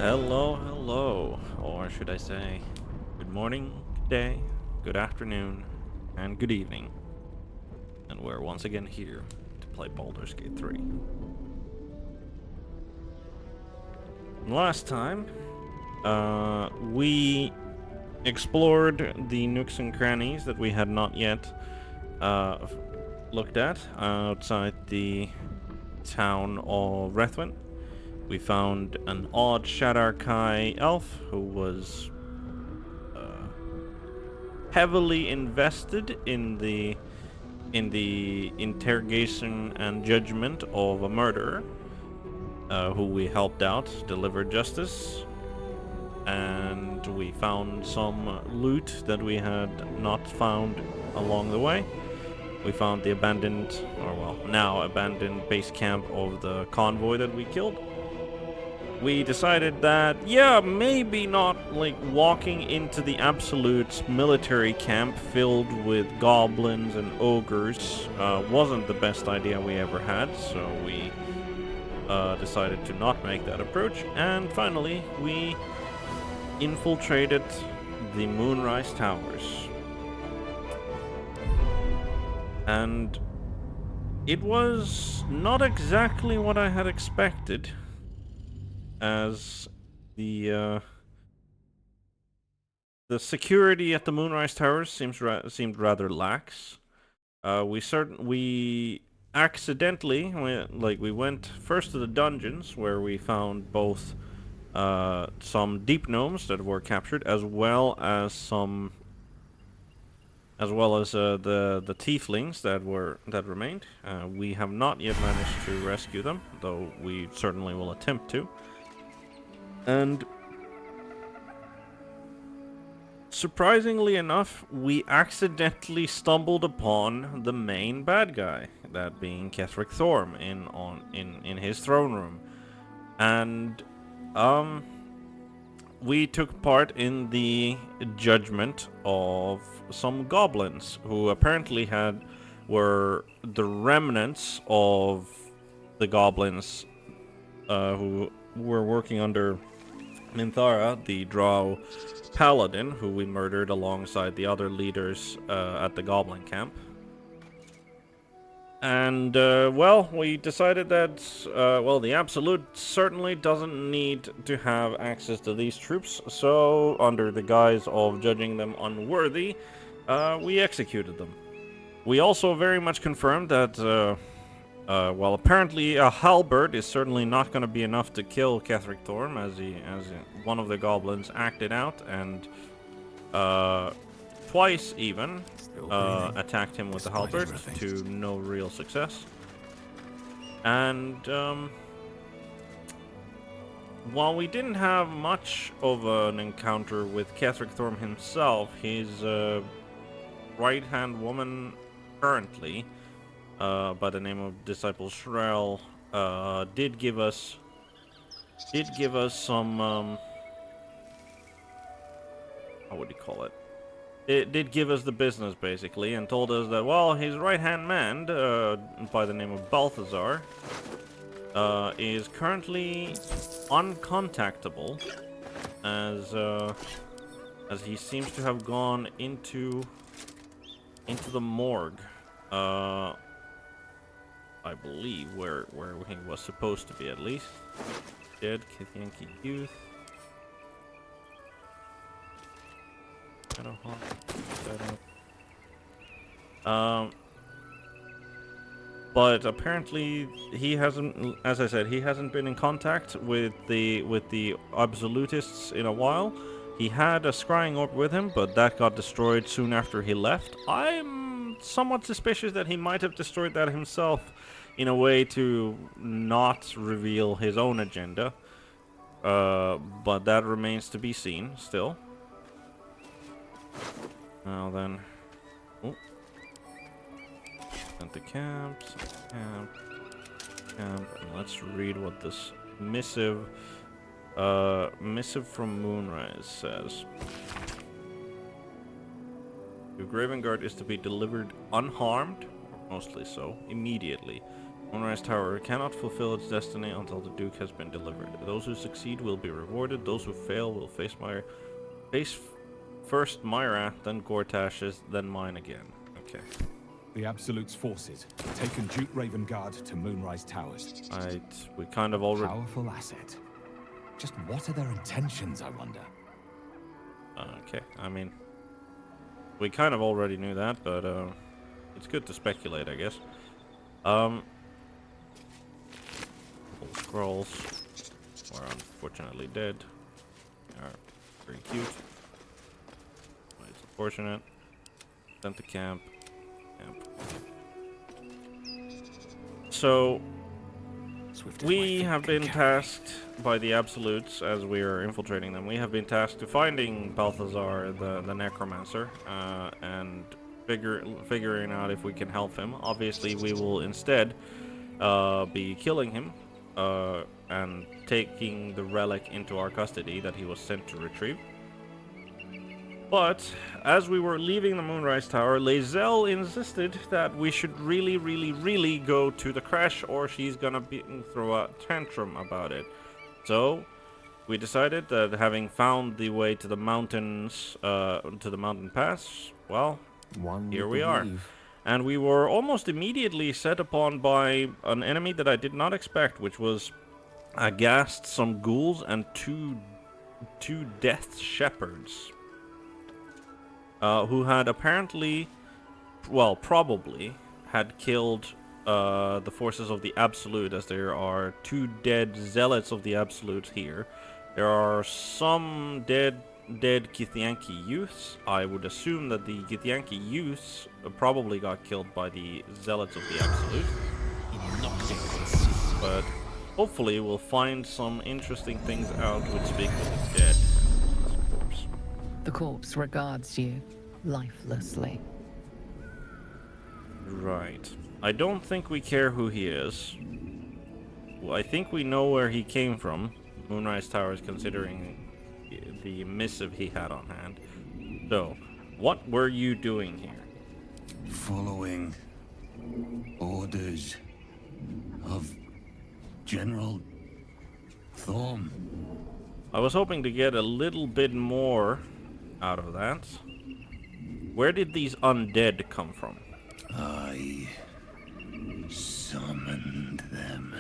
Hello, hello, or should I say, good morning, good day, good afternoon, and good evening. And we're once again here to play Baldur's Gate 3. Last time, we explored the nooks and crannies that we had not yet looked at outside the town of Rethwin. We found an odd Shadarkai elf who was heavily invested in the interrogation and judgment of a murderer, who we helped out deliver justice, and we found some loot that we had not found along the way. We found the abandoned, or well, now abandoned base camp of the convoy that we killed. We decided that, yeah, maybe not like walking into the absolute military camp filled with goblins and ogres wasn't the best idea we ever had, so we decided to not make that approach. And finally, we infiltrated the Moonrise Towers. And it was not exactly what I had expected, as the security at the Moonrise Towers seemed rather lax. We accidentally we went first to the dungeons, where we found both some deep gnomes that were captured, as well as the tieflings that remained. We have not yet managed to rescue them, though we certainly will attempt to. And surprisingly enough, we accidentally stumbled upon the main bad guy, that being Ketheric Thorm in his throne room. And we took part in the judgment of some goblins who apparently were the remnants of the goblins who were working under Minthara, the Drow Paladin, who we murdered alongside the other leaders at the Goblin camp. And, well, we decided that, the Absolute certainly doesn't need to have access to these troops, so, under the guise of judging them unworthy, we executed them. We also very much confirmed that, well, apparently a halberd is certainly not going to be enough to kill Ketheric Thorm, as one of the goblins acted out and twice even attacked him with the halberd to no real success. And while we didn't have much of an encounter with Ketheric Thorm himself, his right-hand woman currently, by the name of Disciple Shrell, did give us some how would you call it? It did give us the business, basically, and told us that, well, his right-hand man, by the name of Balthazar, is currently uncontactable, as he seems to have gone into the morgue. I believe where he was supposed to be, at least. Dead Kithianki youth. But apparently he hasn't, as I said, he hasn't been in contact with the absolutists in a while. He had a scrying orb with him, but that got destroyed soon after he left. I'm somewhat suspicious that he might have destroyed that himself in a way to not reveal his own agenda. But that remains to be seen still. Now then. Oh. Sent the camps, camp, and let's read what this missive from Moonrise says. Your Graven Guard is to be delivered unharmed, or mostly so, immediately. Moonrise Tower cannot fulfill its destiny until the Duke has been delivered. Those who succeed will be rewarded. Those who fail will face first my wrath, then Gortash's, then mine again. Okay. The Absolute's forces have taken Duke Ravengard to Moonrise Towers. We kind of already... Powerful asset. Just what are their intentions, I wonder? Okay, I mean... We kind of already knew that, but it's good to speculate, I guess. Scrolls were unfortunately dead. They are very cute. It's unfortunate. Sent to camp. So we have been tasked by the Absolutes as we are infiltrating them. We have been tasked to finding Balthazar, the necromancer, and figuring out if we can help him. Obviously, we will instead be killing him and taking the relic into our custody that he was sent to retrieve. But as we were leaving the Moonrise Tower, Lae'zel insisted that we should really go to the crèche, or she's gonna throw a tantrum about it. So we decided that having found the way to the mountains, to the mountain pass, well, here we are. And we were almost immediately set upon by an enemy that I did not expect, which was aghast some ghouls and two death shepherds. Who had apparently, well, probably, had killed the forces of the Absolute, as there are 2 dead zealots of the Absolute here. There are some dead Githyanki youths. I would assume that the Githyanki youths probably got killed by the zealots of the Absolute. But hopefully we'll find some interesting things out with Speak with the Dead. The corpse regards you lifelessly. Right. I don't think we care who he is. Well, I think we know where he came from. Moonrise Towers, considering the missive he had on hand. So, what were you doing here? Following orders of General Thorm. I was hoping to get a little bit more out of that. Where did these undead come from? I summoned them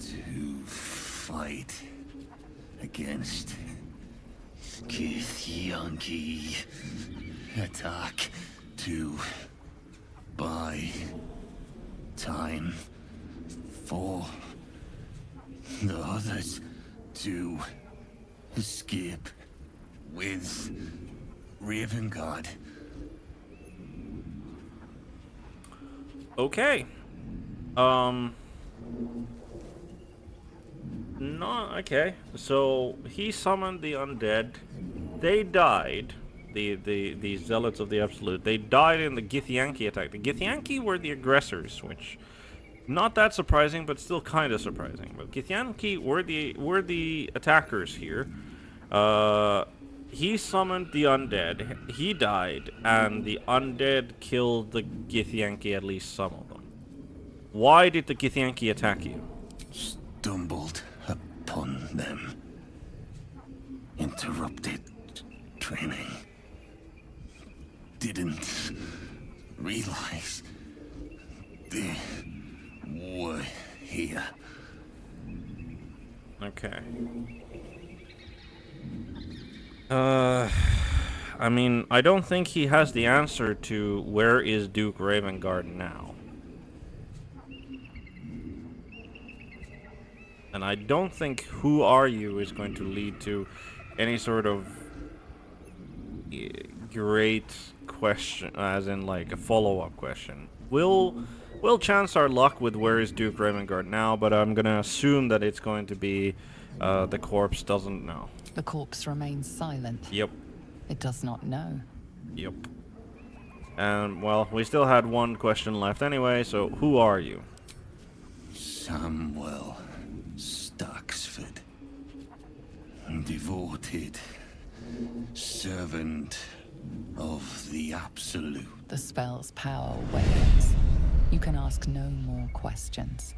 to fight against Githyanki. Attack to buy time for the others to escape with Ravengard. Okay. No, okay. So he summoned the undead. They died. The zealots of the Absolute. They died in the Githyanki attack. The Githyanki were the aggressors, which not that surprising, but still kind of surprising. But Githyanki were the attackers here. He summoned the undead. He died, and the undead killed the Githyanki, at least some of them. Why did the Githyanki attack you? Stumbled upon them. Interrupted training. Didn't realize they were here. Okay. I mean, I don't think he has the answer to where is Duke Ravengard now. And I don't think who are you is going to lead to any sort of great question, as in like a follow-up question. We'll chance our luck with where is Duke Ravengard now, but I'm gonna assume that it's going to be the corpse doesn't know. The corpse remains silent. Yep. It does not know. Yep. And, well, we still had one question left anyway, so who are you? Samuel Staxford. Devoted servant of the Absolute. The spell's power wanes. You can ask no more questions.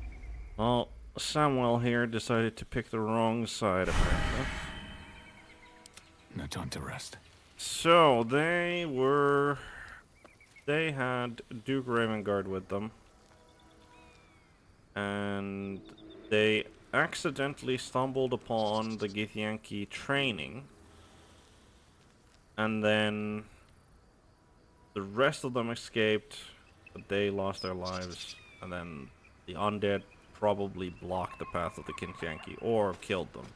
Well, Samuel here decided to pick the wrong side, apparently. No time to rest. So, they had Duke Ravengard with them. And they accidentally stumbled upon the Githyanki training. And then the rest of them escaped, but they lost their lives. And then the undead probably blocked the path of the Githyanki or killed them.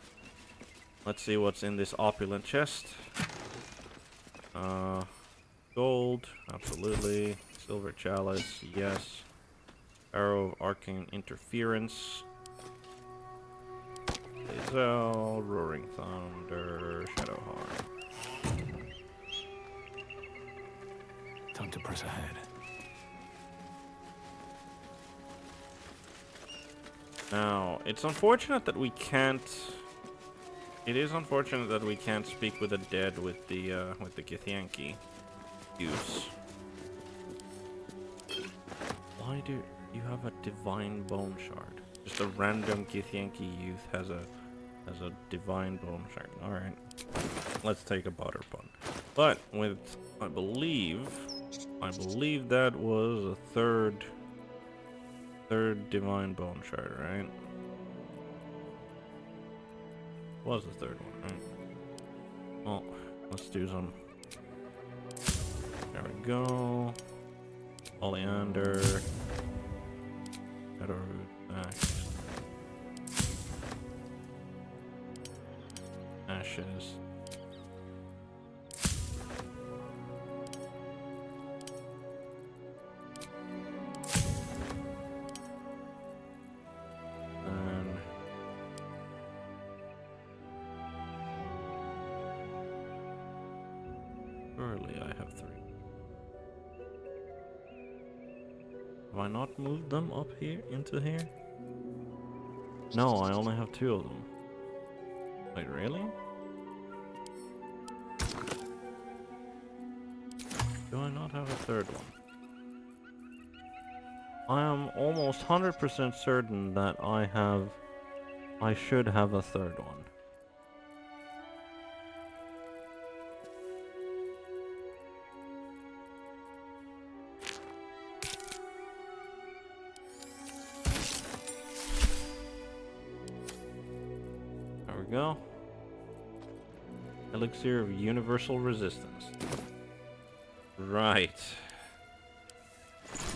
Let's see what's in this opulent chest. Gold, absolutely. Silver chalice, yes. Arrow of arcane interference. Lae'zel, roaring thunder, shadowheart. Time to press ahead. Now, it's unfortunate that we can't. It is unfortunate that we can't speak with the dead with the Githyanki use. Why do you have a divine bone shard? Just a random Githyanki youth has a divine bone shard. All right, let's take a butter bun. But with I believe that was a third divine bone shard, right? Was the third one, right? Well, let's do some. There we go. Oleander. Shadowroot axe. Ashes. Surely I have 3. Have I not moved them up here, into here? No, I only have 2 of them. Wait, really? Do I not have a third one? I am almost 100% certain that I should have a third one. Go. Elixir of Universal Resistance. Right.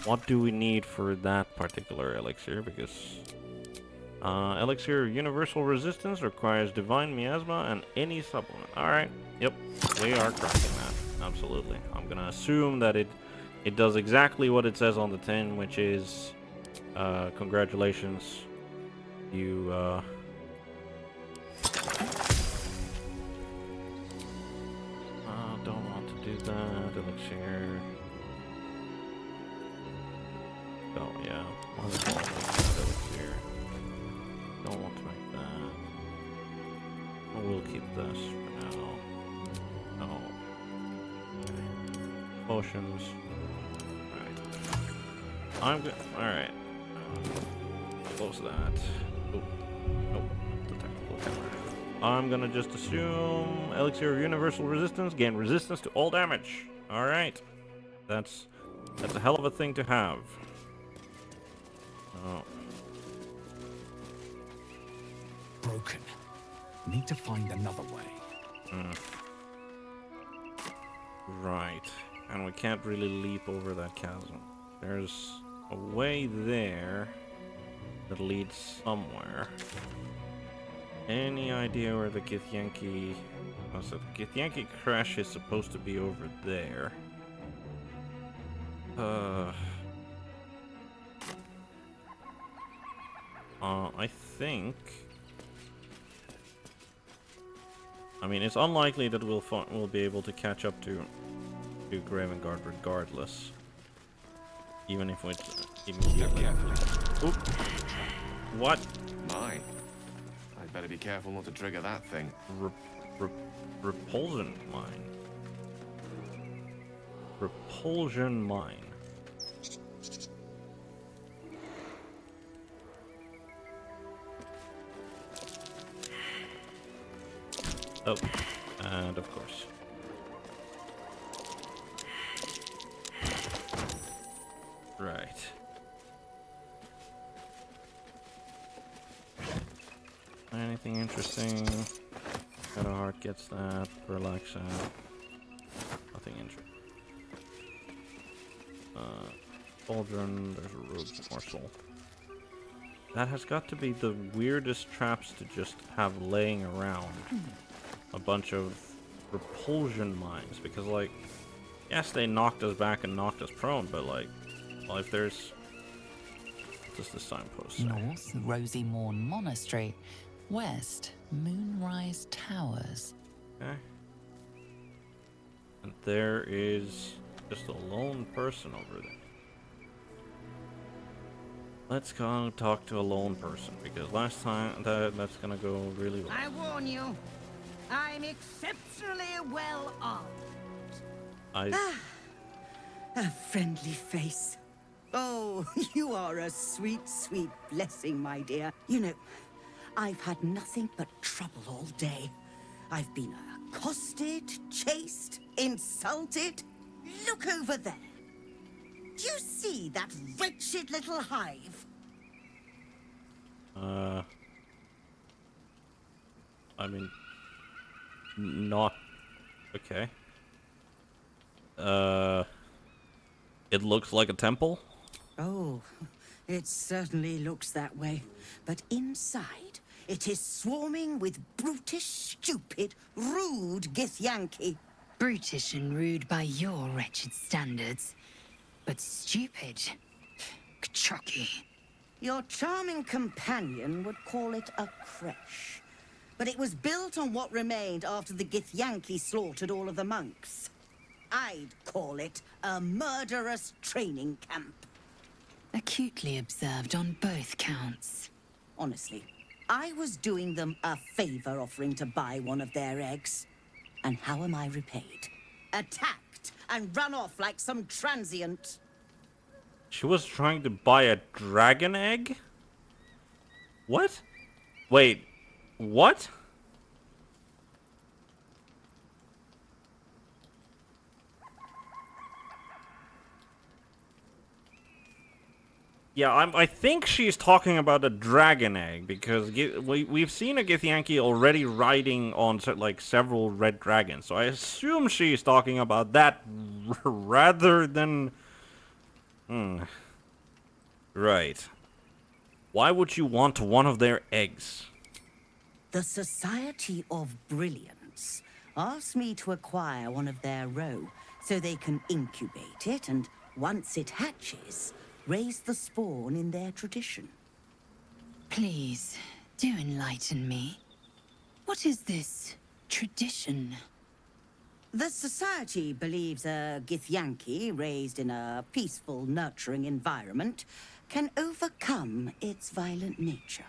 What do we need for that particular elixir? Because Elixir of Universal Resistance requires Divine Miasma and any supplement. Alright. Yep. We are cracking that. Absolutely. I'm gonna assume that it does exactly what it says on the tin, which is congratulations. You don't want to do that, elixir. Oh, yeah. Wonderful. Elixir. Don't want to make that. We'll keep this for now. Oh. Okay. Potions. Alright. I'm good. Alright. Close that. Oh. Nope. The technical camera. I'm gonna just assume Elixir of Universal Resistance, gain resistance to all damage. Alright. That's a hell of a thing to have. Oh. Broken. Need to find another way. Right. And we can't really leap over that chasm. There's a way there that leads somewhere. Any idea where the Githyanki... Oh, so the Githyanki crèche is supposed to be over there. I think... I mean, it's unlikely that we'll be able to catch up to Ravengard regardless. Even if we... Step carefully. Oop. What? Mine. I'd better be careful not to trigger that thing. Repulsion mine. Repulsion mine. Oh, and of course. Right. Anything interesting? Got a heart gets that. Relax out. Nothing interesting. Cauldron, there's a rogue morsel. That has got to be the weirdest traps to just have laying around. A bunch of repulsion mines, because like, yes, they knocked us back and knocked us prone, but like, well, if there's, what does the signpost say? North, Rosy Morn Monastery. West, Moonrise Towers. Okay. And there is just a lone person over there. Let's go talk to a lone person, because last time that's gonna go really well. I warn you, I'm exceptionally well armed. A friendly face. Oh, you are a sweet, sweet blessing, my dear. You know, I've had nothing but trouble all day. I've been accosted, chased, insulted. Look over there. Do you see that wretched little hive? I mean, not okay. It looks like a temple. Oh, it certainly looks that way. But inside, it is swarming with brutish, stupid, rude Githyanki. Brutish and rude by your wretched standards. But stupid. Chucky. Your charming companion would call it a crèche. But it was built on what remained after the Githyanki slaughtered all of the monks. I'd call it a murderous training camp. Acutely observed on both counts. Honestly, I was doing them a favor offering to buy one of their eggs. And how am I repaid? Attacked and run off like some transient. She was trying to buy a dragon egg? What? Wait, what? Yeah, I think she's talking about a dragon egg, because we've seen a Githyanki already riding on like several red dragons, so I assume she's talking about that rather than... Right. Why would you want one of their eggs? The Society of Brilliance asked me to acquire one of their roe so they can incubate it, and once it hatches, raise the spawn in their tradition. Please, do enlighten me. What is this tradition? The Society believes a Githyanki raised in a peaceful, nurturing environment can overcome its violent nature.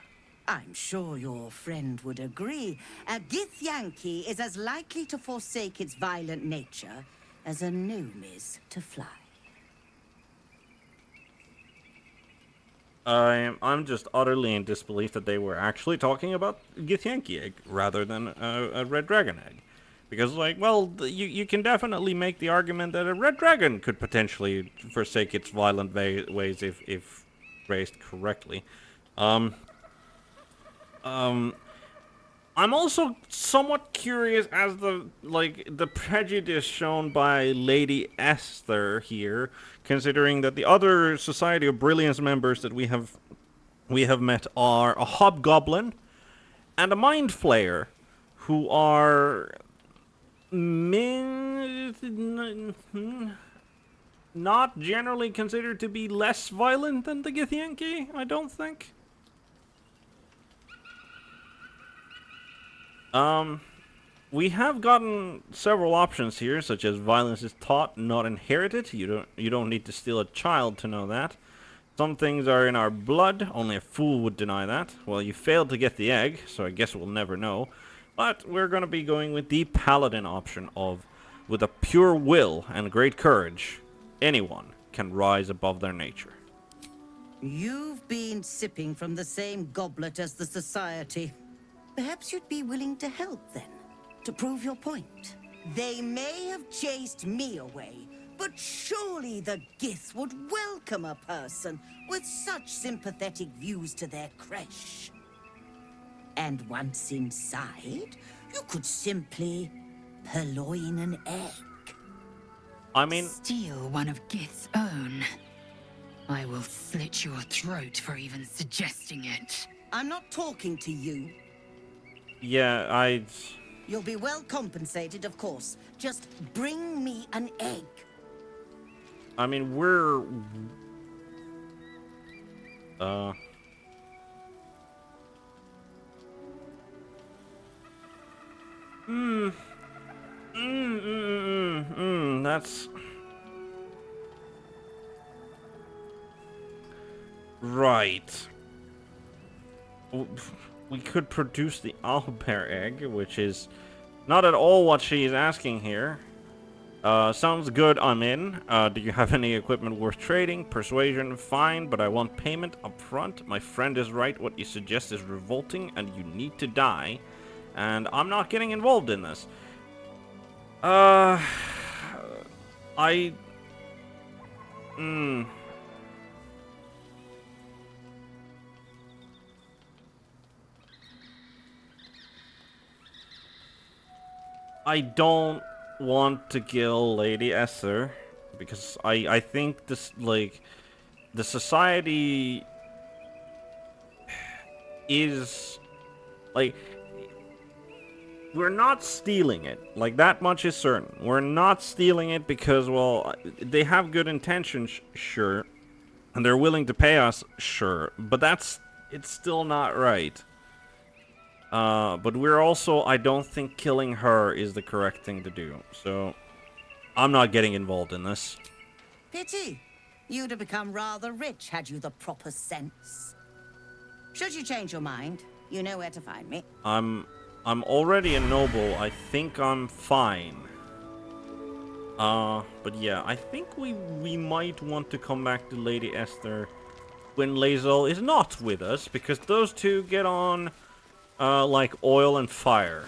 I'm sure your friend would agree. A Githyanki is as likely to forsake its violent nature as a gnome is to fly. I'm just utterly in disbelief that they were actually talking about Githyanki egg rather than a red dragon egg. Because, like, well, you can definitely make the argument that a red dragon could potentially forsake its violent ways if raised correctly. I'm also somewhat curious as the prejudice shown by Lady Esther here, considering that the other Society of Brilliance members that we have met are a hobgoblin and a mind flayer, who are not generally considered to be less violent than the Githyanki, I don't think. We have gotten several options here, such as violence is taught, not inherited. You don't need to steal a child to know that. Some things are in our blood, only a fool would deny that. Well, you failed to get the egg, so I guess we'll never know. But we're gonna be going with the Paladin option of, with a pure will and great courage, anyone can rise above their nature. You've been sipping from the same goblet as the Society. Perhaps you'd be willing to help, then. to prove your point. They may have chased me away, but surely the Gith would welcome a person with such sympathetic views to their crèche. And once inside, you could simply purloin an egg. I mean, Steal one of Gith's own. I will slit your throat for even suggesting it. I'm not talking to you. yeah, You'll be well compensated, of course. Just bring me an egg. I mean, we're... That's... Right. We could produce the owlbear egg, which is not at all what she is asking here. Sounds good, I'm in. Do you have any equipment worth trading? Persuasion, fine, but I want payment up front. My friend is right, what you suggest is revolting, and you need to die. And I'm not getting involved in this. I don't want to kill Lady Esther because I think this, like, the society is, like, we're not stealing it. Like, that much is certain. We're not stealing it because, well, they have good intentions, sure, and they're willing to pay us, sure, but it's still not right. But we're also, I don't think killing her is the correct thing to do. So, I'm not getting involved in this. Pity. You'd have become rather rich had you the proper sense. Should you change your mind, you know where to find me. I'm already a noble. I think I'm fine. But yeah, I think we might want to come back to Lady Esther when Lae'zel is not with us, because those two get on like oil and fire.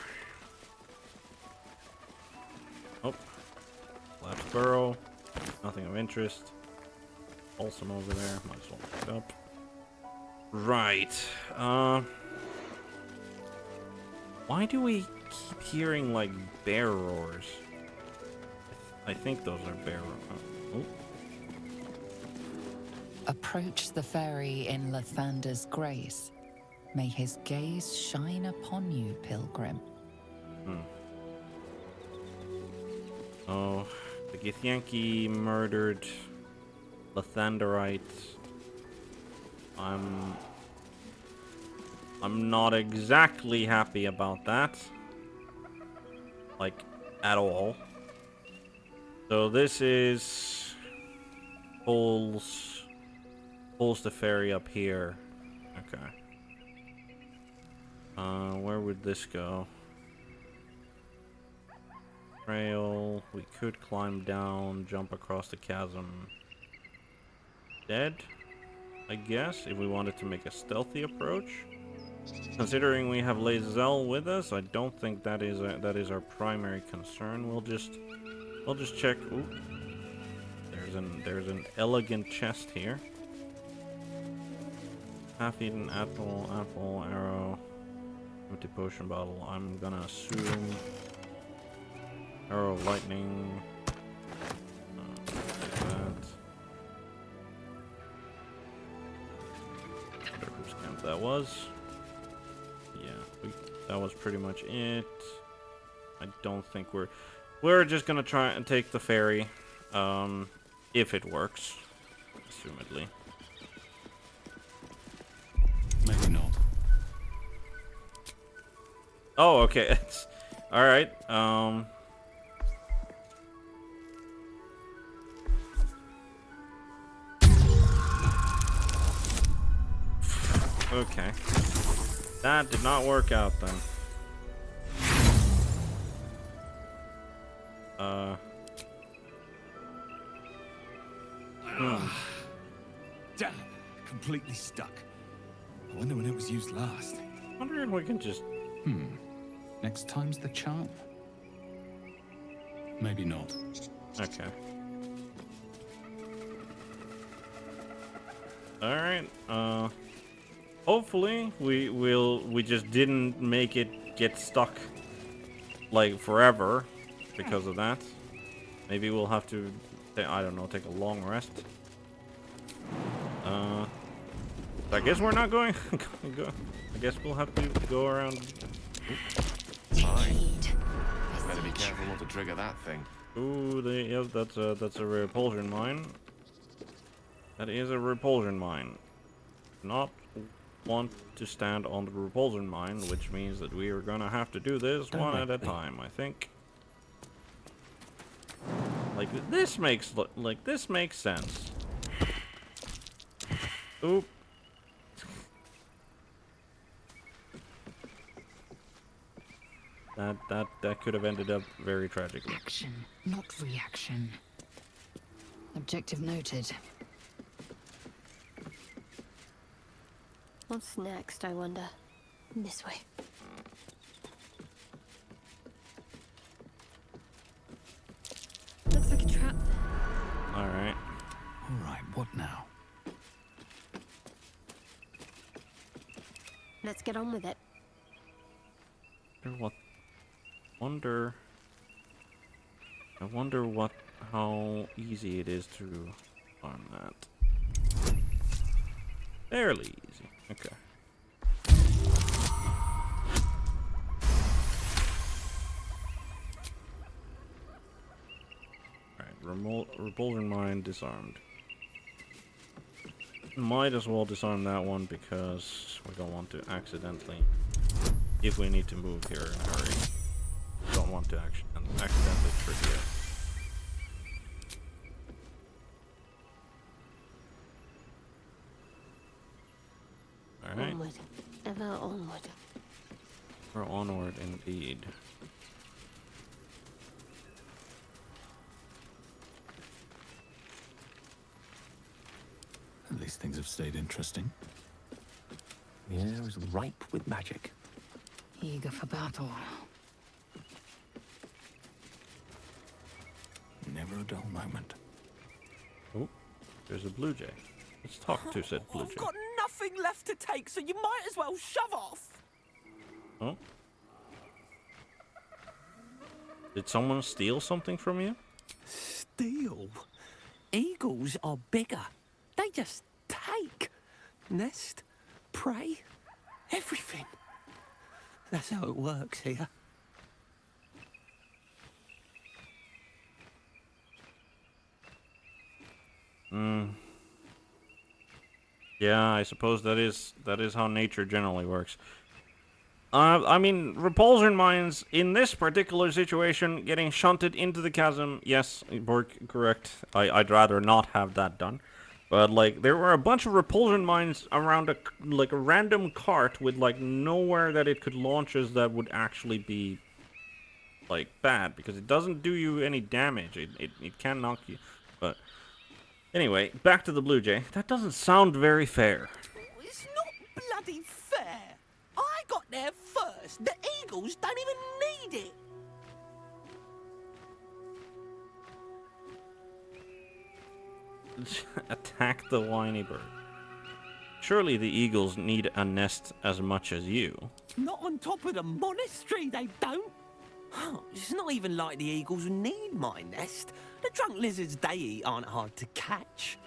Oh, last burrow, nothing of interest. Awesome over there, might as well pick it up. Right, why do we keep hearing like bear roars? I think those are bear roars. Oh. Approach the ferry in Lathander's grace. May his gaze shine upon you, pilgrim. Oh, the Githyanki murdered Lathanderite. I'm not exactly happy about that. Like, at all. So this is pulls the ferry up here. Okay. Where would this go? Trail. We could climb down, jump across the chasm. Dead, I guess, if we wanted to make a stealthy approach. Considering we have Lae'zel with us, I don't think that is our primary concern. We'll just check. Ooh, there's an elegant chest here. Half-eaten apple, arrow, empty potion bottle. I'm gonna assume arrow of lightning. Like that. I wonder whose camp that was. Yeah, that was pretty much it. I don't think we're just gonna try and take the ferry, if it works, assumedly. Maybe not. Oh, okay. All right. Okay. That did not work out then. Damn, completely stuck. I wonder when it was used last. I wonder if we can just... Next time's the charm. Maybe not. Okay. Alright, hopefully we just didn't make it get stuck like forever because of that. Maybe we'll have to, I don't know, take a long rest. I guess we're not going. I guess we'll have to go around. Fine. Better be careful not to trigger that thing. Ooh, yeah, that's a repulsion mine. That is a repulsion mine. Not want to stand on the repulsion mine, which means that we are gonna have to do this one at a time, I think. Like this makes sense. Oop. That could have ended up very tragically. Action, not reaction. Objective noted. What's next, I wonder? This way. Looks like a trap there. Alright. Alright, what now? Let's get on with it. I wonder how easy it is to farm that. Fairly easy. Okay. Alright, repulsion mine disarmed. Might as well disarm that one because we don't want to accidentally, if we need to move here in a hurry, don't want to accidentally trigger it. Alright. Onward. Ever onward. We're onward indeed. At least things have stayed interesting. The air is ripe with magic. Eager for battle. Never a dull moment. Oh, there's a blue jay. Let's talk to said blue jay. I've got nothing left to take, so you might as well shove off. Oh? Did someone steal something from you? Steal? Eagles are bigger. They just take. Nest, prey, everything. That's how it works here. Yeah, I suppose that is how nature generally works. I mean, repulsion mines in this particular situation, getting shunted into the chasm. Yes, Bork, correct. I'd rather not have that done. But like, there were a bunch of repulsion mines around a random cart with like nowhere that it could launch us that would actually be like bad, because it doesn't do you any damage. It can knock you. But anyway, back to the blue jay. That doesn't sound very fair. It's not bloody fair. I got there first. The eagles don't even need it. Attack the whiny bird. Surely the eagles need a nest as much as you. Not on top of the monastery, they don't. It's not even like the eagles need my nest. The drunk lizards they eat aren't hard to catch.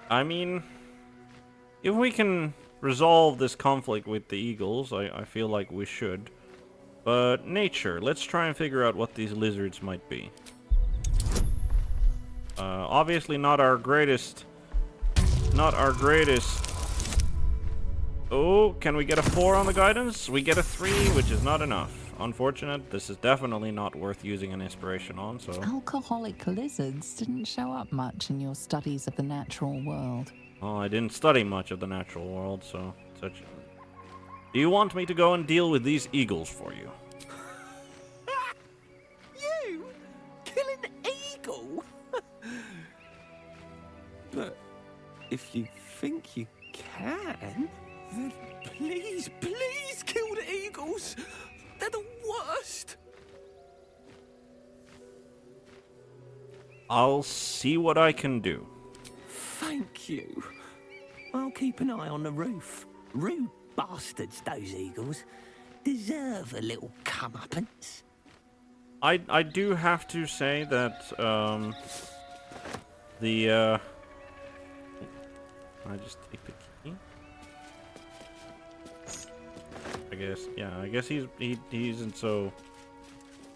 I mean, if we can resolve this conflict with the eagles, I feel like we should. But nature, let's try and figure out what these lizards might be. Obviously not our greatest. Not our greatest. Oh, can we get a 4 on the guidance? We get a 3, which is not enough. Unfortunate. This is definitely not worth using an inspiration on, so... Alcoholic lizards didn't show up much in your studies of the natural world. Oh, I didn't study much of the natural world, so... such. Do you want me to go and deal with these eagles for you? You? Kill an eagle? But if you think you can... Then please, please kill the eagles. They're the worst. I'll see what I can do. Thank you. I'll keep an eye on the roof. Rude bastards, those eagles. Deserve a little comeuppance. I do have to say that I just take the key. I guess he isn't so.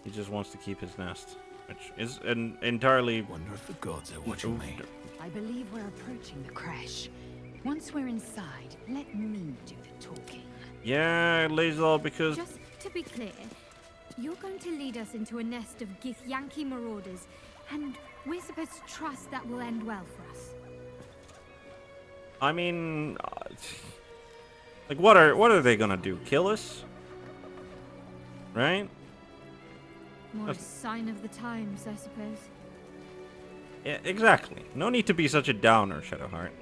He just wants to keep his nest, which is an entirely. Wonder if the gods are watching me. I believe we're approaching the crèche. Once we're inside, let me do the talking. Yeah, Lae'zel, because Just to be clear, you're going to lead us into a nest of Githyanki marauders, and we're supposed to trust that will end well for us. I mean, like, what are they gonna do? Kill us? Right? More a sign of the times, I suppose. Yeah, exactly. No need to be such a downer, Shadowheart.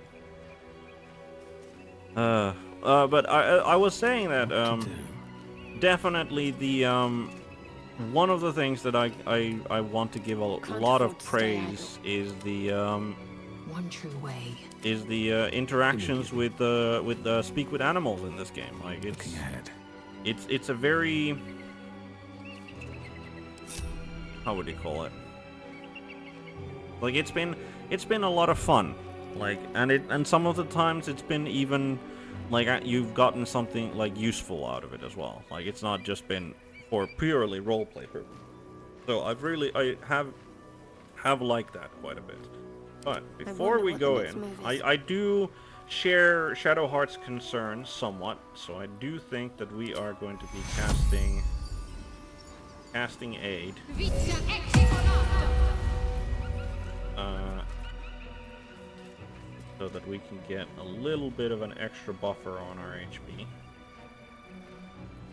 But I was saying that definitely the one of the things that I want to give a lot of praise is the one true way is the interactions with speak with animals in this game. Like it's a very, how would you call it? Like it's been a lot of fun. Like and some of the times it's been even like you've gotten something like useful out of it as well. Like it's not just been for purely roleplay purposes. So I have liked that quite a bit. But before we go in, I do share Shadowheart's concerns somewhat. So I do think that we are going to be casting aid. So that we can get a little bit of an extra buffer on our HP.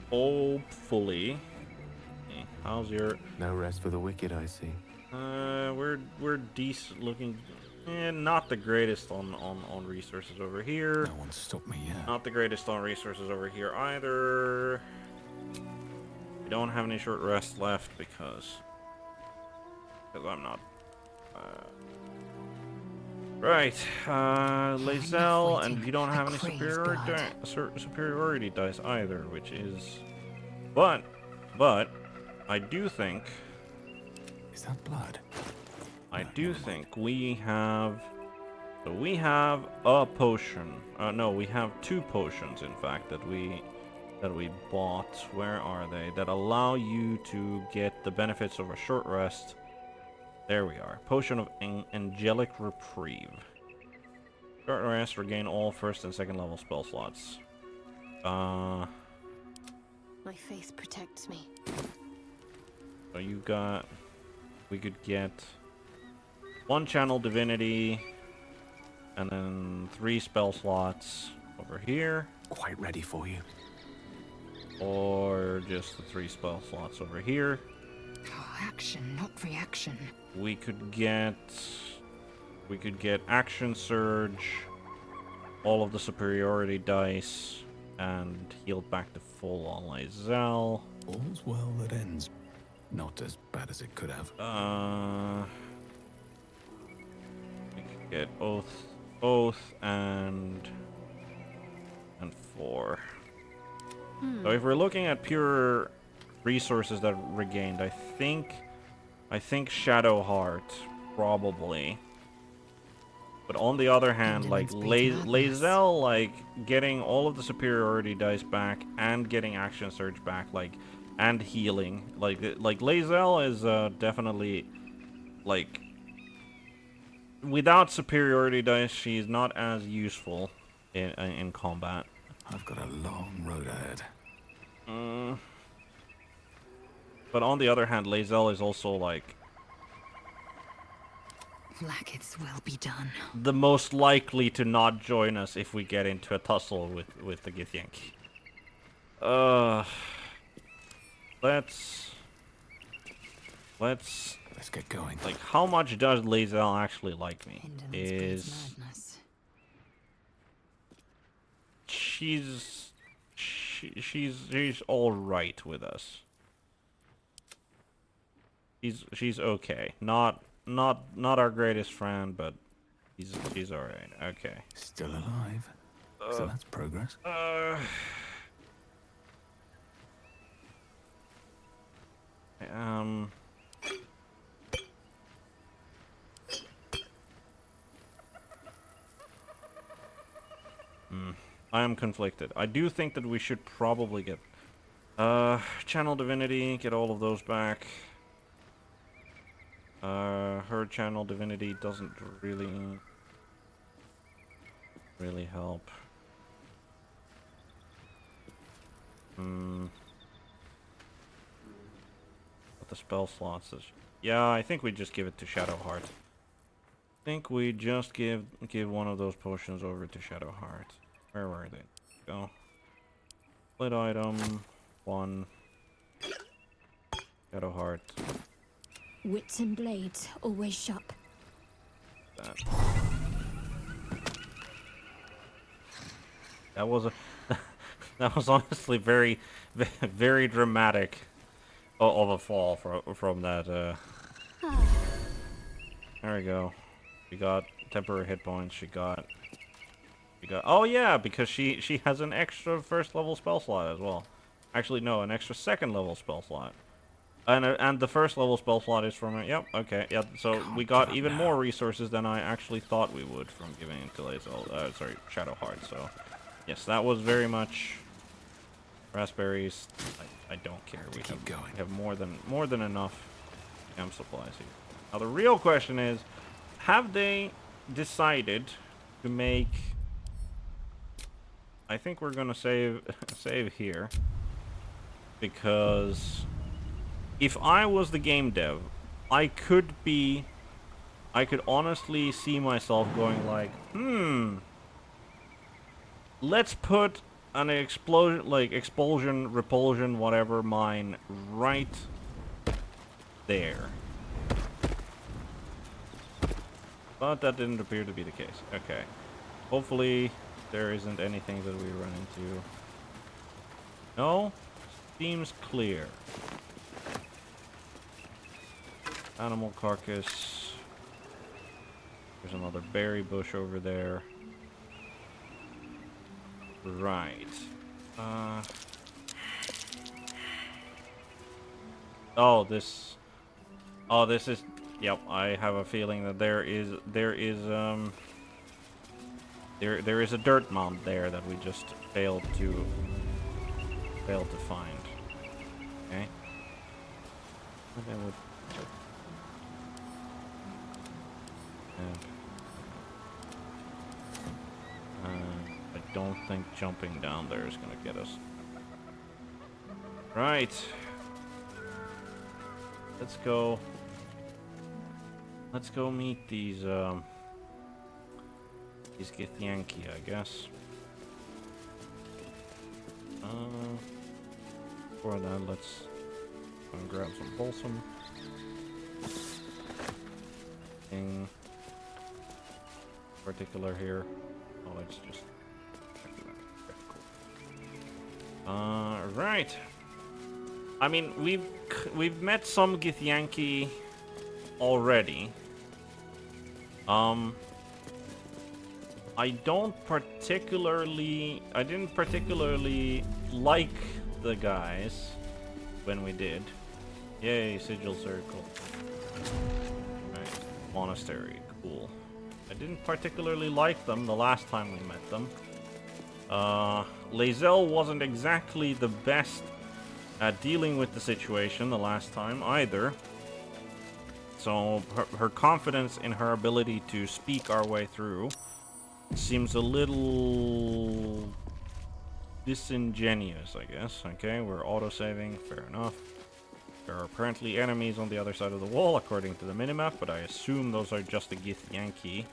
Hopefully. Okay, how's your... No rest for the wicked, I see. We're decent looking. Not the greatest on resources over here. No one stopped me yet. Not the greatest on resources over here either. We don't have any short rest left because I'm not. Right, Lae'zel, and you don't have any superiority dice either, which is, but I do think. Is that blood? I do think we have a potion. No, we have 2 potions, in fact, that we bought. Where are they? That allow you to get the benefits of a short rest. There we are. Potion of Angelic Reprieve. Short rest, regain all first and second level spell slots. My faith protects me. So you got... We could get 1 channel divinity, and then 3 spell slots over here. Quite ready for you. Or just the 3 spell slots over here. Oh, action, not reaction. We could get action surge, all of the superiority dice, and healed back to full on Lae'zel. All's well that ends. Not as bad as it could have. We could get oath, and 4. So if we're looking at pure resources that regained, I think Shadowheart probably. But on the other hand, like Lae'zel, like getting all of the superiority dice back and getting action surge back, like, and healing, like Lae'zel is definitely, like, without superiority dice, she's not as useful in combat. I've got a long road ahead. But on the other hand, Lae'zel is also, like, Blackets will be done. the most likely to not join us if we get into a tussle with the Githyanki. Let's get going. Like, how much does Lae'zel actually like me? Is she's all right with us. She's okay. Not our greatest friend, but she's all right. Okay. Still alive. So that's progress. I am conflicted. I do think that we should probably get Channel Divinity, get all of those back. Her Channel Divinity doesn't really help. But the spell slots is... Yeah, I think we just give it to Shadowheart. I think we just give one of those potions over to Shadowheart. Where were they? Go. Split item. 1. Shadowheart. Wits and blades, always sharp. That was a... that was honestly very, very dramatic of a fall from that. There we go. She got temporary hit points. She got. Oh yeah, because she has an extra first level spell slot as well. Actually, no, an extra second level spell slot. And the first level spell slot is from it. Yep. Okay. Yep. So we got even more resources than I actually thought we would from giving it to Lae'zel. Sorry, Shadowheart. So yes, that was very much. Raspberries. I don't care. We have more than enough amp supplies here. Now the real question is, have they decided to make? I think we're gonna save here, because if I was the game dev, I could honestly see myself going like, let's put an expulsion, repulsion, whatever mine right there. But that didn't appear to be the case. Okay. Hopefully there isn't anything that we run into. No? Seems clear. Animal carcass. There's another berry bush over there. Right. Oh, this is. Yep, I have a feeling that there is a dirt mound there that we just failed to find. Okay. I don't think jumping down there is gonna get us. Right. Let's go meet these Githyanki, I guess. For that, let's go and grab some balsam. Thing particular here. Oh, it's just. Right. I mean, we've met some Githyanki already. I didn't particularly like the guys when we did. Yay, sigil circle. Right, monastery, cool. I didn't particularly like them the last time we met them. Lae'zel wasn't exactly the best at dealing with the situation the last time either. So her confidence in her ability to speak our way through seems a little disingenuous, I guess. Okay, we're auto-saving, fair enough. There are apparently enemies on the other side of the wall, according to the minimap, but I assume those are just the Githyanki.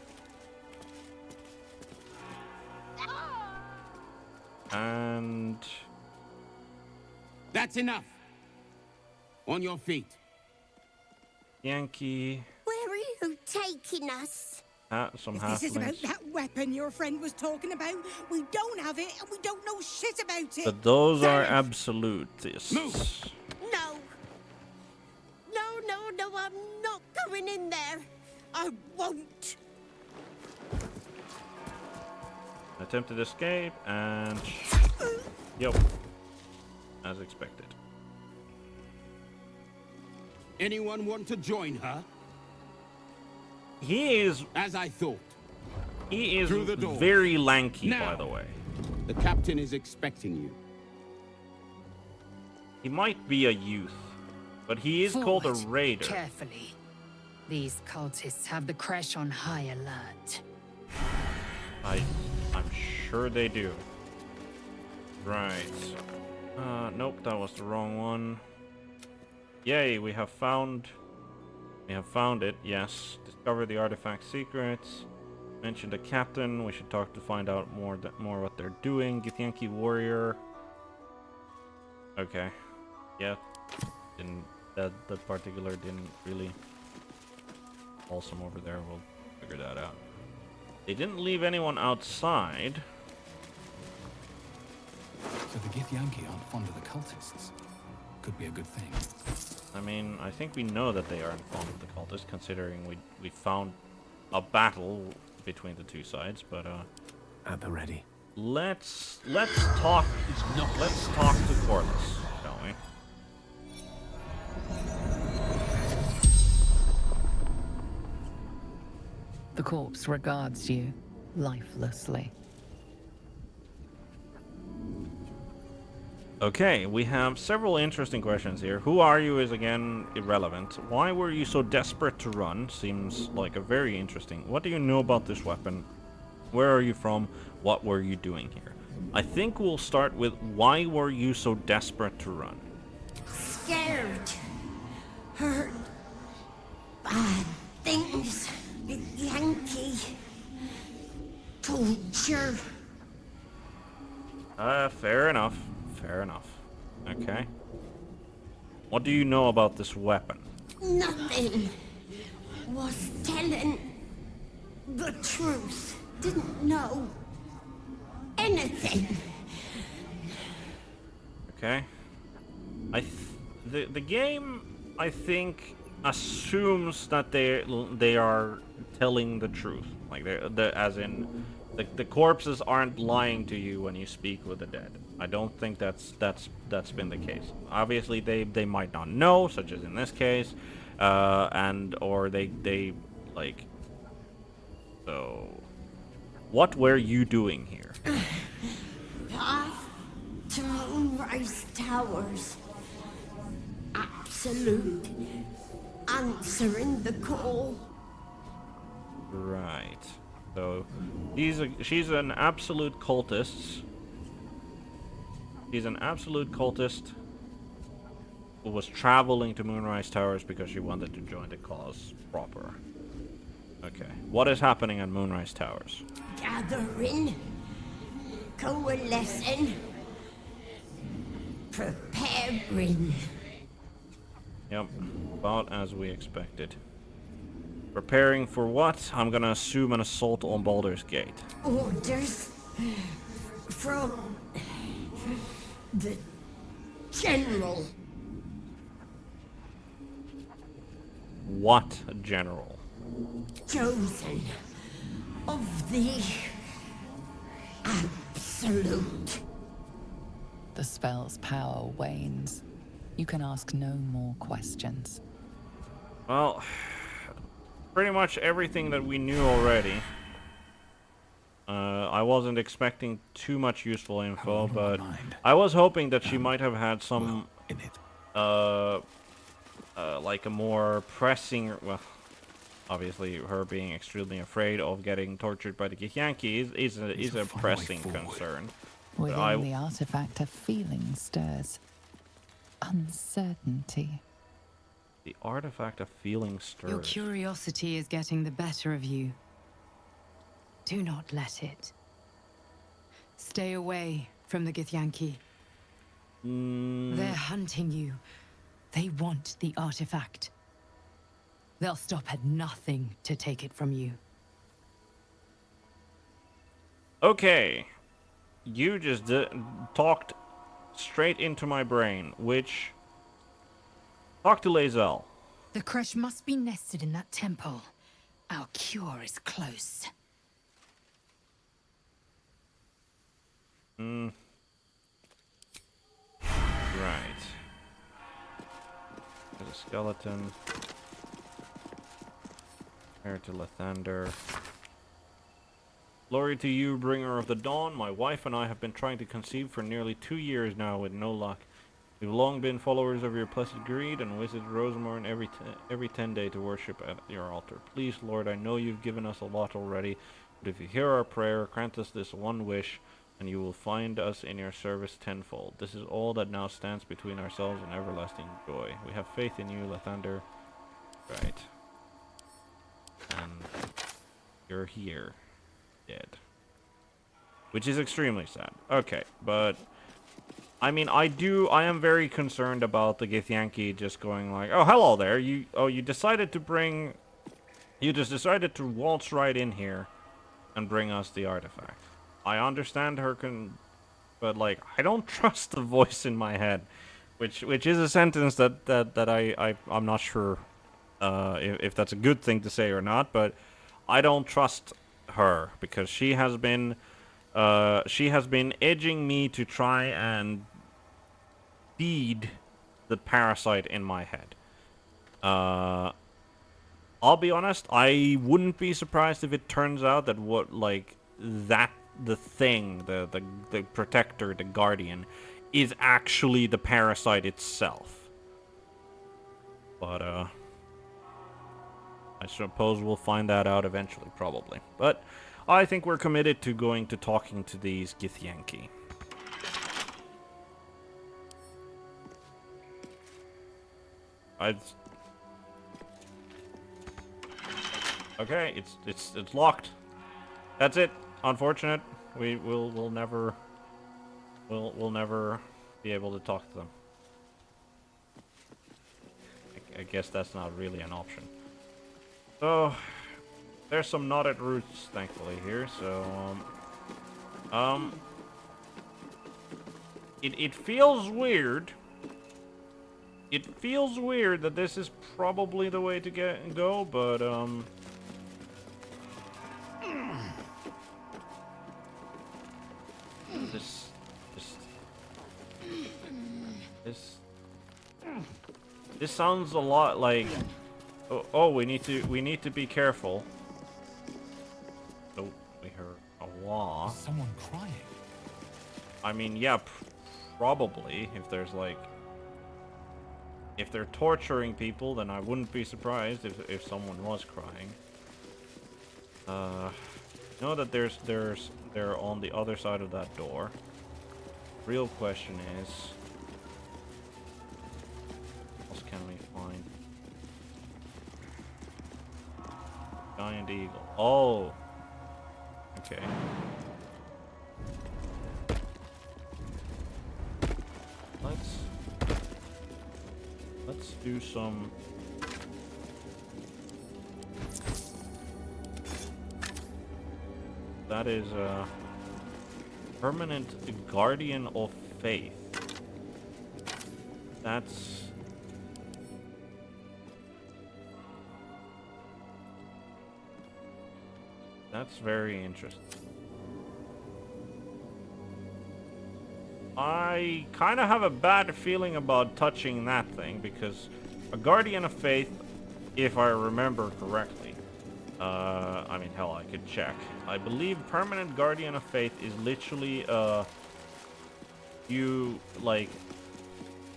And... That's enough! On your feet. Yankee. Where are you taking us? some If this is about halflings. that weapon your friend was talking about, we don't have it and we don't know shit about it. But those are Damn it. absolutists. No! No, I'm not going in there. I won't. Attempted escape and... Yep. As expected. Anyone want to join her? He is... As I thought. He is Through the door. very lanky, Now. by the way. The captain is expecting you. He might be a youth, but he is called a Forward, raider. Carefully. These cultists have the crèche on high alert. I'm sure they do. Right. Nope, that was the wrong one. Yay, we have found it, yes. Discover the artifact secrets. Mention the captain. We should talk to find out more what they're doing. Githyanki warrior. Okay. Yeah. That particular didn't really awesome over there. We'll figure that out. They didn't leave anyone outside. So the Githyanki aren't fond of the cultists. Could be a good thing. I mean, I think we know that they aren't fond of the cultists, considering we found a battle between the two sides. But At the ready. let's talk to Corlys, shall we? The corpse regards you lifelessly. Okay, we have several interesting questions here. Who are you is again irrelevant. Why were you so desperate to run? Seems like a very interesting. What do you know about this weapon? Where are you from? What were you doing here? I think we'll start with why were you so desperate to run? Scared. Hurt. Bad things. Yankee. Torture. Fair enough. Fair enough. Okay. What do you know about this weapon? Nothing. Was telling the truth. Didn't know anything. Okay. The game, I think, assumes that they are telling the truth. Like as in the corpses aren't lying to you when you speak with the dead. I don't think that's been the case. Obviously they might not know, such as in this case, or they like. So, what were you doing here? Path to Moonrise Towers. Absolute. Answering the call. Right. So, she's an absolute cultist. She's an absolute cultist who was traveling to Moonrise Towers because she wanted to join the cause proper. Okay. What is happening at Moonrise Towers? Gathering. Coalescing. Preparing. Yep. About as we expected. Preparing for what? I'm gonna assume an assault on Baldur's Gate. Orders from the general. What general? Chosen of the absolute. The spell's power wanes. You can ask no more questions. Well, pretty much everything that we knew already. I wasn't expecting too much useful info, but I was hoping that she might have had some, like a more pressing, well, obviously her being extremely afraid of getting tortured by the Githyanki is a pressing concern. Within the artifact, a feeling stirs. Uncertainty. The artifact of feeling stirs. Your curiosity is getting the better of you. Do not let it. Stay away from the Githyanki. They're hunting you. They want the artifact. They'll stop at nothing to take it from you. Okay. You just talked straight into my brain, which... Talk to Lae'zel. The crèche must be nested in that temple. Our cure is close. Right. There's a skeleton. Heir to Lathander. Glory to you, bringer of the dawn. My wife and I have been trying to conceive for nearly 2 years now with no luck. We've long been followers of your blessed greed and visit Rosemorn every 10 days to worship at your altar. Please, Lord, I know you've given us a lot already, but if you hear our prayer, grant us this one wish, and you will find us in your service tenfold. This is all that now stands between ourselves and everlasting joy. We have faith in you, Lathander. Right. And you're here. Dead. Which is extremely sad. Okay, but... I mean, I am very concerned about the Githyanki just going like, oh, hello there, you decided to bring... You just decided to waltz right in here and bring us the artifact. I understand her but like, I don't trust the voice in my head. Which is a sentence that I'm not sure if that's a good thing to say or not, but I don't trust her because she has been edging me to try and feed the parasite in my head. I'll be honest, I wouldn't be surprised if it turns out that the thing, the protector, the guardian, is actually the parasite itself. But I suppose we'll find that out eventually, probably. But I think we're committed to going to talking to these Githyanki. Okay, it's locked. That's it. Unfortunate. We'll never be able to talk to them. I guess that's not really an option. So there's some knotted roots, thankfully, here. So it feels weird. It feels weird that this is probably the way to go, but this sounds a lot like oh we need to be careful. Oh, we heard a wah. Someone crying. I mean, yeah, probably if they're torturing people, then I wouldn't be surprised if someone was crying. Know that they're on the other side of that door. Real question is, what else can we find? Giant eagle. Oh, okay. Let's do some. That is a permanent guardian of faith. That's very interesting. I kind of have a bad feeling about touching that thing because a guardian of faith, if I remember correctly, I mean, hell, I could check. I believe permanent guardian of faith is literally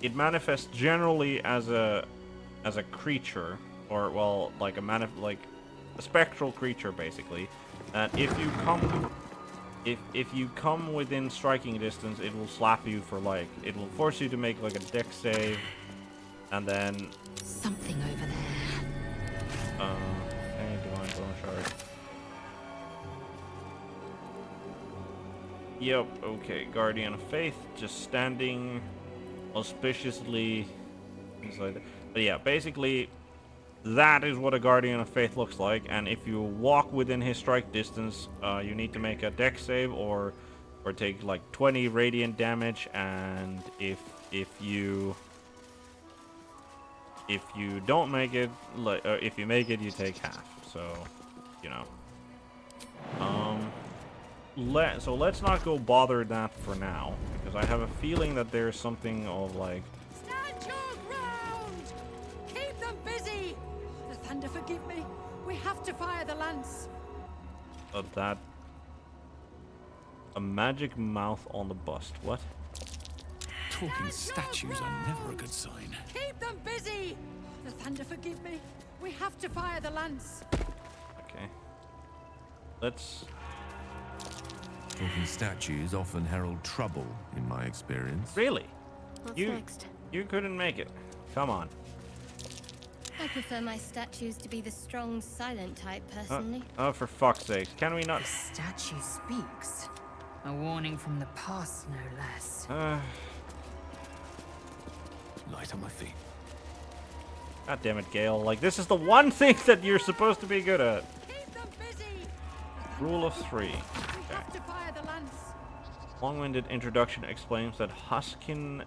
it manifests generally as a creature, or well, like a spectral creature, basically. And if you come within striking distance, it will slap you for it will force you to make like a dex save, and then something over there. Any divine bone shard. Yep. Okay. Guardian of faith, just standing auspiciously inside. But yeah, basically, That is what a Guardian of Faith looks like, and if you walk within his strike distance, you need to make a dex save or take like 20 radiant damage, and if you don't make it, like if you make it, you take half. So, you know. So let's not go bother that for now, because I have a feeling that there's something of like. Stand your ground! Keep them busy! The thunder forgive me. We have to fire the lance. That. A magic mouth on the bust. What? Talking statues are never a good sign. Keep them busy! The thunder forgive me. We have to fire the lance. Okay. Let's. Talking statues often herald trouble, in my experience. Really? What's next? You couldn't make it. Come on. I prefer my statues to be the strong, silent type, personally. Oh, for fuck's sake. Can we not... The statue speaks. A warning from the past, no less. Light on my feet. God damn it, Gale. Like, this is the one thing that you're supposed to be good at. Keep them busy! Rule of 3. We have to fire the lance. Long-winded introduction explains that Huskin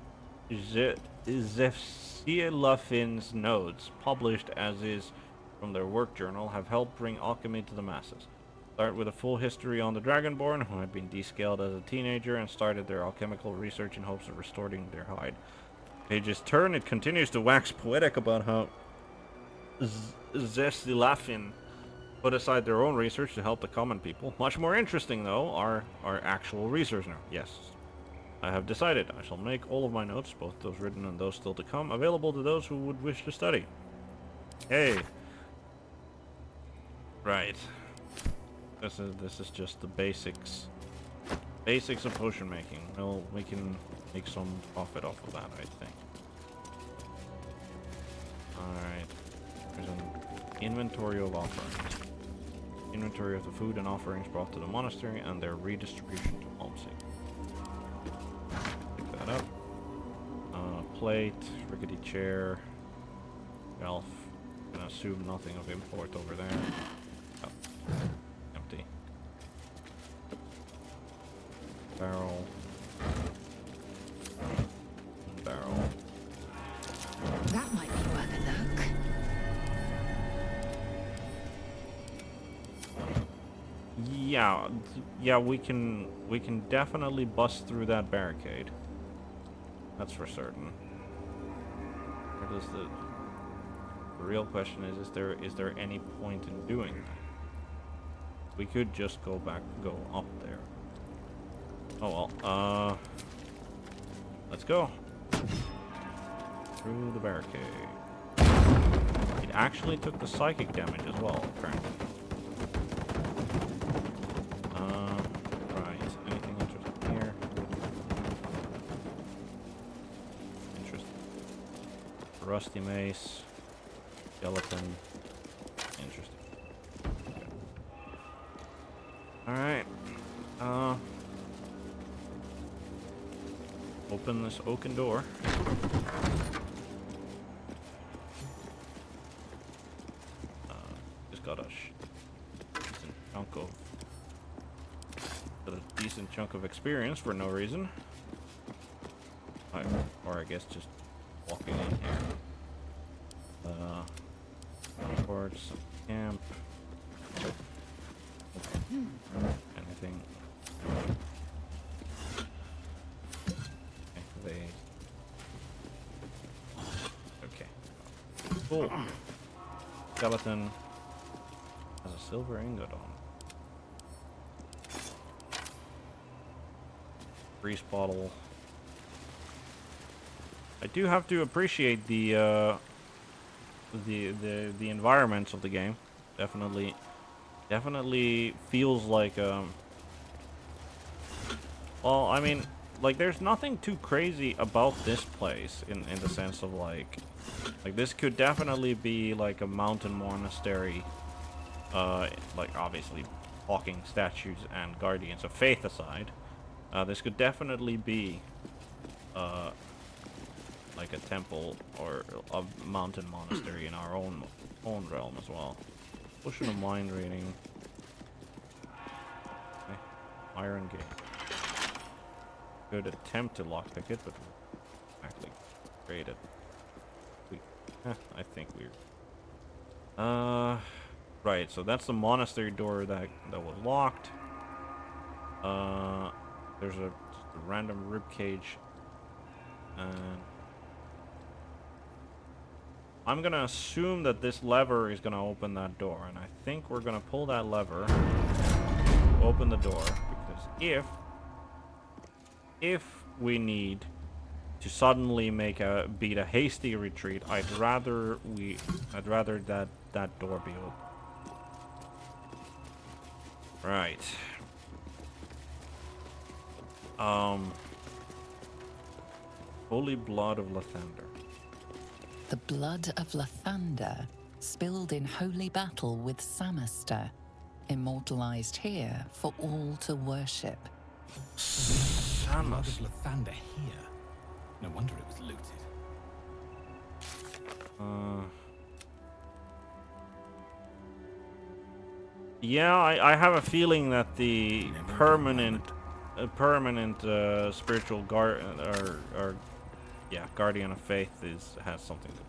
Zefsielafin's notes, published as is from their work journal, have helped bring alchemy to the masses. Start with a full history on the Dragonborn, who had been descaled as a teenager and started their alchemical research in hopes of restoring their hide. Pages turn, it continues to wax poetic about how Zefsilafin put aside their own research to help the common people. Much more interesting, though, are our actual research now. Yes, I have decided I shall make all of my notes, both those written and those still to come, available to those who would wish to study. Hey. Right. This is just the basics. Basics of potion making. Well, we can make some profit off of that, I think. Alright. There's an inventory of offerings. Inventory of the food and offerings brought to the monastery and their redistribution to almsing. Pick that up. Plate, rickety chair, shelf. I'm gonna assume nothing of import over there. Oh, empty. Barrel. Barrel. That might be worth a look. Yeah, we can definitely bust through that barricade. That's for certain. What is the real question is there any point in doing that? We could just go up there. Oh well, let's go. Through the barricade. It actually took the psychic damage as well, apparently. Right. Anything interesting here? Interesting. Rusty mace. Skeleton. Interesting. Okay. Alright. Open this oaken door. Just got a decent chunk of experience for no reason. Or I guess just walking in here. Towards some camp. Anything. Okay. Cool. Skeleton has a silver ingot on. Grease bottle. I do have to appreciate the environments of the game. Definitely feels like well, I mean, like there's nothing too crazy about this place in the sense of like this could definitely be like a mountain monastery, like obviously talking statues and guardians of faith aside. This could definitely be like a temple or a mountain monastery in our own realm as well. Potion of mind reading. Okay. Iron gate. Good attempt to lockpick it, but actually great at. I think we're. Right. So that's the monastery door that was locked. There's just a random rib cage, and I'm gonna assume that this lever is gonna open that door, and I think we're gonna pull that lever, open the door, because if we need to suddenly beat a hasty retreat, I'd rather that door be open. Right. Holy blood of Lathander. The blood of Lathander, spilled in holy battle with Samaster, immortalized here for all to worship. Blood of Lathander here. No wonder it was looted. Yeah, I have a feeling that the permanent spiritual guardian of faith has something to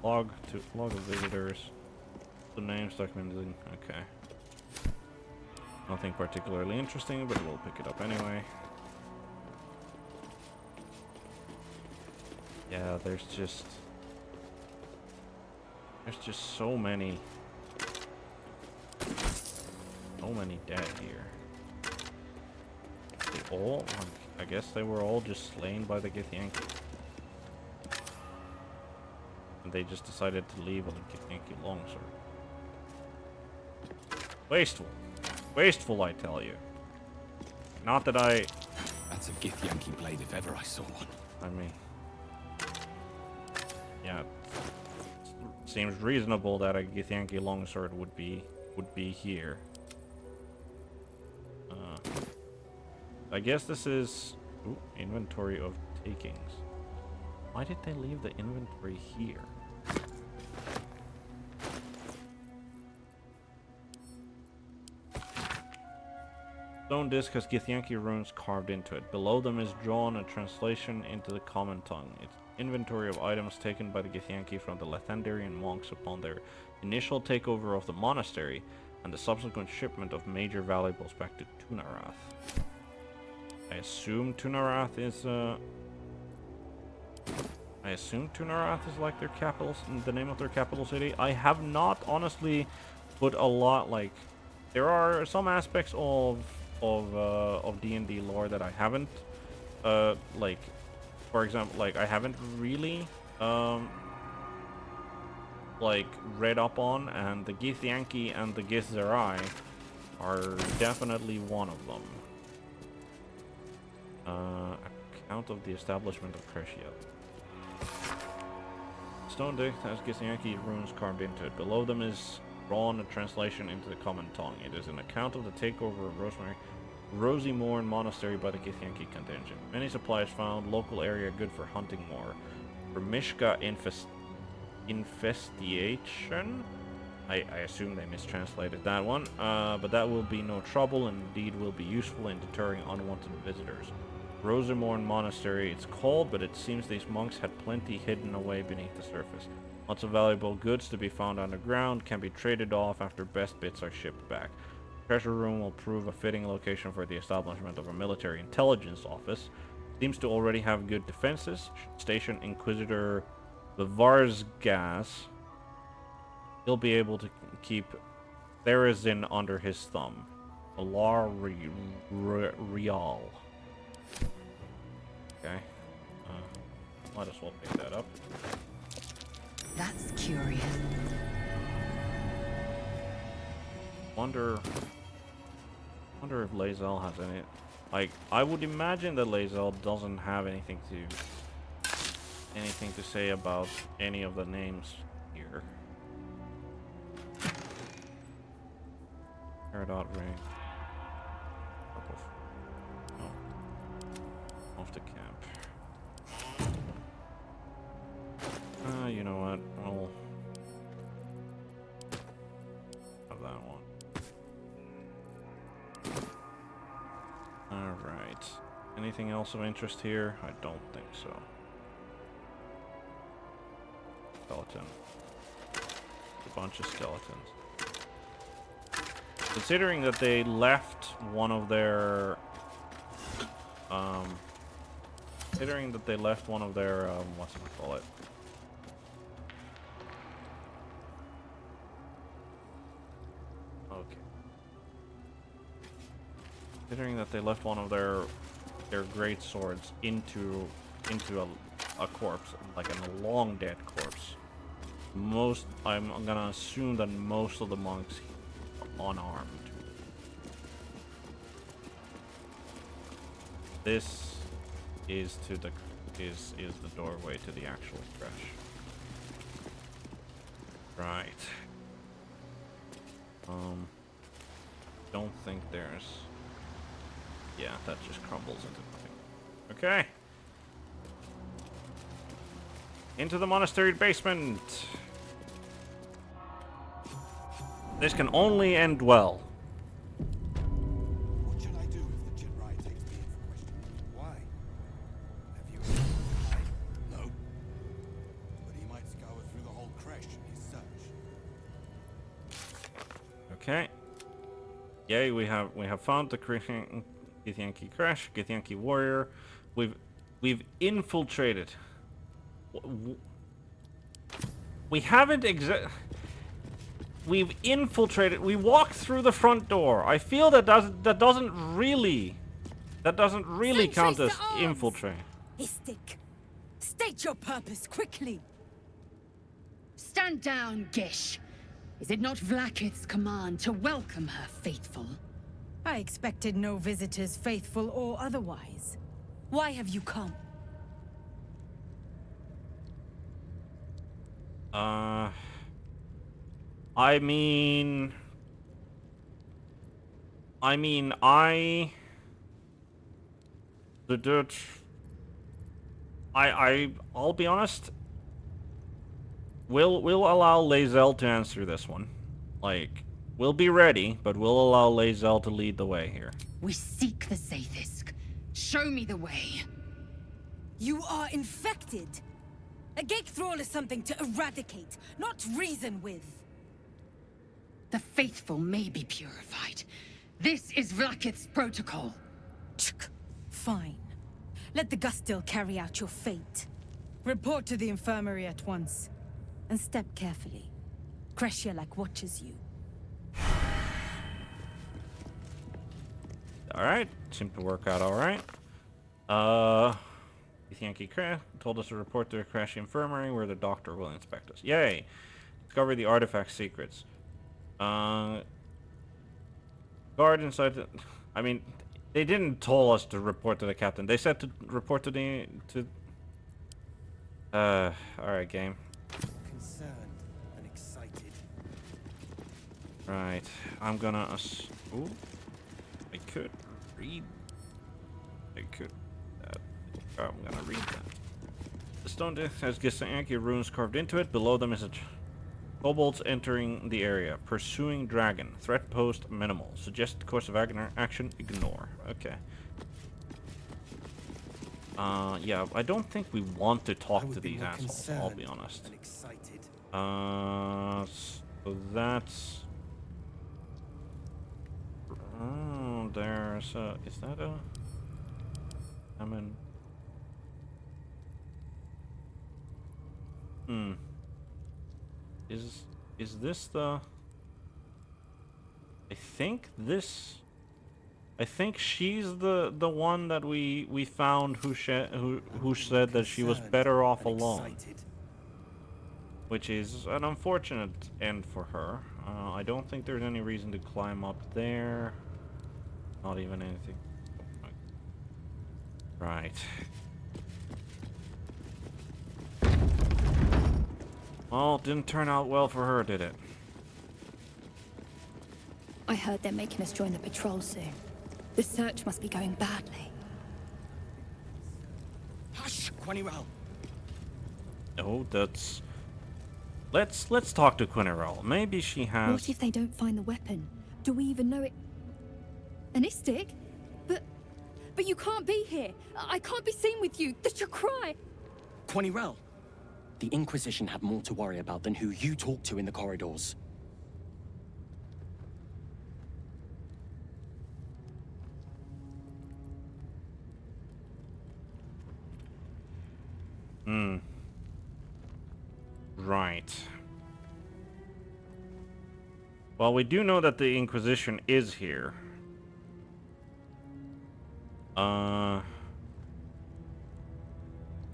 log of visitors, the names documented. Okay, nothing particularly interesting, but we'll pick it up anyway. Yeah, there's just so many dead here. They all, I guess they were all just slain by the Githyanki. And they just decided to leave on the Githyanki longsword. Wasteful. Wasteful, I tell you. Not that I... That's a Githyanki blade if ever I saw one. I mean... Yeah. Seems reasonable that a Githyanki longsword would be here. I guess this is inventory of takings. Why did they leave the inventory here? Stone disc has Githyanki runes carved into it. Below them is drawn a translation into the common tongue. It's inventory of items taken by the Githyanki from the Lathanderian monks upon their initial takeover of the monastery and the subsequent shipment of major valuables back to Tunarath. I assume Tunarath is like their capital, the name of their capital city. I have not honestly put a lot, like, there are some aspects of D&D lore that I haven't like, for example, like I haven't really like read up on, and the Githyanki and the Githzerai are definitely one of them. Account of the establishment of crèche. Stone disk has Githyanki runes carved into it. Below them is drawn a translation into the common tongue. It is an account of the takeover of Rosimorn Monastery by the Githyanki contingent. Many supplies found. Local area good for hunting more. For Mishka infestation? I assume they mistranslated that one. But that will be no trouble and indeed will be useful in deterring unwanted visitors. Rosimorn Monastery it's called, but it seems these monks had plenty hidden away beneath the surface. Lots of valuable goods to be found underground can be traded off after best bits are shipped back. The treasure room will prove a fitting location for the establishment of a military intelligence office. Seems to already have good defenses. Station Inquisitor Varsgas. He'll be able to keep Therazin under his thumb. Alar Real. Okay. Might as well pick that up. That's curious. Wonder if Lae'zel has any... Like, I would imagine that Lae'zel doesn't have anything to say about any of the names here. Peridot ring. Off the camp. Of that one. Alright. Anything else of interest here? I don't think so. Skeleton. A bunch of skeletons. Considering that they left one of their whatchamacallit. Okay. Considering that they left one of their great swords into a corpse, like a long dead corpse. I'm gonna assume that most of the monks are unarmed. This is the doorway to the actual crèche. Right. Don't think there's. Yeah, that just crumbles into nothing. Okay. Into the monastery basement. This can only end well. What shall I do if the Jinrai takes me in for questioning? Why? Have you No. But he might scour through the whole crèche in his search. Okay. Yay, we have found the Githyanki crèche, Githyanki warrior. We've infiltrated. We haven't We've infiltrated. We walked through the front door. I feel that doesn't really count as infiltrate. Istik, state your purpose quickly. Stand down, Gish. Is it not Vlaakith's command to welcome her faithful? I expected no visitors, faithful or otherwise. Why have you come? I mean, I'll be honest. We'll allow Lae'zel to answer this one. Like, we'll be ready, but we'll allow Lae'zel to lead the way here. We seek the Sathisk. Show me the way. You are infected. A gate thrall is something to eradicate, not reason with. The faithful may be purified. This is Vlaakith's protocol. Fine. Let the Gustil carry out your fate. Report to the infirmary at once. And step carefully. Crèche watches you. Alright, seemed to work out alright. Githyanki crèche told us to report to the crèche infirmary where the doctor will inspect us. Yay! Discover the artifact secrets. Guard inside the... I mean, they didn't tell us to report to the captain. They said to report to the... Alright, game. Concerned and excited. Right, I'm gonna... Ooh. I could read... I'm gonna read that. The stone has Githyanki runes carved into it. Below them is a... Kobolds entering the area. Pursuing dragon. Threat post minimal. Suggested course of action, ignore. Okay. Yeah, I don't think we want to talk to these assholes, I'll be honest. So that's... Oh, there's a... Is that a... I mean... Is this the... I think she's the one that we found who said that she was better off alone. Which is an unfortunate end for her. I don't think there's any reason to climb up there. Not even anything. Right. Well, didn't turn out well for her, did it? I heard they're making us join the patrol soon. The search must be going badly. Hush, Quaniral. Oh, that's... Let's talk to Quinnerell. Maybe she has... What if they don't find the weapon? Do we even know it? An Istik? But you can't be here. I can't be seen with you. That's your cry. Quinnerell, the Inquisition have more to worry about than who you talk to in the corridors. Right. Well, we do know that the Inquisition is here.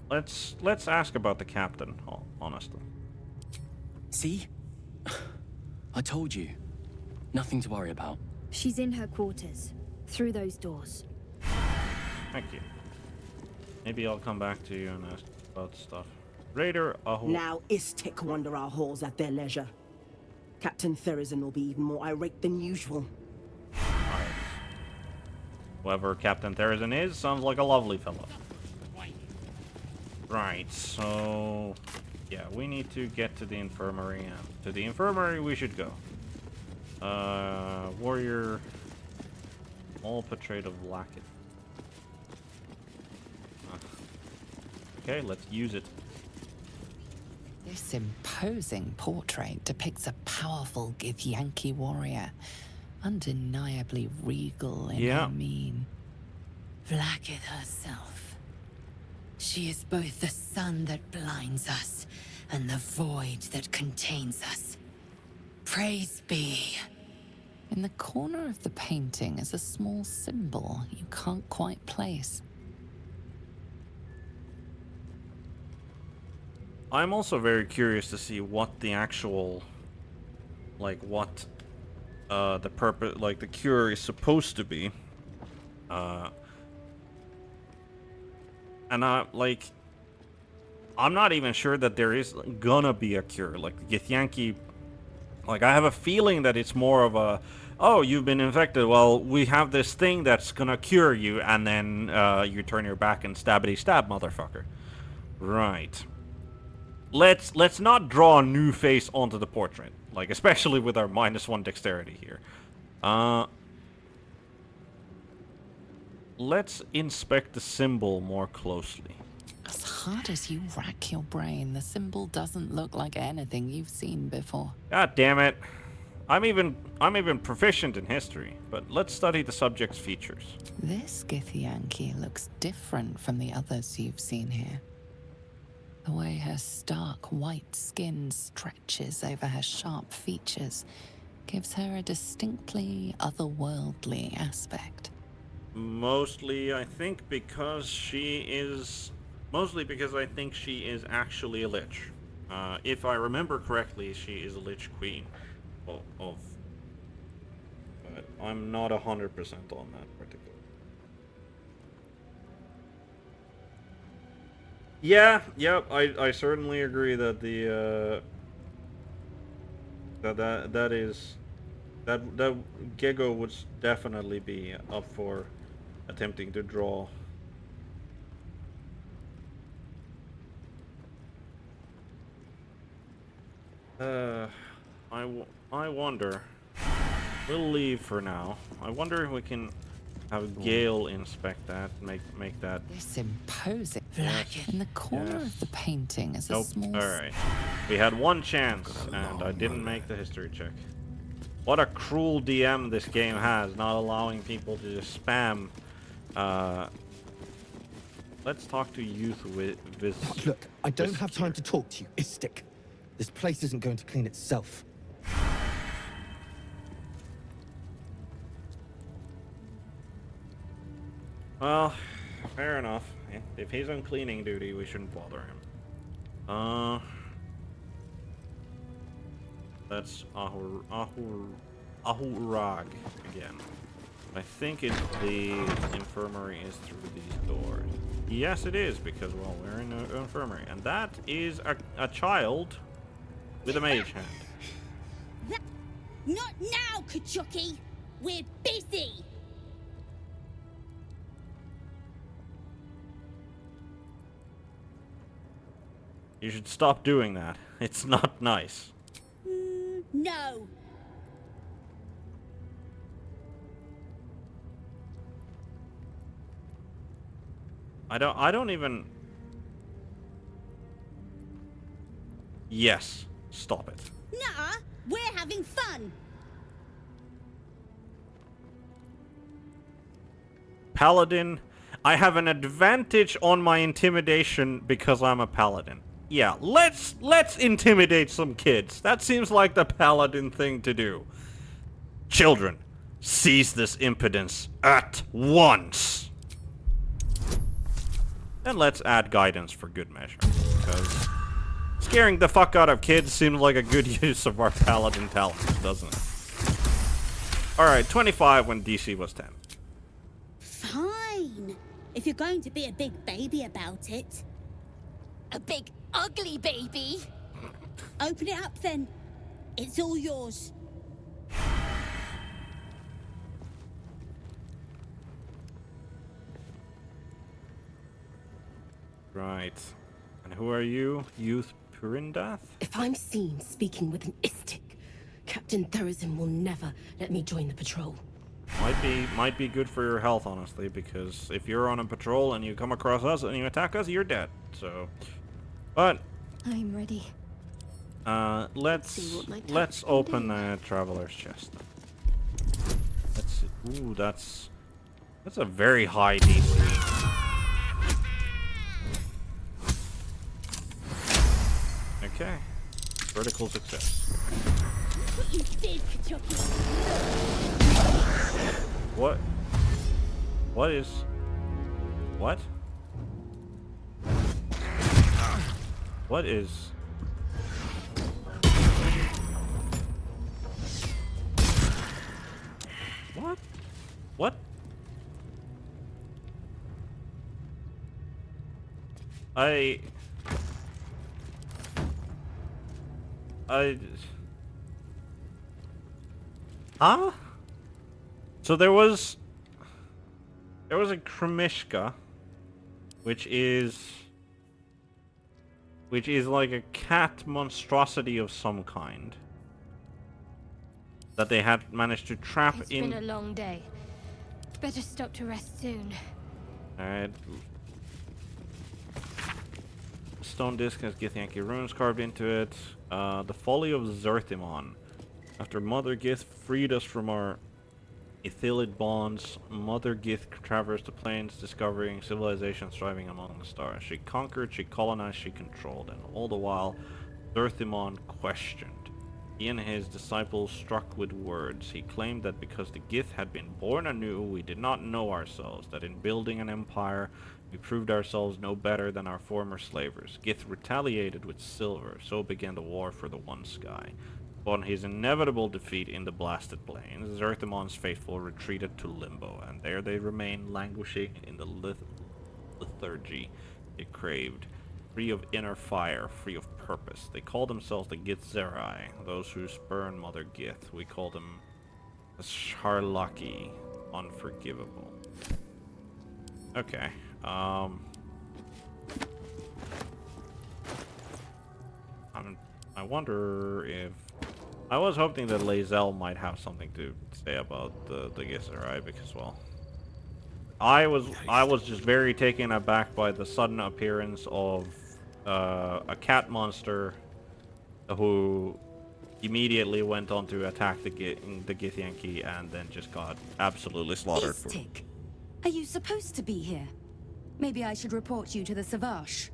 Let's ask about the captain, honestly. See? I told you. Nothing to worry about. She's in her quarters. Through those doors. Thank you. Maybe I'll come back to you and ask about stuff. Raider, Now Istik wander our halls at their leisure. Captain Therizin will be even more irate than usual. Alright. Whoever Captain Therizin is, sounds like a lovely fellow. Right, so... yeah, we need to get to the infirmary, and to the infirmary we should go. Warrior... all portrait of Lackett. Okay, let's use it. This imposing portrait depicts a powerful Githyanki warrior, undeniably regal in her mien. Vlaakith herself. She is both the sun that blinds us and the void that contains us. Praise be. In the corner of the painting is a small symbol you can't quite place. I'm also very curious to see what the actual, like, what the purpose, like, the cure is supposed to be. And I'm not even sure that there is gonna be a cure. Like, Githyanki, like, I have a feeling that it's more of a, oh, you've been infected, well, we have this thing that's gonna cure you, and then you turn your back and stabbity stab, motherfucker. Right. Let's not draw a new face onto the portrait, like, especially with our -1 dexterity here. Let's inspect the symbol more closely. As hard as you rack your brain, the symbol doesn't look like anything you've seen before. God damn it. I'm even proficient in history, but let's study the subject's features. This Githyanki looks different from the others you've seen here. The way her stark white skin stretches over her sharp features gives her a distinctly otherworldly aspect. Mostly, I think, because she is actually a lich. If I remember correctly, she is a lich queen of but I'm not 100% on that particular. Yeah, yep, I certainly agree that the that Gego would definitely be up for attempting to draw. I wonder. We'll leave for now. I wonder if we can have Gale inspect that, make that. This imposing. In the corner of the painting is a small. All right. We had one chance, and I didn't make the history check. What a cruel DM this game has, not allowing people to just spam. Let's talk to youth visitors. Look, I don't have time to talk to you, Istik. This place isn't going to clean itself. Well, fair enough. If he's on cleaning duty, we shouldn't bother him. That's Ahurag again. I think the infirmary is through these doors. Yes, it is, because, well, we're in an infirmary. And that is a child with a mage hand. Not now, Kachuki! We're busy! You should stop doing that. It's not nice. No. I don't even... Yes. Stop it. Nuh-uh. We're having fun. Paladin. I have an advantage on my intimidation because I'm a paladin. Yeah, let's intimidate some kids. That seems like the paladin thing to do. Children, seize this impudence at once. And let's add guidance for good measure, because scaring the fuck out of kids seems like a good use of our paladin talents, doesn't it? Alright, 25 when DC was 10. Fine. If you're going to be a big baby about it. A big, ugly baby? Open it up then. It's all yours. Right. And who are you? Youth Purindath? If I'm seen speaking with an Istik, Captain Therizin will never let me join the patrol. Might be good for your health, honestly, because if you're on a patrol and you come across us and you attack us, you're dead. So, but I'm ready. Let's open the traveler's chest. Let's see. Ooh, that's a very high DC. Okay, critical success. What you did, Kachuki. What? What is... What? What is... What? What? Huh? So there was a Kremishka, which is like a cat monstrosity of some kind that they had managed to trap in. It's been a long day. Better stop to rest soon. Alright. Stone disc has Githyanki runes carved into it. The folly of Zerthimon. After Mother Gith freed us from our Ithilid bonds, Mother Gith traversed the plains, discovering civilizations thriving among the stars. She conquered, she colonized, she controlled, and all the while, Zerthimon questioned. He and his disciples struck with words. He claimed that because the Gith had been born anew, we did not know ourselves, that in building an empire, we proved ourselves no better than our former slavers. Gith retaliated with silver, so began the war for the One Sky. Upon his inevitable defeat in the Blasted Plains, Zerthimon's faithful retreated to Limbo, and there they remained languishing in the lethargy they craved, free of inner fire, free of purpose. They called themselves the Githzerai, those who spurn Mother Gith. We call them the Sharlaki, unforgivable. Okay, I wonder if... I was hoping that Lae'zel might have something to say about the Githzerai, because, well... I was just very taken aback by the sudden appearance of a cat monster who immediately went on to attack the Githyanki and then just got absolutely slaughtered. Istik, are you supposed to be here? Maybe I should report you to the Savage.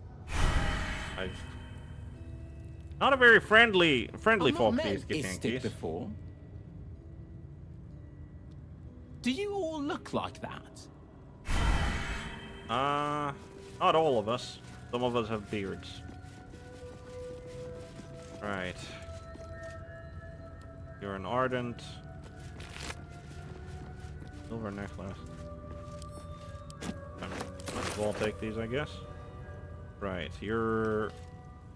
Not a very friendly folk, these Istik Githyankis. before. Do you all look like that? Not all of us. Some of us have beards. Right. You're an ardent. Silver necklace. Might as well take these, I guess. Right. You're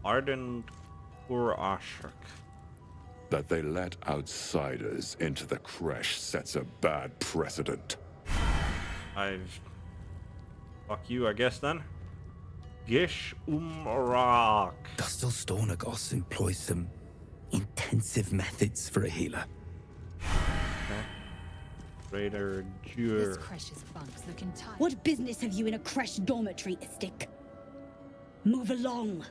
ardent Ashuk. That they let outsiders into the crèche sets a bad precedent. Fuck you, I guess, then. Gish Umrak. Gustil Stornagos employs some intensive methods for a healer. Raider This Jur. crèche's bunks look entire. What business have you in a crèche dormitory, Istik? Move along.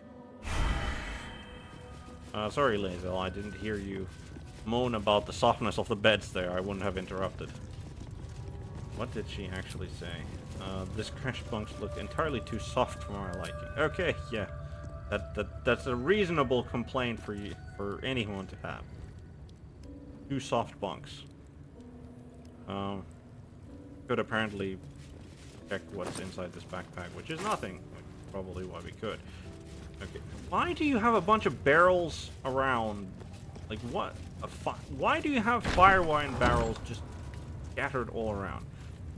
Sorry, Lae'zel, I didn't hear you moan about the softness of the beds there. I wouldn't have interrupted. What did she actually say? This crèche bunks look entirely too soft for my liking. Okay, yeah. That's a reasonable complaint for anyone to have. Too soft bunks. Could apparently check what's inside this backpack, which is nothing. Which is probably why we could. Okay. Why do you have a bunch of barrels around? Like what? Why do you have fire wine barrels just scattered all around?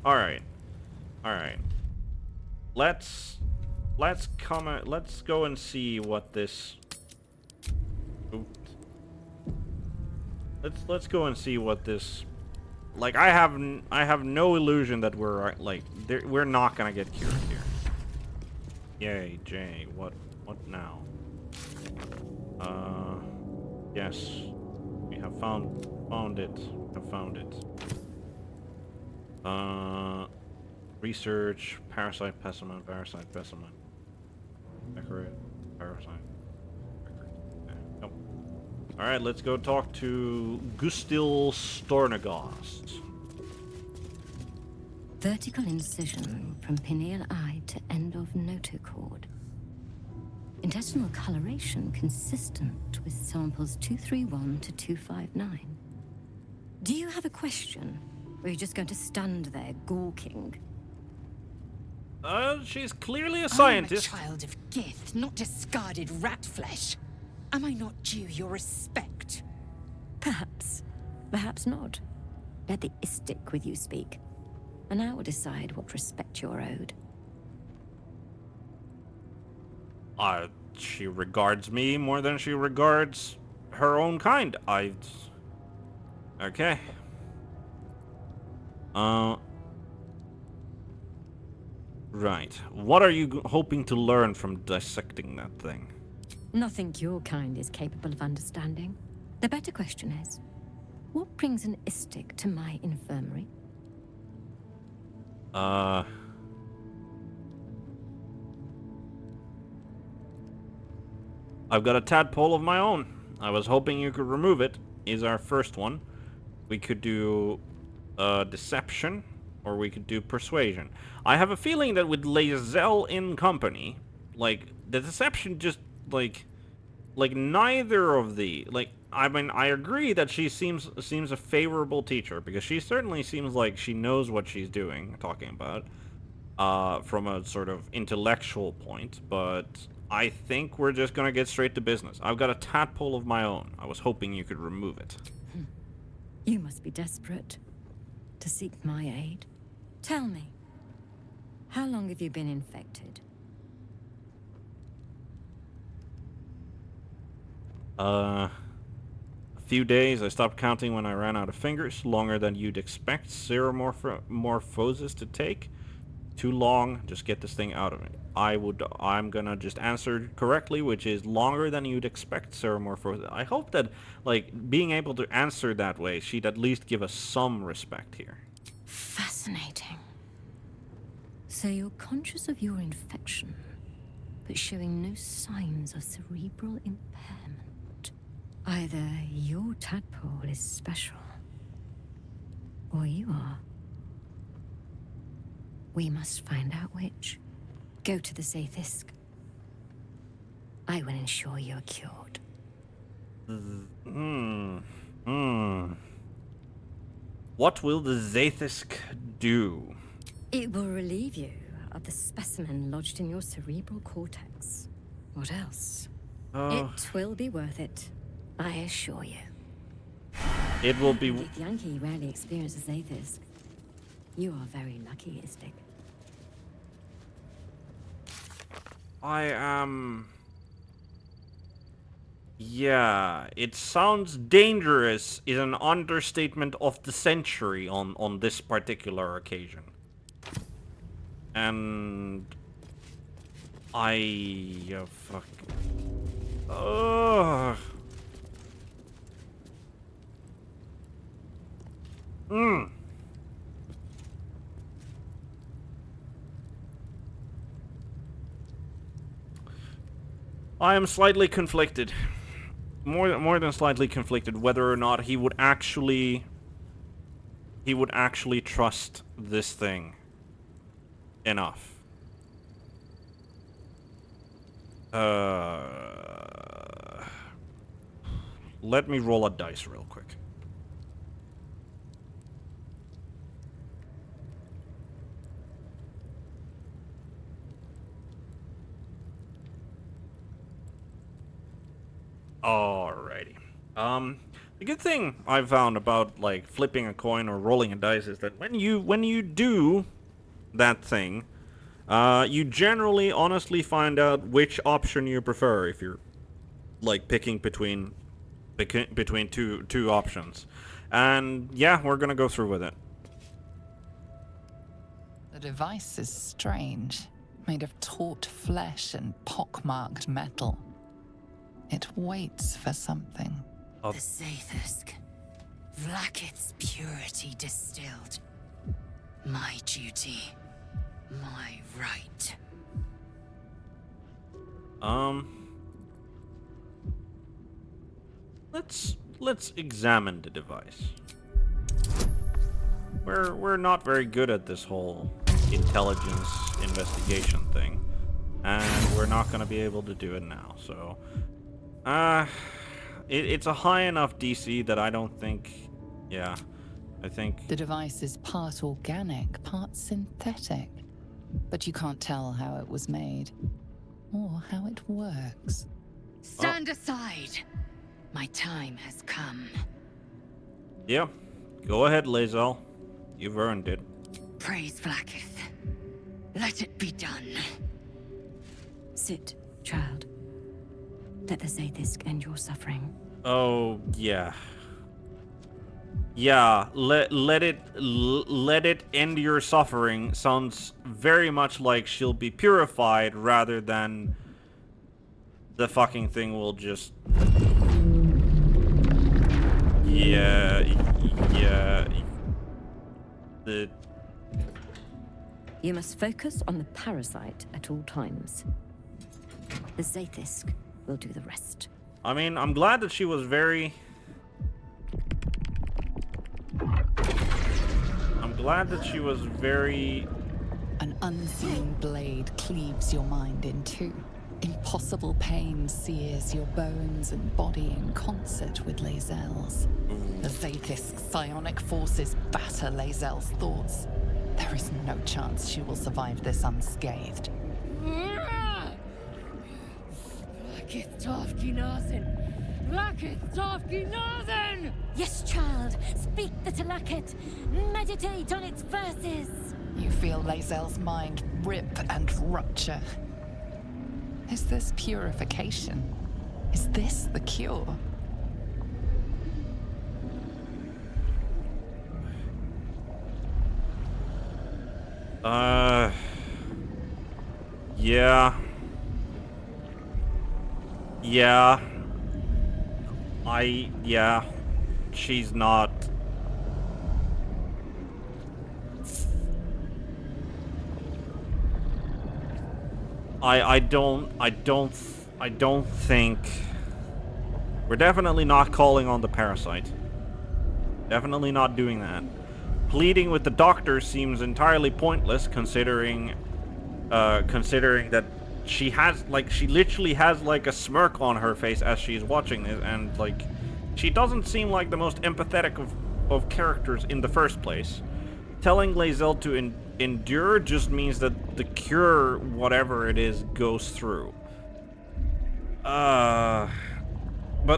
All right. Let's go and see what this. Oops. Let's go and see what this. Like I have no illusion that we're we're not gonna get cured here. Yay, Jay. What now? Yes, we have found it. Research, parasite specimen. Decorate, parasite. Nope. Alright, let's go talk to Gustil Stornagos. Vertical incision from pineal eye to end of notochord. Intestinal coloration consistent with samples 231 to 259. Do you have a question? Or are you just going to stand there gawking? She's clearly a scientist. I'm a child of Gith, not discarded rat flesh. Am I not due your respect? Perhaps. Perhaps not. Let the Istik with you speak, and I will decide what respect you're owed. She regards me more than she regards her own kind. Okay. Right. What are you hoping to learn from dissecting that thing? Nothing your kind is capable of understanding. The better question is, what brings an Istik to my infirmary? I've got a tadpole of my own. I was hoping you could remove it. Is our first one. We could do deception, or we could do persuasion. I have a feeling that with Lae'zel in company, like the deception just like neither of the I mean, I agree that she seems a favorable teacher because she certainly seems like she knows what she's doing, talking about from a sort of intellectual point, but I think we're just gonna get straight to business. I've got a tadpole of my own. I was hoping you could remove it. You must be desperate to seek my aid. Tell me, how long have you been infected? A few days. I stopped counting when I ran out of fingers. Longer than you'd expect seromorphosis to take. Too long. Just get this thing out of me. I'm gonna just answer correctly, which is longer than you'd expect seromorphosis. I hope that, like, being able to answer that way, she'd at least give us some respect here. Fascinating. So you're conscious of your infection, but showing no signs of cerebral impairment. Either your tadpole is special, or you are. We must find out which. Go to the Zaithisk. I will ensure you're cured. What will the Zaithisk do? It will relieve you of the specimen lodged in your cerebral cortex. What else? It will be worth it, I assure you. It will be... Yankee rarely experiences Zaithisk. You are very lucky, Istik. I am... Yeah, it sounds dangerous is an understatement of the century on this particular occasion. And... Fuck. Ugh. I am slightly conflicted. More than slightly conflicted whether or not he would actually trust this thing enough. Let me roll a dice real quick. Alrighty. The good thing I've found about like flipping a coin or rolling a dice is that when you do that thing, you generally honestly find out which option you prefer if you're like picking between two options. And yeah, we're gonna go through with it. The device is strange, made of taut flesh and pockmarked metal. It waits for something. The Zaithisk. Vlaakith's purity distilled. My duty. My right. Let's examine the device. We're not very good at this whole intelligence investigation thing, and we're not gonna be able to do it now. So, it's a high enough DC that I don't think. Yeah, I think the device is part organic, part synthetic, but you can't tell how it was made or how it works. Stand aside. My time has come. Yeah, go ahead, Lae'zel. You've earned it. Praise Vlaakith. Let it be done. Sit, child. Let the Zaithisk end your suffering. Oh, yeah. Yeah, let it end your suffering sounds very much like she'll be purified rather than the fucking thing will just... Yeah. You must focus on the parasite at all times. The Zaithisk will do the rest. I mean, I'm glad that she was very... An unseen blade cleaves your mind in two. Impossible pain sears your bones and body in concert with Lae'zel's. The Zaithisk's psionic forces batter Lae'zel's thoughts. There is no chance she will survive this unscathed. Yes, child. Speak the Talakit. Meditate on its verses. You feel Lae'zel's mind rip and rupture. Is this purification? Is this the cure? Yeah. Yeah. She's not... I don't think... We're definitely not calling on the parasite. Definitely not doing that. Pleading with the doctor seems entirely pointless, considering that she literally has like a smirk on her face as she's watching this, and like she doesn't seem like the most empathetic of characters in the first place. Telling Lae'zel to endure just means that the cure, whatever it is, goes through. But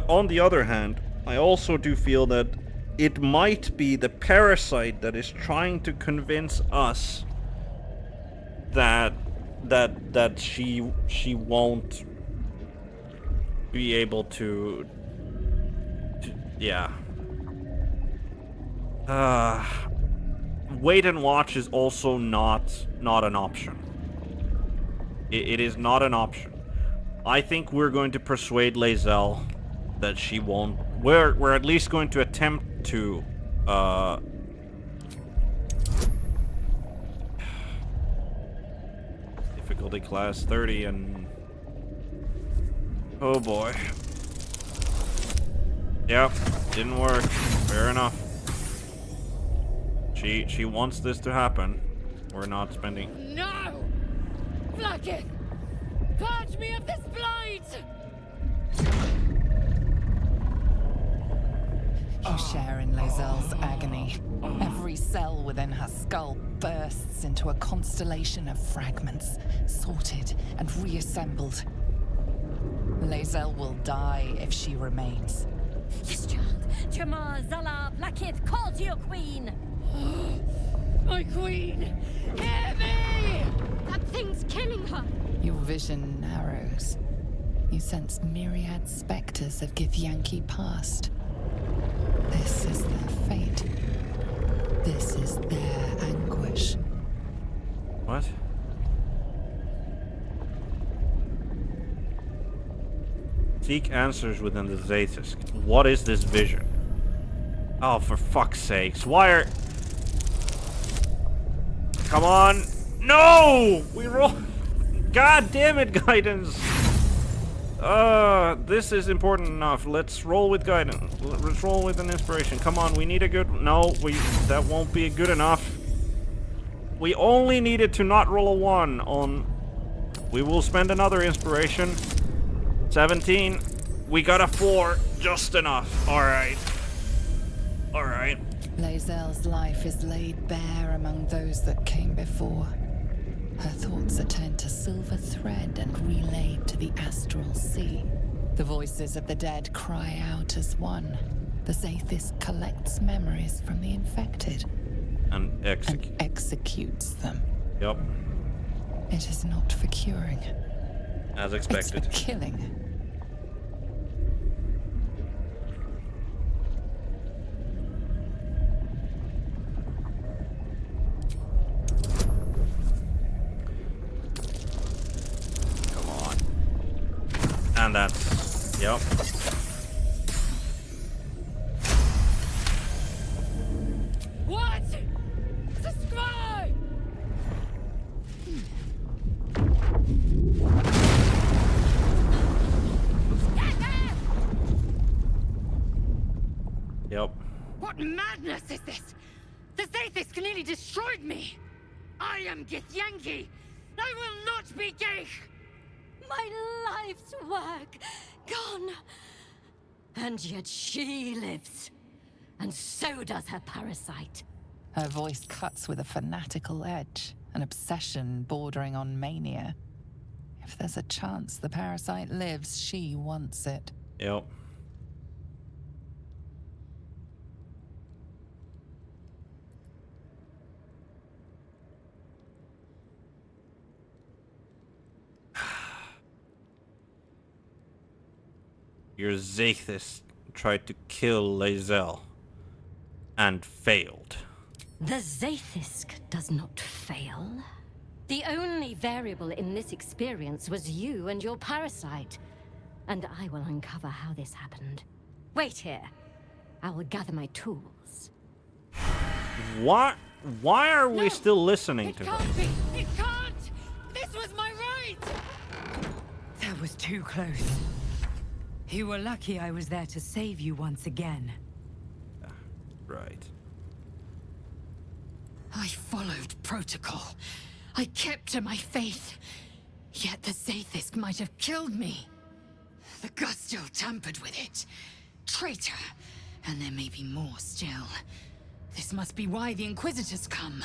on the other hand, I also do feel that it might be the parasite that is trying to convince us that she won't be able to yeah. Wait and watch is also not an option. It is not an option. I think we're going to persuade Lae'zel that she won't. We're at least going to attempt to. Difficulty class 30 and. Oh boy. Yep, didn't work. Fair enough. She wants this to happen. We're not spending. No! Blacketh! Purge me of this blight! You share in Lae'zel's agony. Every cell within her skull bursts into a constellation of fragments, sorted and reassembled. Lae'zel will die if she remains. Yes, child. Jamar, Zala, Blacketh, call to your queen! My queen! Hear me! That thing's killing her! Your vision narrows. You sense myriad specters of Githyanki past. This is their fate. This is their anguish. What? Seek answers within the Zaithis. What is this vision? Oh, for fuck's sakes. Why are... Come on. No! We roll... God damn it, guidance. This is important enough. Let's roll with guidance. Let's roll with an inspiration. Come on, we need a good... No, that won't be good enough. We only needed to not roll a 1 on... We will spend another inspiration. 17. We got a 4. Just enough. Alright. Alright. Lae'zel's life is laid bare among those that came before. Her thoughts are turned to silver thread and relayed to the astral sea. The voices of the dead cry out as one. The Zaithis collects memories from the infected. And executes them. Yep. It is not for curing. As expected. It's for killing. And that's... Yep. What? Subscribe! Yep. What madness is this? The Zaithis nearly destroyed me! I am Githyanki! I will not be Geich! My life's work gone. And yet she lives. And so does her parasite. Her voice cuts with a fanatical edge, an obsession bordering on mania. If there's a chance the parasite lives, she wants it. Yep. Your Zaithis tried to kill Lae'zel and failed. The Zaithisk does not fail. The only variable in this experience was you and your parasite. And I will uncover how this happened. Wait here. I will gather my tools. What? Why are we still listening to her? It can't! This was my right! That was too close. You were lucky I was there to save you once again. Right. I followed protocol. I kept to my faith. Yet the Zaithisk might have killed me. The Gustil tampered with it. Traitor. And there may be more still. This must be why the Inquisitors come.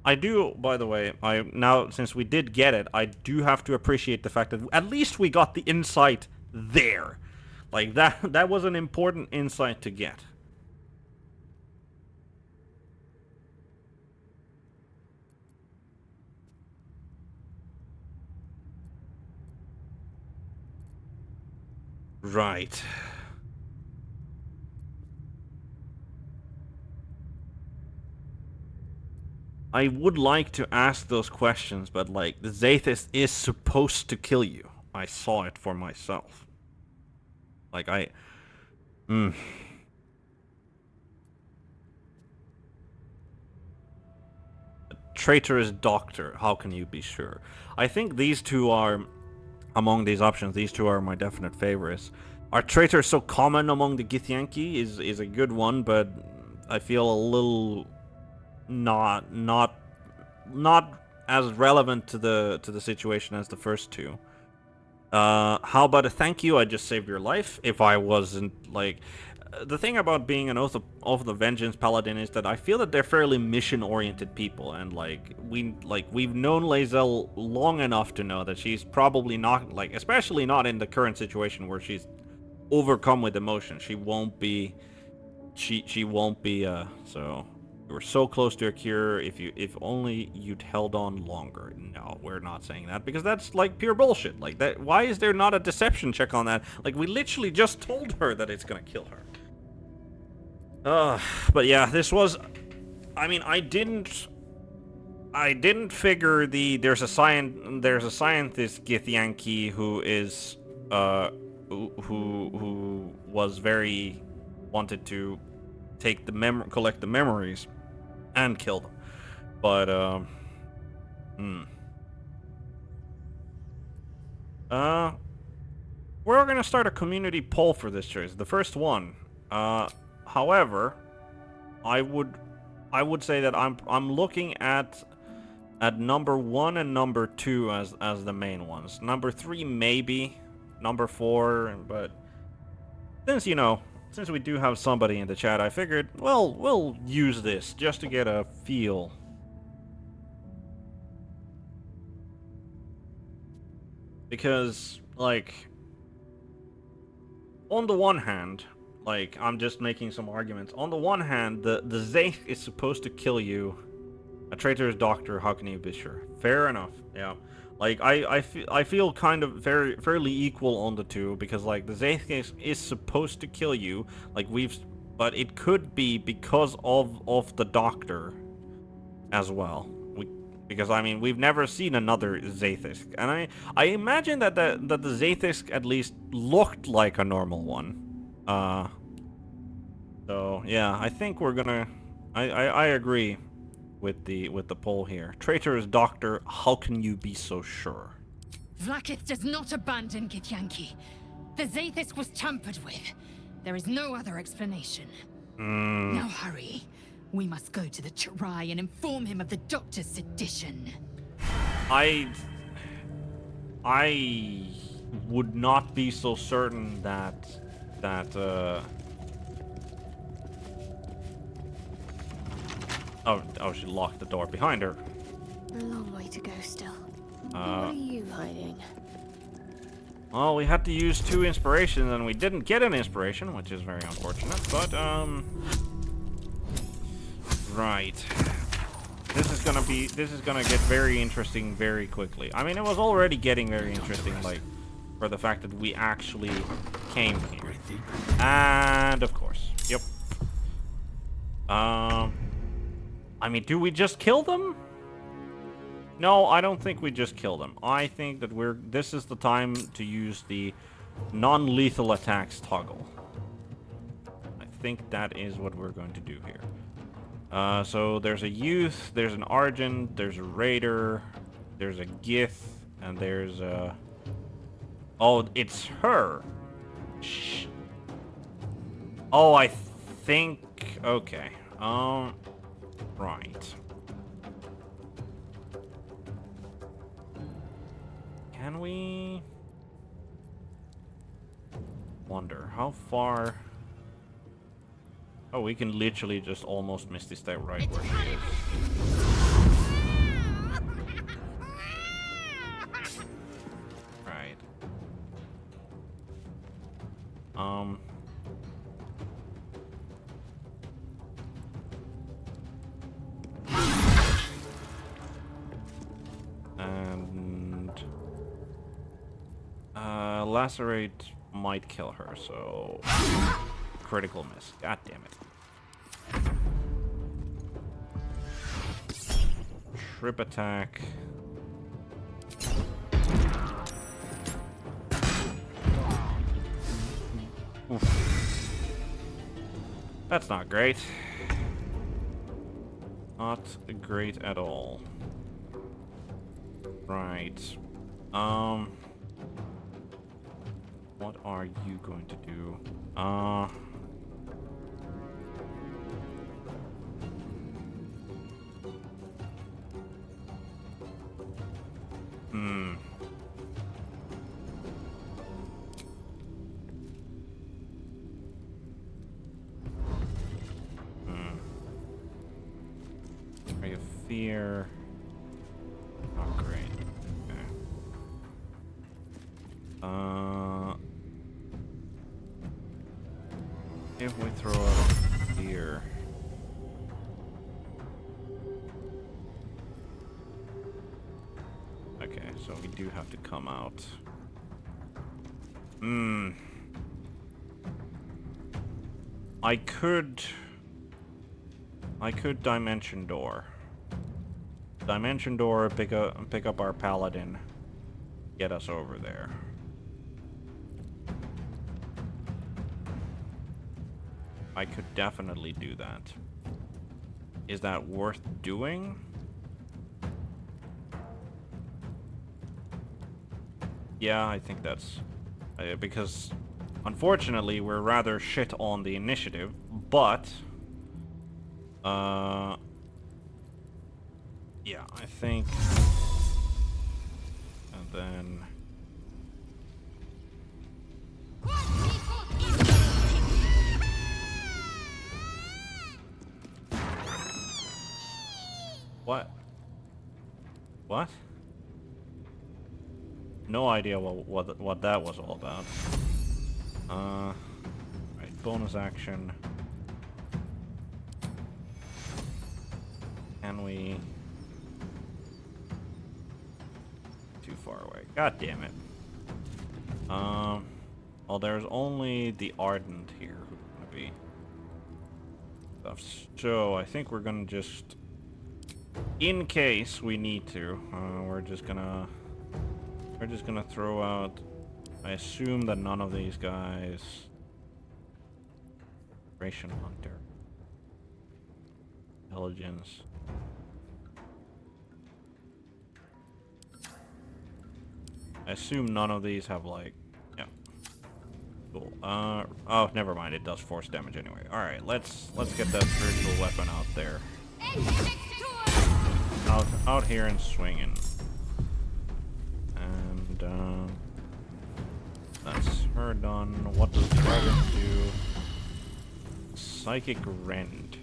I do, by the way, now, since we did get it, I do have to appreciate the fact that at least we got the insight there. Like, that was an important insight to get. Right. I would like to ask those questions, but like, the Zaithis is supposed to kill you. I saw it for myself. Like, Traitorous doctor, how can you be sure? I think these two are, among these options, these two are my definite favorites. Are traitors so common among the Githyanki is a good one, but I feel a little not as relevant to the situation as the first two. How about a thank you? I just saved your life. If I wasn't like, the thing about being an Oath of the Vengeance Paladin is that I feel that they're fairly mission-oriented people, and we've known Lae'zel long enough to know that she's probably not, like, especially not in the current situation where she's overcome with emotion. She won't be. She won't be. So you were so close to a cure. If only you'd held on longer. No, we're not saying that because that's like pure bullshit. Like that. Why is there not a deception check on that? Like we literally just told her that it's gonna kill her. But yeah, this was. I mean, I didn't figure there's a scientist Githyanki who is who was very wanted to take collect the memories and kill them, but we're gonna start a community poll for this choice, the first one. However, I would say that I'm looking at number 1 and number 2 as the main ones. Number 3 maybe, number 4, but since we do have somebody in the chat, I figured, well, we'll use this just to get a feel. Because, like, on the one hand, like, I'm just making some arguments. On the one hand, the Zaith is supposed to kill you. A traitorous doctor, how can you be sure? Fair enough, yeah. Like, I feel kind of fairly equal on the two, because, like, the Zaith is supposed to kill you, like, but it could be because of the doctor as well. Because, I mean, we've never seen another Zaithisk, and I imagine that the Zaithisk at least looked like a normal one. So, yeah, I think we're gonna... I agree with the poll here. Traitorous doctor, how can you be so sure? Vlaakith does not abandon Githyanki. The Zaithis was tampered with. There is no other explanation. Now hurry. We must go to the Chirai and inform him of the doctor's sedition. I would not be so certain that Oh, she locked the door behind her. A long way to go still. What are you hiding? Well, we had to use 2 inspirations and we didn't get an inspiration, which is very unfortunate, but, right. This is gonna get very interesting very quickly. I mean, it was already getting very interesting, like, for the fact that we actually came here. And, of course, yep. I mean, do we just kill them? No, I don't think we just kill them. I think that this is the time to use the non-lethal attacks toggle. I think that is what we're going to do here. So there's a youth, there's an Argent, there's a Raider, there's a Gith, and there's a... Oh, it's her. Shh. Oh, I think... Okay. Right. Can we... Wonder, how far... Oh, we can literally just almost Misty Step right where she is. Right. And lacerate might kill her, so critical miss. God damn it. Trip attack. Oof. That's not great. Not great at all. Right. What are you going to do? Ray of Fear. Not great. Okay. If we throw out Fear. Okay, so we do have to come out. I could Dimension Door. Dimension Door, pick up our Paladin, get us over there. I could definitely do that. Is that worth doing? Yeah, I think that's... because, unfortunately, we're rather shit on the initiative, but... yeah, I think... And then... What? What? No idea what that was all about. Right, bonus action. Can we... Too far away. God damn it. Well, there's only the Ardent here who's gonna be stuff. So I think we're gonna just, in case we need to, we're just gonna throw out. I assume that none of these guys. Ration Hunter. Intelligence. I assume none of these have, like, yeah. Cool. Oh, never mind. It does force damage anyway. All right, let's get that spiritual weapon out there. Out here and swinging. And that's her done. What does the dragon do? Psychic Rend.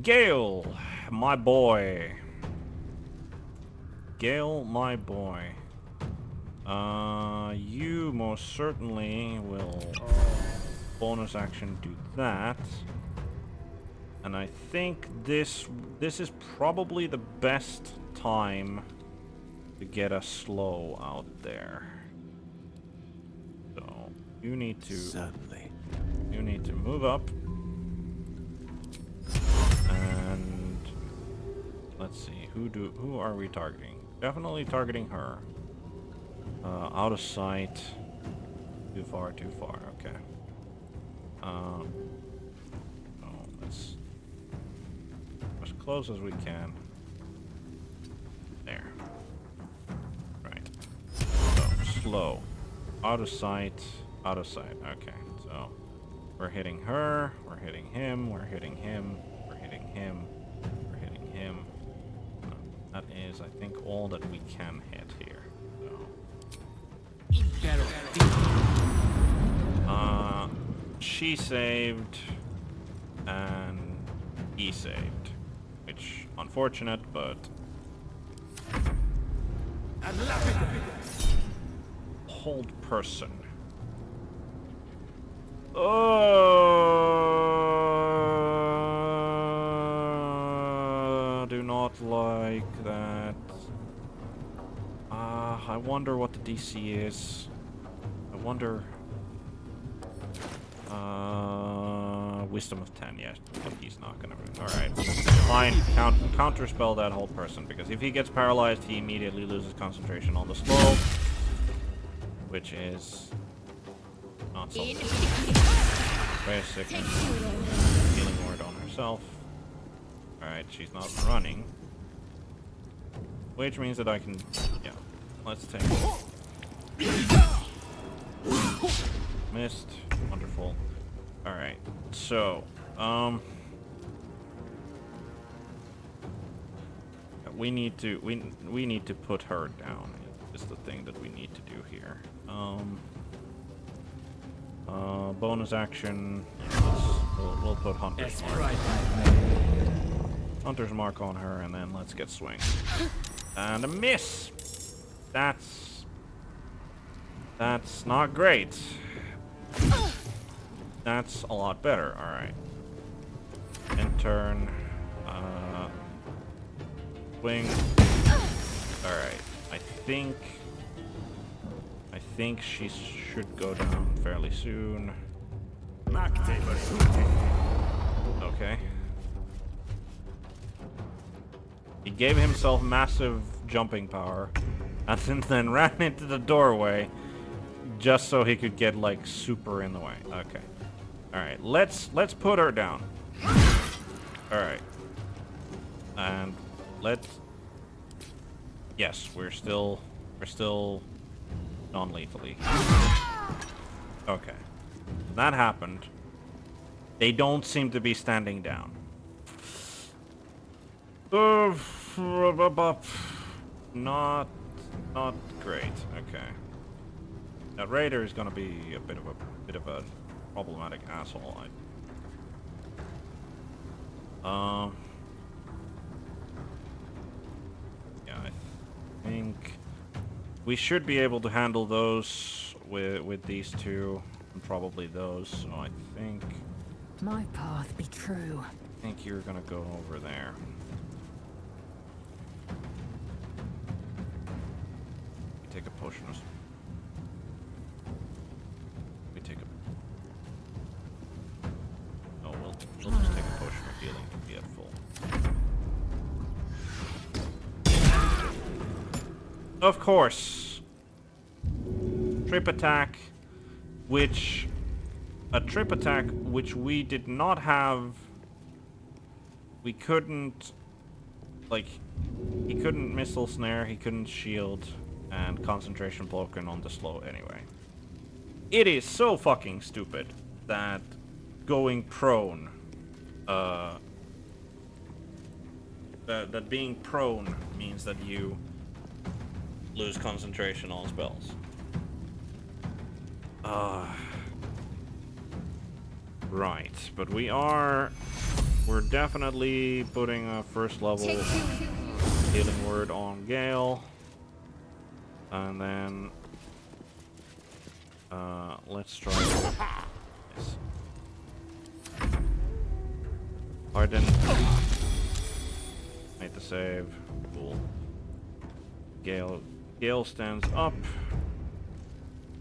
Gale, my boy. Gale, my boy. You most certainly will bonus action do that. And I think this is probably the best time to get a slow out there. So you need to you need to move up. And let's see, who are we targeting? Definitely targeting her. Out of sight. Too far, okay. Oh, let's as close as we can. There. Right. So, slow. Out of sight. Okay, so we're hitting her, we're hitting him, we're hitting him, we're hitting him, we're hitting him. That is, I think, all that we can hit here. So. She saved, and he saved. Which, unfortunate, but... Hold person. Do not like that. I wonder what the DC is. I wonder... Wisdom of 10, yes, but he's not gonna. Alright, fine. Counterspell that whole person, because if he gets paralyzed, he immediately loses concentration on the slow, which is not so good. Wait a second. Healing word on herself. Alright, she's not running. Which means that I can, yeah, let's take it. Missed. Wonderful. Alright, so, we need to put her down, is the thing that we need to do here. Bonus action, we'll put Hunter's Mark. Hunter's Mark on her, and then let's get swing. And a miss! That's not great. That's a lot better, alright. End turn. Swing. Alright. I think she should go down fairly soon. Okay. He gave himself massive jumping power and then ran into the doorway just so he could get like super in the way. Okay. Alright, let's put her down. Alright. And let's... Yes, we're still non-lethally. Okay. That happened. They don't seem to be standing down. Not great. Okay. That raider is gonna be a bit of a problematic asshole. Yeah, I think we should be able to handle those with these two, and probably those. So I think My path be true. I think you're gonna go over there. We take a potion of... We take a... Oh, we'll just take a potion of healing to be at full. Of course. Trip attack, which... A trip attack which we did not have... We couldn't... Like, he couldn't missile snare, he couldn't shield, and concentration broken on the slow anyway. It is so fucking stupid that going prone, that being prone means that you lose concentration on spells. Right, but we're definitely putting a first level healing word on Gale. And then let's try this. Pardon. Made the save. Cool. Gale stands up.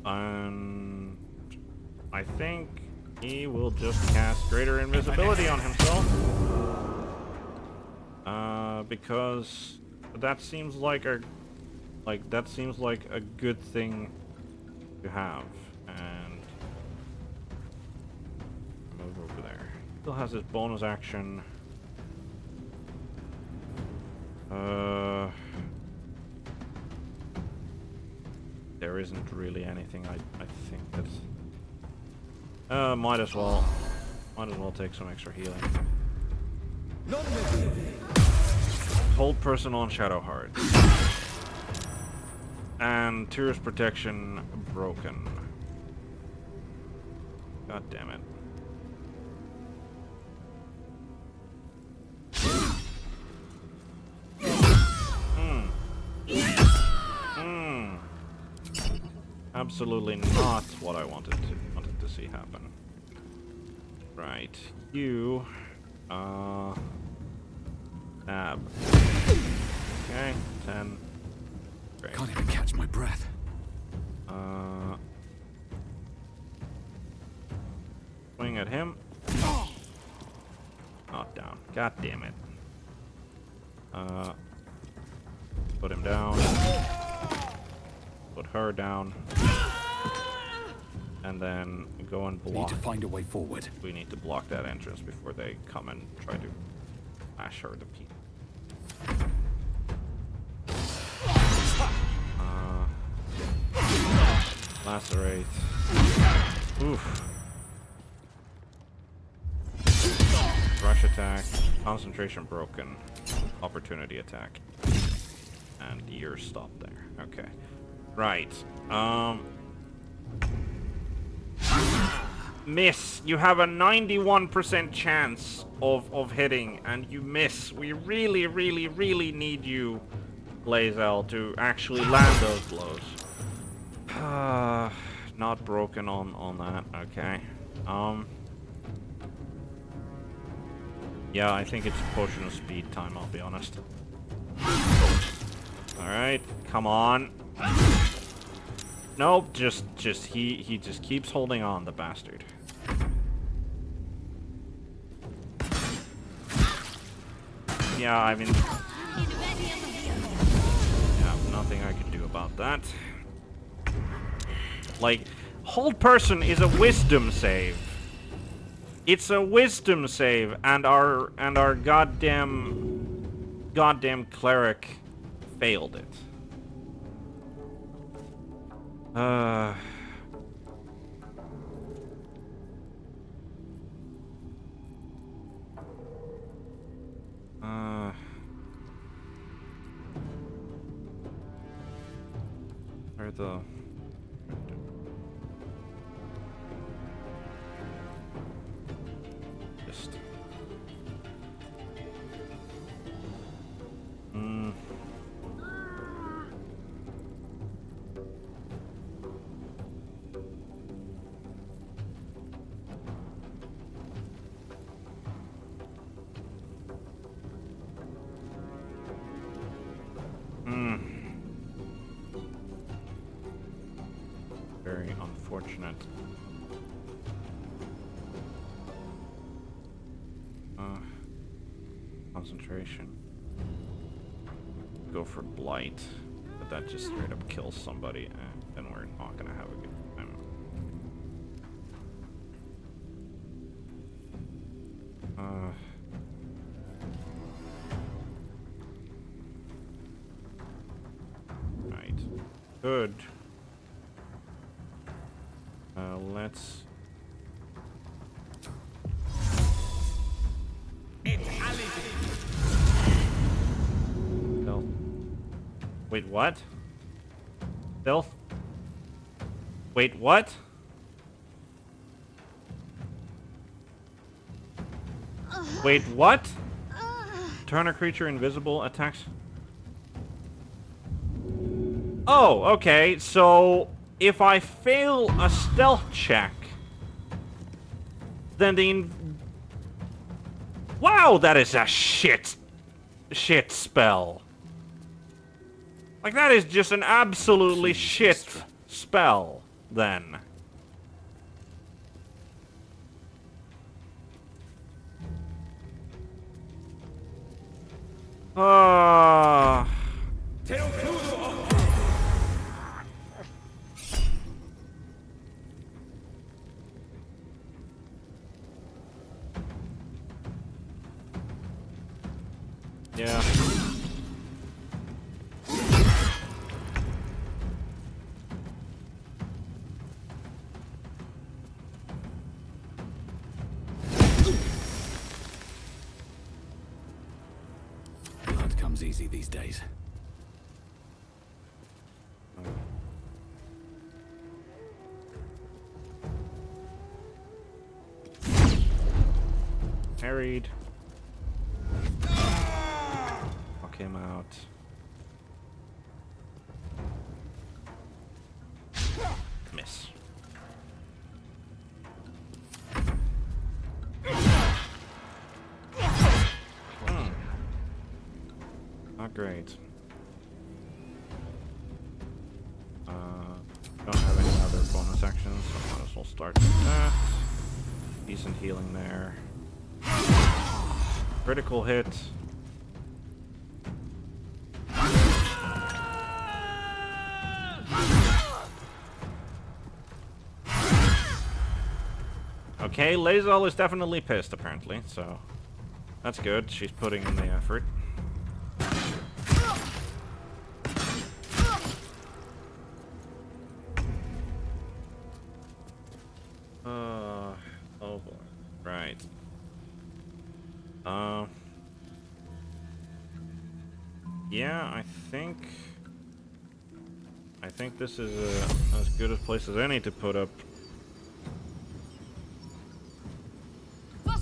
And I think he will just cast greater invisibility on himself. Because that seems like a good thing to have. And move over there. Still has his bonus action. There isn't really anything I think that's... might as well take some extra healing. Hold person on Shadowheart. And Tears Protection broken. God damn it. Absolutely not what I wanted to see happen. Right, you Ab. Okay, 10. Great. Can't even catch my breath. Swing at him. not down. God damn it. Put him down. Put her down. And then go and block. Need to find a way forward. We need to block that entrance before they come and try to smash her to pieces. Lacerate. Oof. Rush attack. Concentration broken. Opportunity attack. And you're stopped there. Okay. Right. Miss. You have a 91% chance of hitting, and you miss. We really, really, really need you, Lae'zel, to actually land those blows. Not broken on that. Okay. Yeah, I think it's potion of speed time, I'll be honest. Alright, come on. Nope, just he just keeps holding on, the bastard. Yeah, I mean, yeah, nothing I can do about that. Like, hold person is a wisdom save. It's a wisdom save, and our goddamn cleric failed it. Where the... Just... Very unfortunate. Concentration. Go for blight, but that just straight up kills somebody, and then we're not gonna have a good time. Right. Good. Let's... Stealth. Wait, what? Stealth? Wait, what? Wait, what? Turn a creature invisible, attacks... Oh, okay, so... If I fail a stealth check, then the... Wow, that is a shit spell. Like, that is just an absolutely shit spell, then. Yeah. Blood comes easy these days. Harried. Him out. Miss. Not great. Don't have any other bonus actions, so might as well start with that. Decent healing there. Critical hit. Okay, Lae'zel is definitely pissed, apparently, so that's good. She's putting in the effort. Oh boy. Right. Yeah, I think this is as good a place as any to put up. Not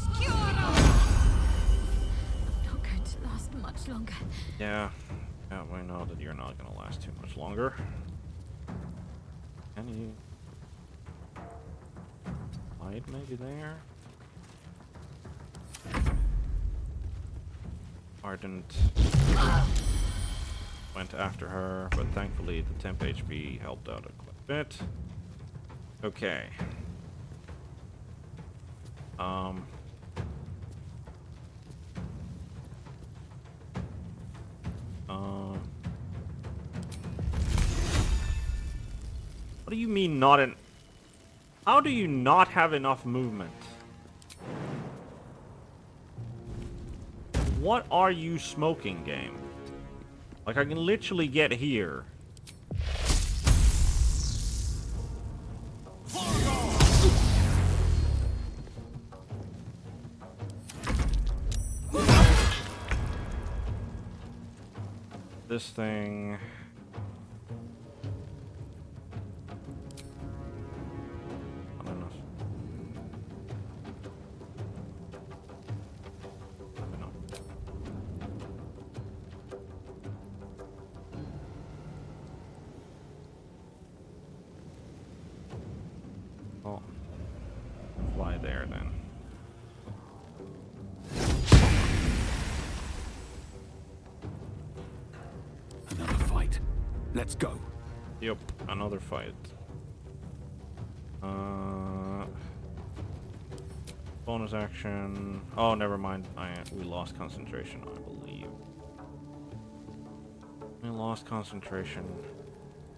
going to last much longer. Yeah, we know that you're not gonna last too much longer. Can you hide maybe there? Ardent went after her, but thankfully the temp HP helped out quite a bit. Okay. What do you mean not in? How do you not have enough movement? What are you smoking, game? Like, I can literally get here. This thing... I don't know. Oh. Fly there, then. Another fight. Let's go. Yep, another fight. Bonus action. Oh, never mind. We lost concentration, I believe. We lost concentration.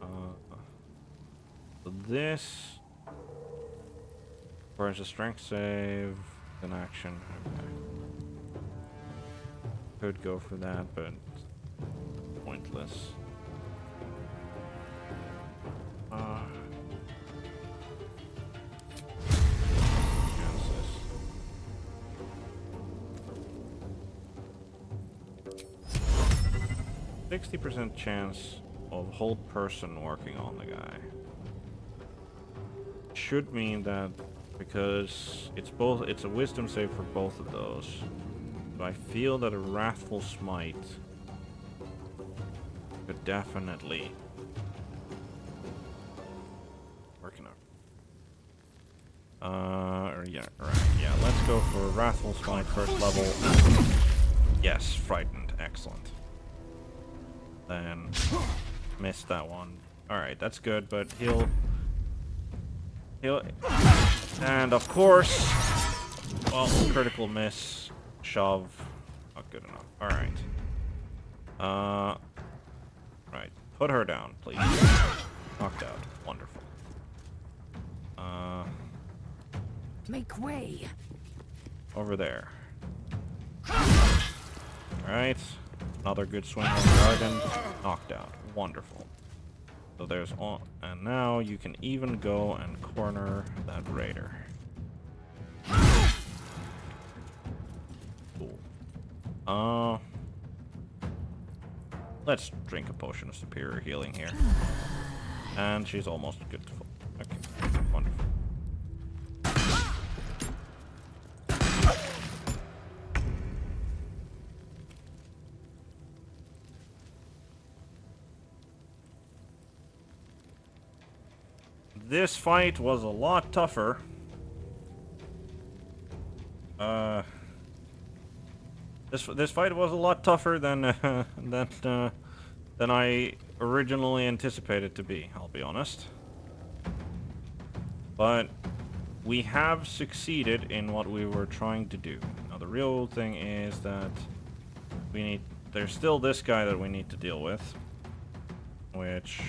So this burns a strength save, an action. Okay. Could go for that, but pointless. Chances. 60% chance of whole person working on the guy. Should mean that because it's a wisdom save for both of those. So I feel that a wrathful smite could definitely working out. Yeah, right. Yeah, let's go for wrathful smite first level. Yes, frightened. Excellent. Then missed that one. All right, that's good, but he'll and of course, well, critical miss, shove, not good enough. All right. Right, put her down, please. Knocked out. Wonderful. Make way. Over there. Alright. Another good swing on the garden. Knocked out. Wonderful. So there's all, and now you can even go and corner that raider. Cool. Let's drink a potion of superior healing here. And she's almost good to full. Okay. Wonderful. This fight was a lot tougher. This fight was a lot tougher than I originally anticipated to be, I'll be honest. But we have succeeded in what we were trying to do. Now the real thing is that there's still this guy that we need to deal with. Which,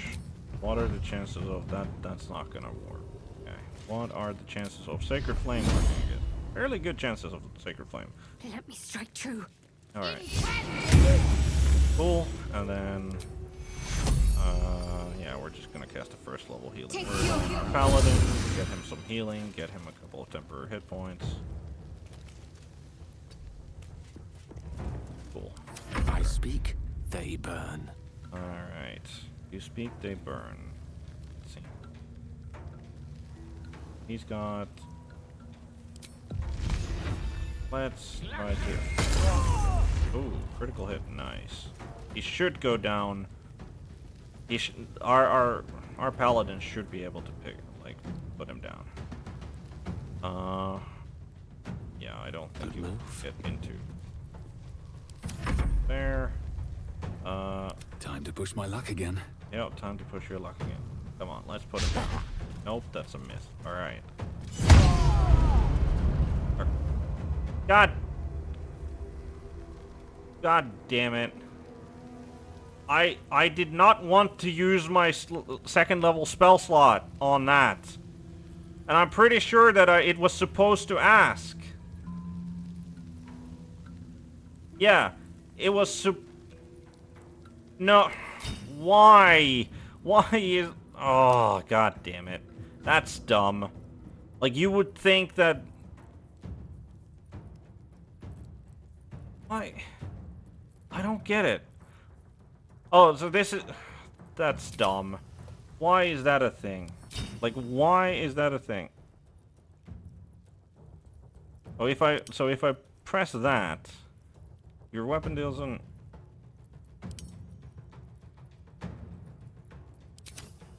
what are the chances of that? That's not gonna work. Okay. What are the chances of Sacred Flame working again? Fairly good chances of Sacred Flame. Let me strike true. Alright. Cool. And then, yeah, we're just gonna cast a first level healing word on our Paladin. Get him some healing. Get him a couple of temporary hit points. Cool. I speak, they burn. Alright. You speak, they burn. Let's see. He's got... Let's try to... Ooh, critical hit, nice. He should go down. He our Paladin should be able to put him down. Yeah, I don't think you will fit into there. Time to push my luck again. Yep, time to push your luck again. Come on, let's put him down. Nope, that's a miss. Alright. God damn it. I did not want to use my second level spell slot on that. And I'm pretty sure that it was supposed to ask. Yeah, it was No. Why? Why is... Oh, god damn it. That's dumb. Like, you would think that... Why? I don't get it. Oh, so this is... That's dumb. Why is that a thing? Like, why is that a thing? Oh, if I press that, your weapon deals an...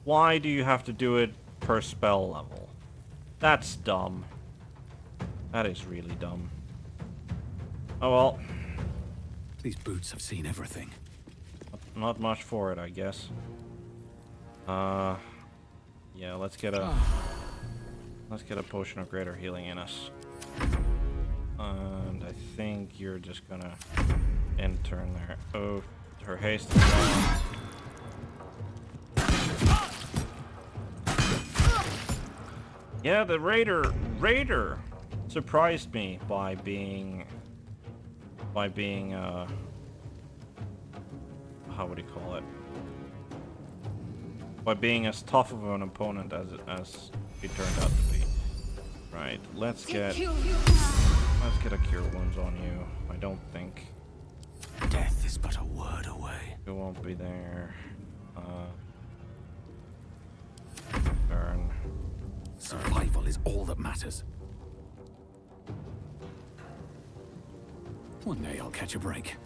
Why do you have to do it per spell level? That's dumb. That is really dumb. Oh well. These boots have seen everything. Not much for it, I guess. Yeah, let's get a potion of greater healing in us. And I think you're just gonna end turn there. Oh, her haste is gone. Yeah, the Raider surprised me by being how would you call it? By being as tough of an opponent as he turned out to be. Right, let's get a cure wounds on you. I don't think death is but a word away. It won't be there. Burn. Survival is all that matters. One day I'll catch a break.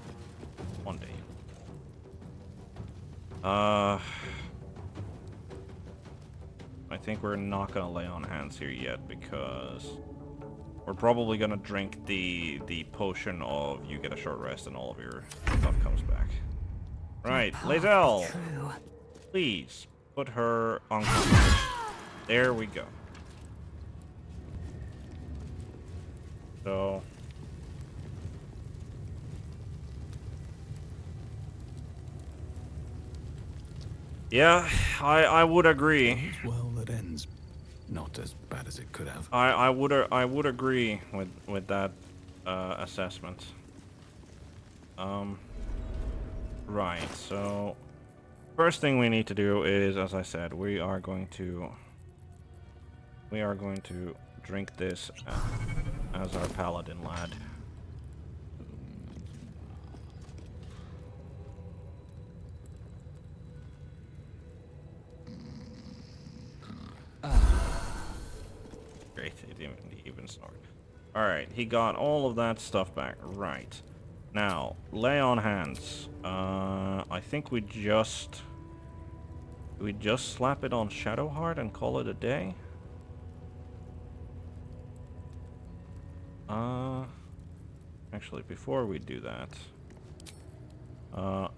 One day. I think we're not gonna lay on hands here yet because we're probably gonna drink the potion of you get a short rest and all of your stuff comes back. Right, Lae'zel, please put her on cover. There we go. So yeah, I would agree. Well, that ends not as bad as it could have. I would agree with that assessment. Right. So first thing we need to do is, as I said, we are going to drink this as our Paladin lad. Great, he didn't even snort. Alright, he got all of that stuff back. Right. Now, lay on hands. I think we just slap it on Shadowheart and call it a day? Actually, before we do that,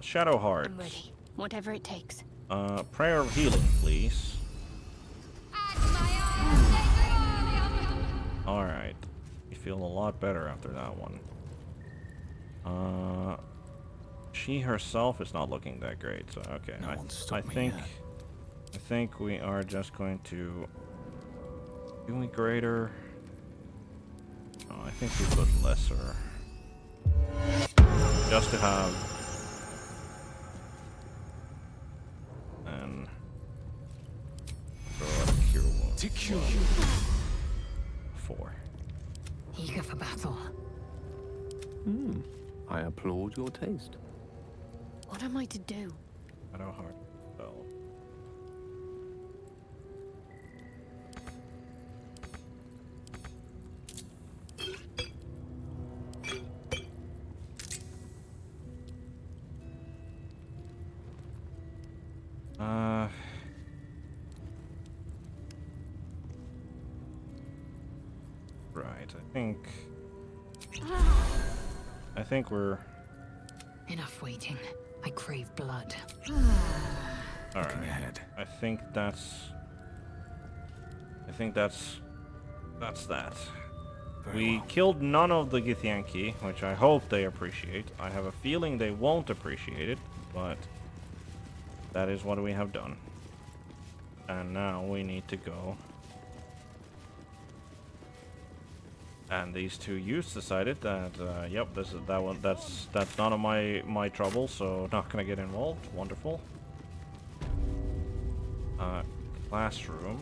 Shadowheart. I'm ready. Whatever it takes. Prayer of healing, please. Alright. You feel a lot better after that one. she herself is not looking that great. So okay, I think we are just going to. Do we grade her? Oh, I think we put lesser. Just to have. And. Throw out a cure wound. To cure. 4. Eager for battle. I applaud your taste. What am I to do? I know hard spell. Right, I think we're... Enough waiting. I crave blood. Alright, I think that's that. We killed none of the Githyanki, which I hope they appreciate. I have a feeling they won't appreciate it, but that is what we have done. And now we need to go. And these two youths decided that, yep, that's none of my trouble, so not gonna get involved. Wonderful. Classroom.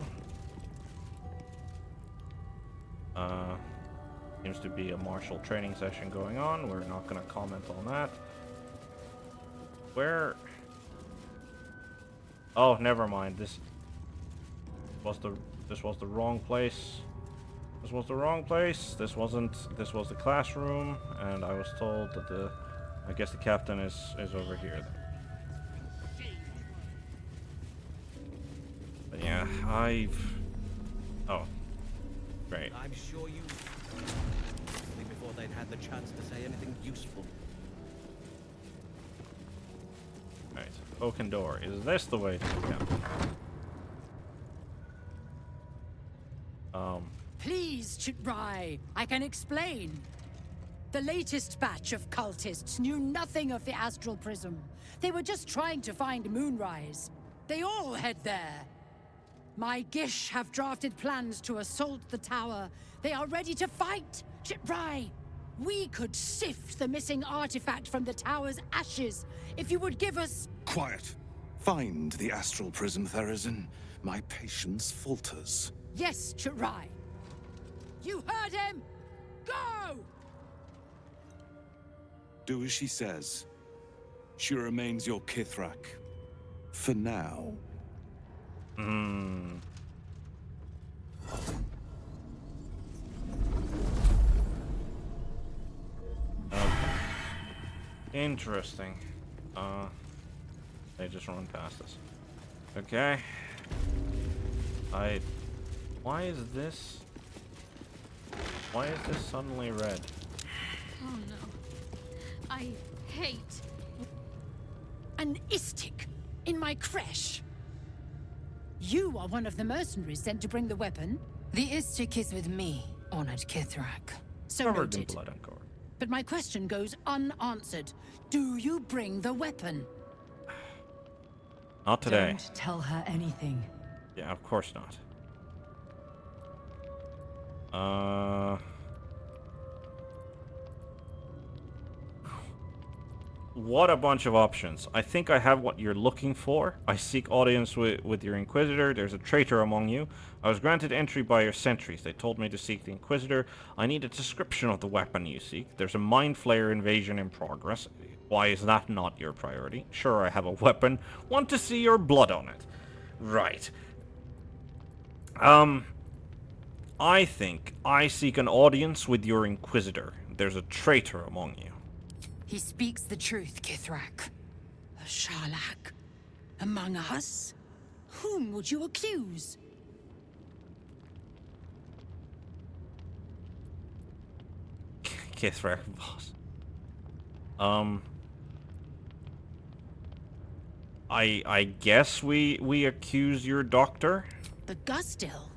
Seems to be a martial training session going on. We're not gonna comment on that. Where? Oh, never mind. This was the wrong place. This was the wrong place. This was the classroom, and I was told that I guess the captain is over here. But yeah, oh, great. I'm sure you before they'd had the chance to say anything useful. Right, oaken door. Is this the way to the captain? Please, Chitrai, I can explain. The latest batch of cultists knew nothing of the astral prism. They were just trying to find Moonrise. They all head there. My Gish have drafted plans to assault the tower. They are ready to fight, Chitrai. We could sift the missing artifact from the tower's ashes if you would give us... Quiet. Find the astral prism, Therizin. My patience falters. Yes, Chitrai. You heard him! Go! Do as she says. She remains your Kithrak. For now. Okay. Interesting. They just run past us. Okay. Why is this suddenly red? Oh no. I hate an Istik in my crèche. You are one of the mercenaries sent to bring the weapon. The Istik is with me, honored Kithrak. So Covered in noted. blood and gore. But my question goes unanswered. Do you bring the weapon? Not today. Don't tell her anything. Yeah, of course not. What a bunch of options. I think I have what you're looking for. I seek audience with your Inquisitor. There's a traitor among you. I was granted entry by your sentries. They told me to seek the Inquisitor. I need a description of the weapon you seek. There's a Mind Flayer invasion in progress. Why is that not your priority? Sure, I have a weapon. Want to see your blood on it. Right. I think I seek an audience with your Inquisitor. There's a traitor among you. He speaks the truth, Kithrak. A Sharlak? Among us? Whom would you accuse? Kithrak, boss. I guess we accuse your doctor? The Gustil?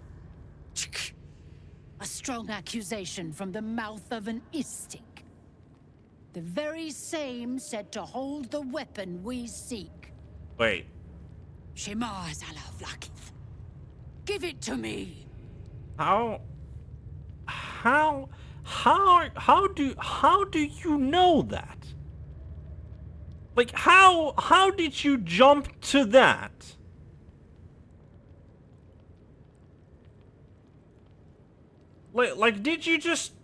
A strong accusation from the mouth of an Istik. The very same said to hold the weapon we seek. Wait. Shema Zalaflakith. Give it to me. How do you know that? Like, how did you jump to that? Like, did you just...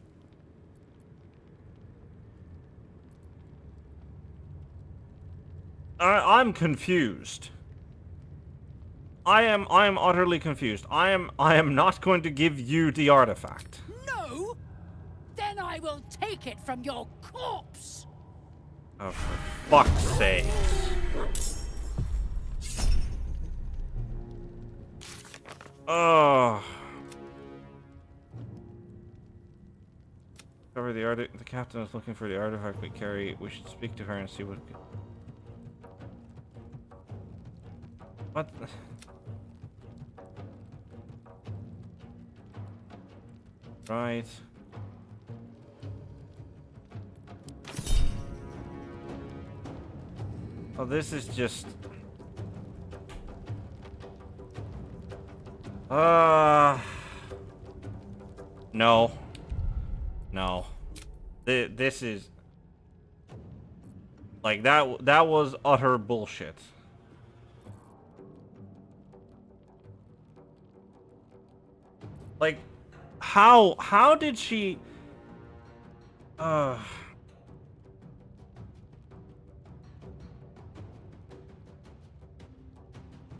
I'm confused. I am utterly confused. I am not going to give you the artifact. No? Then I will take it from your corpse. Oh, for fuck's sake. Oh. Cover the captain is looking for the artifact we carry. We should speak to her and see what... What? Right. Oh, this is just... No. No. This is... Like, that was utter bullshit. Like, how did she...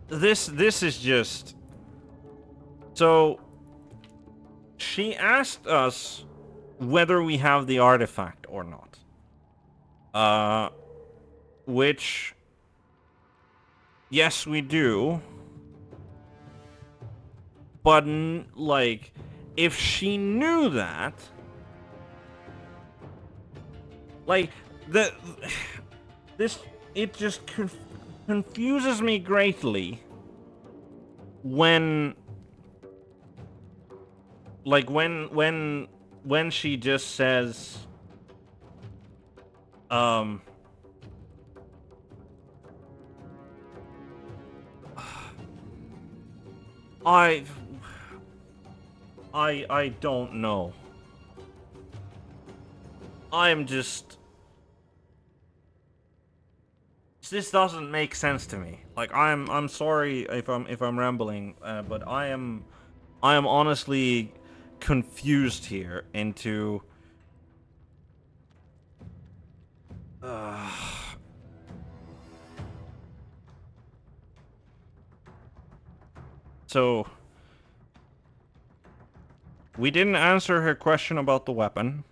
This is just... So, she asked us whether we have the artifact or not. Which... Yes, we do. But, like, if she knew that... Like, it just confuses me greatly when... Like, when she just says... I don't know. I'm just... This doesn't make sense to me. Like, I'm sorry if I'm rambling, but I am honestly confused here into... So... We didn't answer her question about the weapon.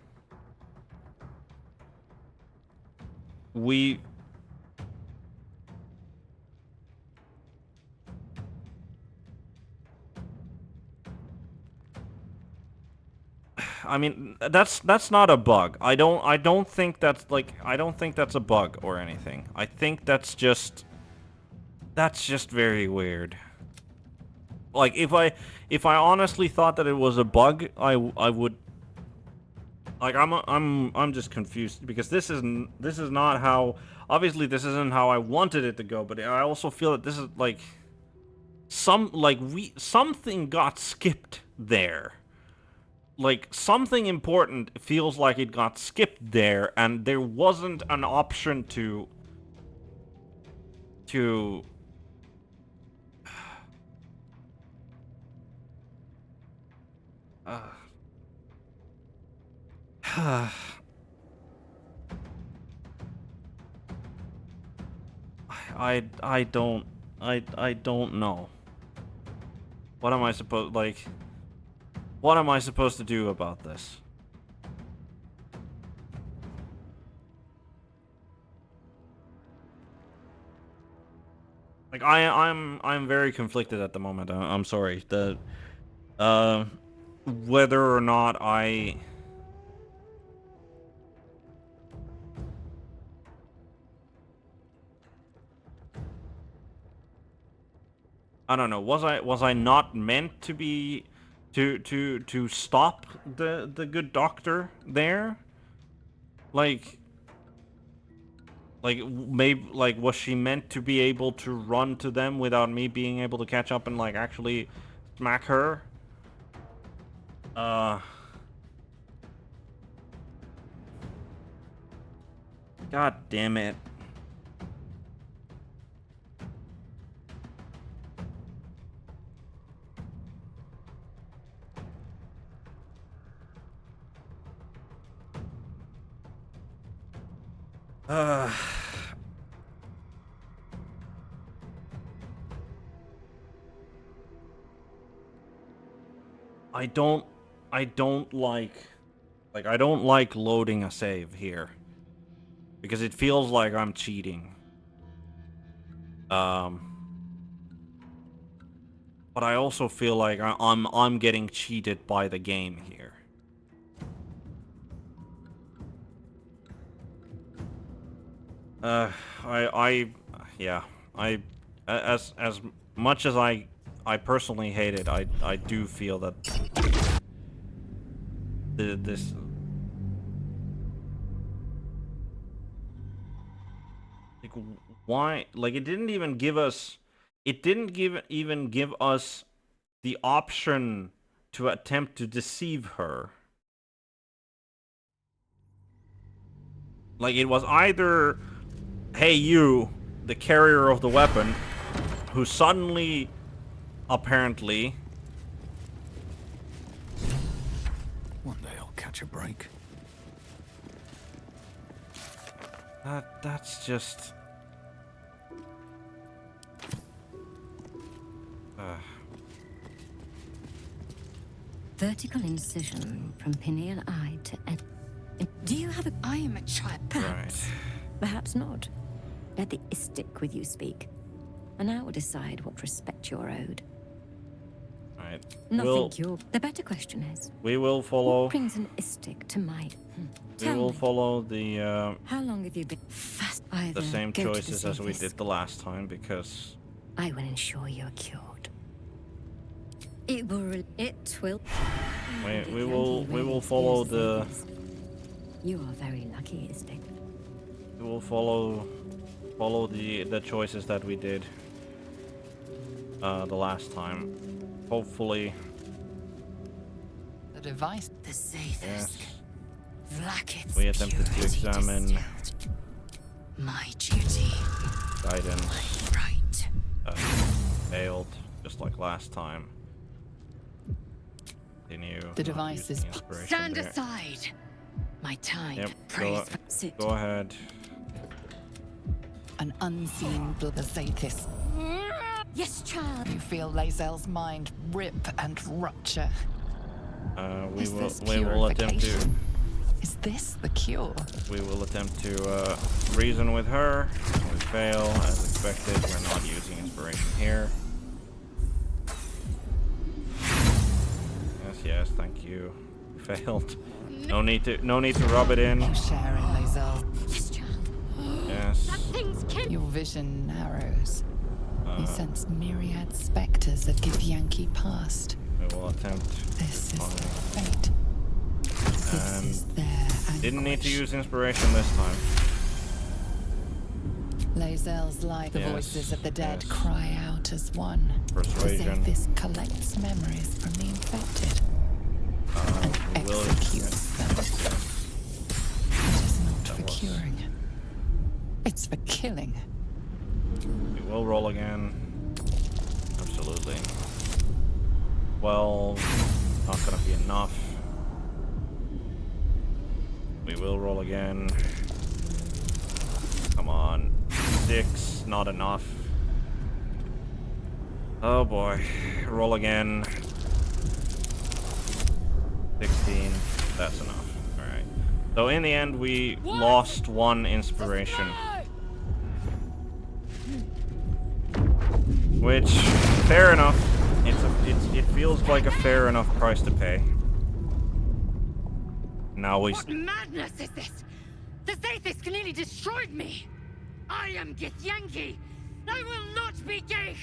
We... I mean, that's not a bug. I don't think that's a bug or anything. I think that's just very weird. Like, if I honestly thought that it was a bug, I would... Like, I'm just confused because this is not how... Obviously, this isn't how I wanted it to go, but I also feel that this is, like... Something got skipped there. Like, something important feels like it got skipped there, and there wasn't an option to... I don't know. What am I supposed to do about this? Like, I'm very conflicted at the moment. I'm sorry. Whether or not I don't know. Was I not meant to be to stop the good doctor there? Like, Like, maybe, like, was she meant to be able to run to them without me being able to catch up and, like, actually smack her? God damn it. I don't like loading a save here. Because it feels like I'm cheating. But I also feel like I'm getting cheated by the game here. As much as I personally hate it, I do feel that this like, why, like, it didn't even give us the option to attempt to deceive her. Like, it was either, hey, you, the carrier of the weapon, who suddenly, apparently... One day I'll catch a break. That's just... Vertical incision from pineal eye to end. Do you have a... I am a child. Perhaps. Right. Perhaps not. Let the istic with you speak, and I will decide what respect you're owed. Right. The better question is... We will follow... What brings an istic to my... We will follow the... How long have you been... Fast either the same choices as we did the last time, because... I will ensure you're cured. It will... We will follow the... You are very lucky, istic. We will follow the choices that we did the last time. Hopefully. The device. The Zaithis. Yes. Vlaakith's We attempted to examine my duty. Guidance. My right. Failed, just like last time. Continue. The device is... Stand aside. My time. Yep. Praise. Go ahead. An unseen Zaithis. Yes, child. You feel Lae'zel's mind rip and rupture. We will attempt to... Is this the cure? We will attempt to reason with her. We fail, as expected. We're not using inspiration here. Yes, thank you. Failed. No need to rub it in. You share in Lae'zel. Yes, child. Yes. Your vision narrows. You sense myriad specters of Githyanki past. We will attempt. This is fate. This is their anguish. Didn't need to use inspiration this time. Lae'zel's light. The voices of the dead cry out as one. Persuasion. This collects memories from the infected and executes them. It is not for curing. It's for killing. We will roll again. Absolutely. Well, not gonna be enough. We will roll again. Come on. 6, not enough. Oh boy. Roll again. 16. That's enough. Alright. So in the end, we lost 1 inspiration. Which, fair enough. It feels like a fair enough price to pay. Now we... What madness is this? The Zaithis clearly destroyed me! I am Githyanki! I will not be gay!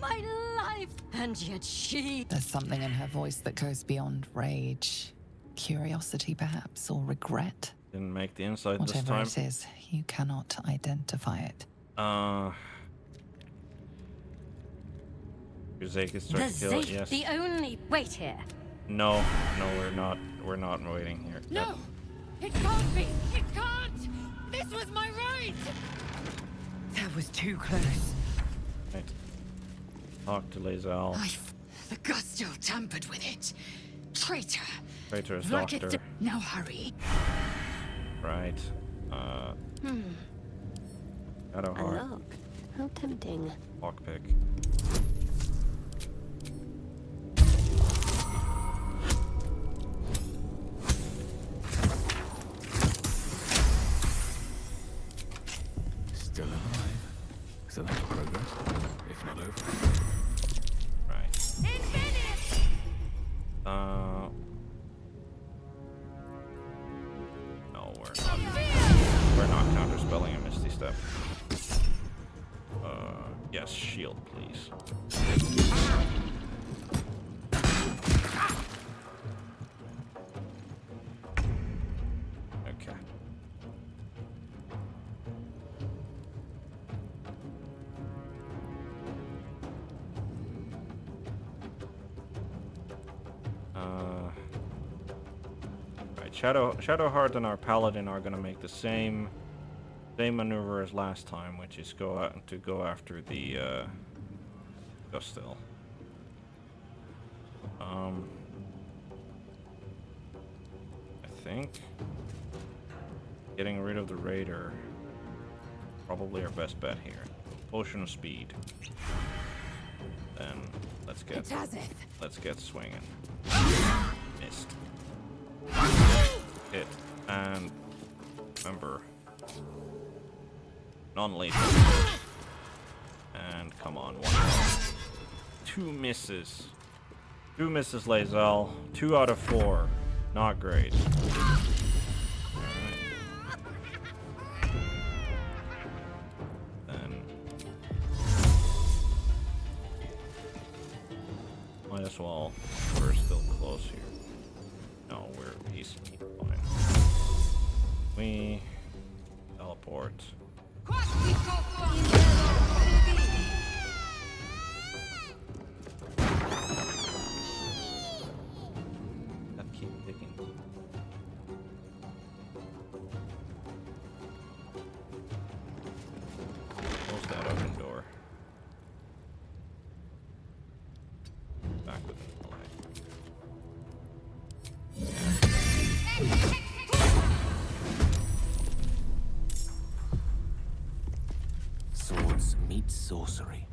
My life! And yet she... There's something in her voice that goes beyond rage. Curiosity, perhaps, or regret. Didn't make the inside this Whatever time. it is, you cannot identify it. Zeke is trying to kill it, yes. The only... Wait here. No, we're not. We're not waiting here. No! It can't be! It can't! This was my right! That was too close. Right. Talk to Lae'zel. The Gustil tampered with it. Traitor. Traitor's Like doctor. it now hurry. Right. Shadowheart. A lock. How tempting. Lockpick. Still alive. So that's progress, if not over. Right. No, we're not counterspelling a Misty Step. Yes, shield, please. Okay. Right, Shadowheart and our Paladin are gonna make the same maneuver as last time, which is go after the Gustil. I think getting rid of the Raider probably our best bet here. Potion of speed. Then let's get swinging. Missed. Hit. And remember, non-lethal. And come on, one more. 2 misses. 2 misses, Lae'zel. 2 out of 4. Not great. Then might as well. We're still close here. No, he's fine. We teleport. That keep picking. Close that open door. Back with the Swords meet sorcery.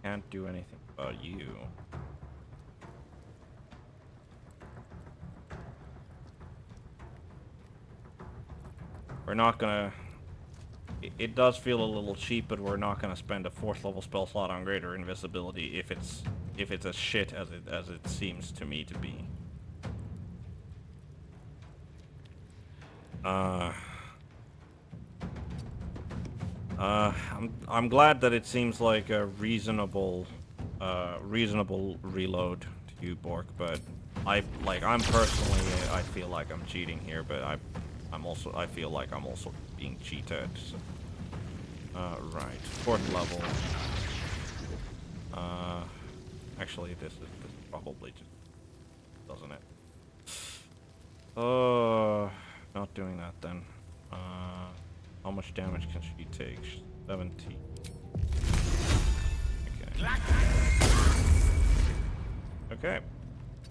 Can't do anything about you. We're not gonna... It does feel a little cheap, but we're not gonna spend a 4th level spell slot on greater invisibility if it's as shit as it seems to me to be. I'm glad that it seems like a reasonable reload to you, Bork, but I personally I feel like I'm cheating here, but I feel like I'm also being cheated. So. Right, 4th level. Actually, this probably just doesn't it? Not doing that then. How much damage can she take? 70. Okay. Okay.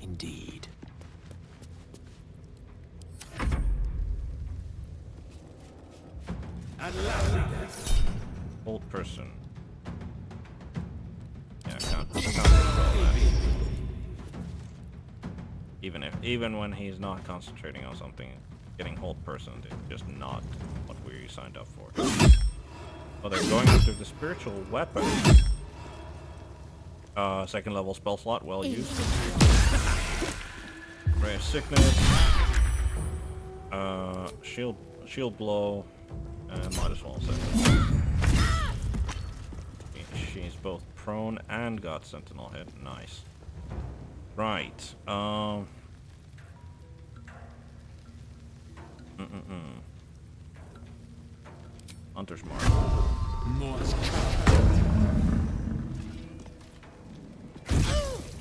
Indeed. Old person. Yeah, can't control that. Even when he's not concentrating on something, getting hold person is just not what we signed up for. Oh, they're going after the spiritual weapon. 2nd level spell slot, well used. Ray of sickness. Shield blow. And might as well set it. She's both prone and got sentinel hit. Nice. Right. Hunter's Mark.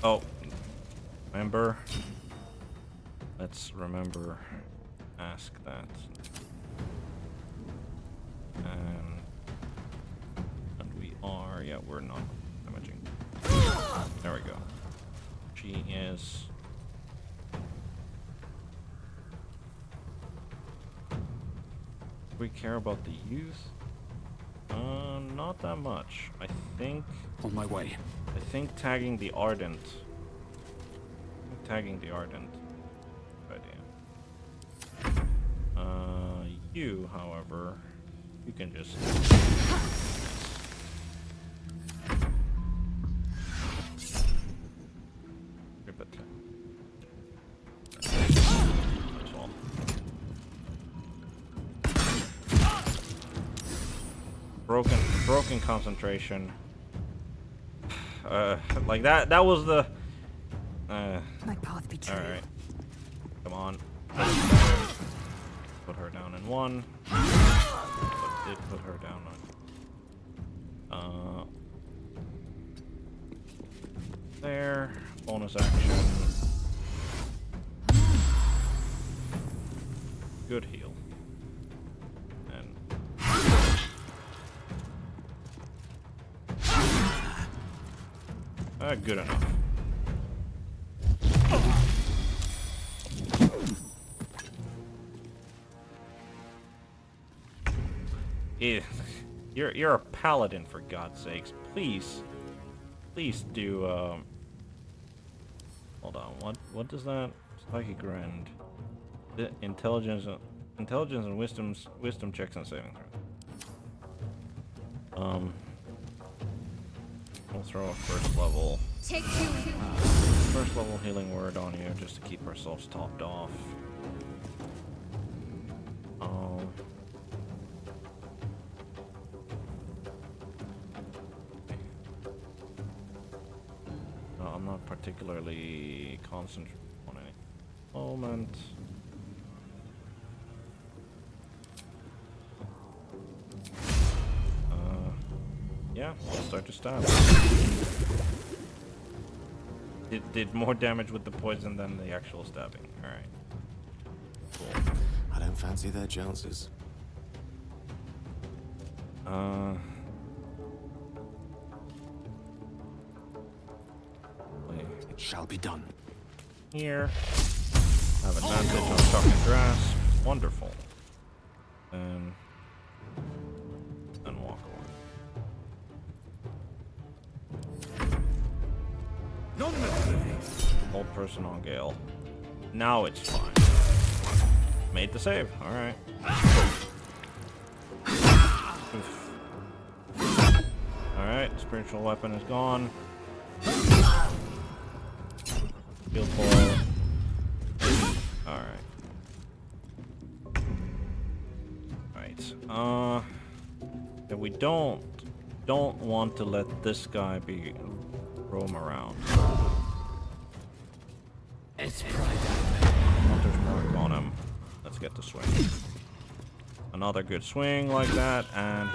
Oh, remember? Let's remember. Ask that. And we are. Yeah, we're not damaging. There we go. She is. We care about the youth? Not that much. I think. On my way. I think tagging the Ardent. Tagging the Ardent. Good idea. You, however, you can just. Rip it. That's all. Broken concentration. Like that was the My path be true. Alright. Come on. Put her down in one. But did put her down on there. Bonus action. Good heal. Good enough. You're a paladin, for God's sakes. Please do. Hold on. What does that? Psychic Rend. The intelligence and wisdom checks and saving throws. We'll throw a first level healing word on you just to keep ourselves topped off. No, I'm not particularly concentrating on any moment. Yeah, let's start to stab. It did more damage with the poison than the actual stabbing. Alright. Cool. I don't fancy their chances. It shall be done. Here. Have advantage on shock and grasp. Wonderful. And walk away. Hold person on Gale. Now it's fine. Made the save. Alright. Alright, spiritual weapon is gone. Field ball. Alright. Right. Yeah, we don't want to let this guy roam around. It's pride. Hunter's Mark on him. Let's get the swing. Another good swing like that, and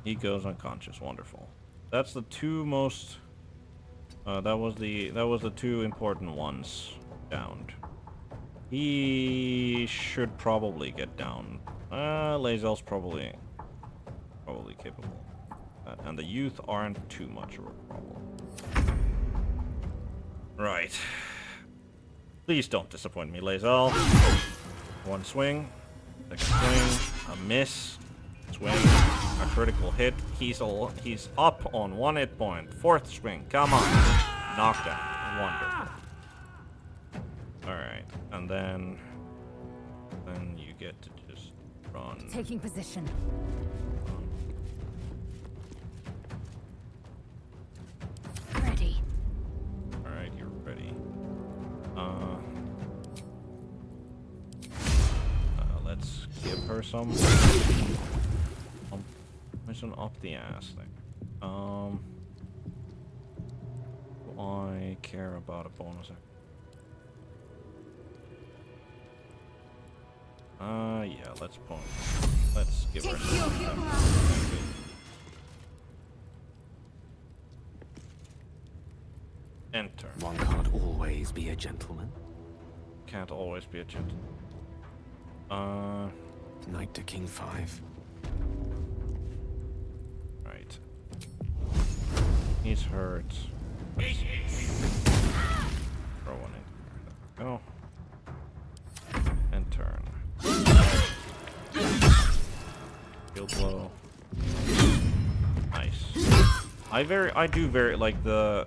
he goes unconscious. Wonderful. That's the two most. That was the two important ones downed. He should probably get down. Lae'zel's probably capable. And the youth aren't too much of a problem. Right. Please don't disappoint me, Lae'zel. One swing, second swing, a miss, swing, a critical hit. He's up on 1 hit point. Fourth swing, come on, knockdown, wonderful. All right, and then you get to just run. Taking position. Ready. All right, you're ready. Let's give her some up the ass thing. Do I care about a bonus? Yeah, let's pause. Let's give her enter. One can't always be a gentleman. Can't always be a gentleman. Knight to King 5. Right. He's hurt. Throw one in. Go. And turn. Shield blow. Nice. I do very like the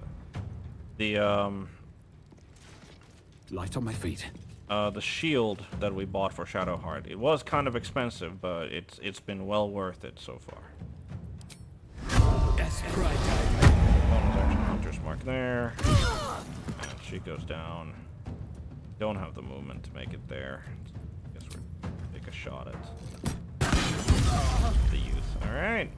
Light on my feet. The shield that we bought for Shadowheart. It was kind of expensive, but it's been well worth it so far. That's right. Hunter's mark there. And she goes down. Don't have the movement to make it there. Guess we'll take a shot at the youth. Alright.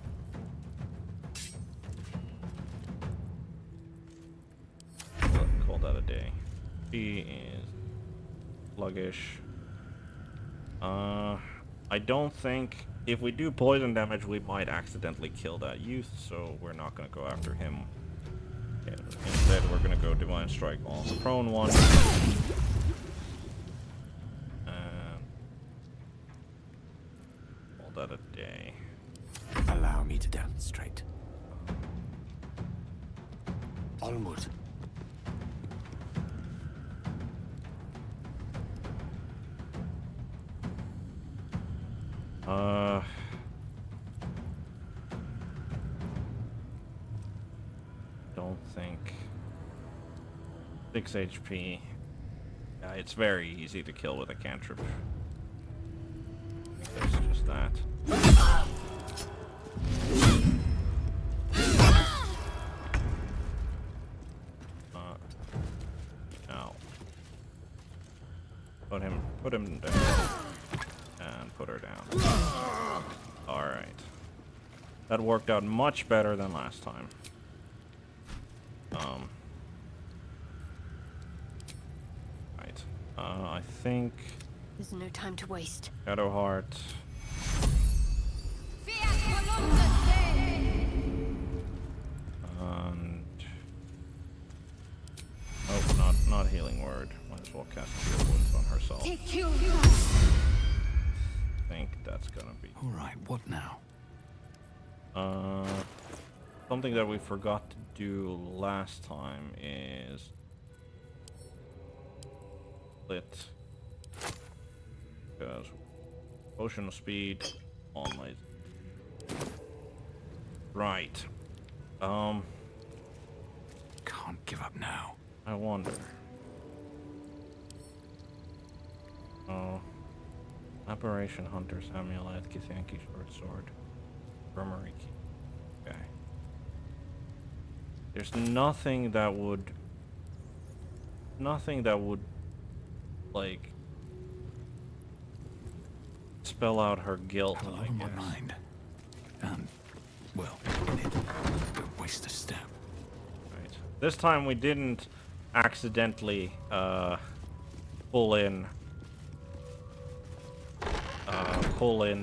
Call that a day. She is sluggish. I don't think if we do poison damage we might accidentally kill that youth, so we're not gonna go after him. Instead we're gonna go Divine Strike on the prone one. And call that a day. Allow me to demonstrate. Onward. Don't think 6 HP. Yeah, it's very easy to kill with a cantrip. I think that's just that. Now put him down and put her down. All right, that worked out much better than last time. Right. I think There's no time to waste. Shadowheart. And oh, not healing word. Might as well cast Cure Wounds on herself. I think that's gonna be. All right. What now? Something that we forgot to do last time is split, because potion of speed on my right. Can't give up now. I wonder. Oh, Apparition Hunter's Amulet, Githyanki Short Sword, Armory Key. Okay. There's nothing that would like spell out her guilt, Had a lot I on my guess. mind. Well, don't waste a step. Right. This time we didn't accidentally pull in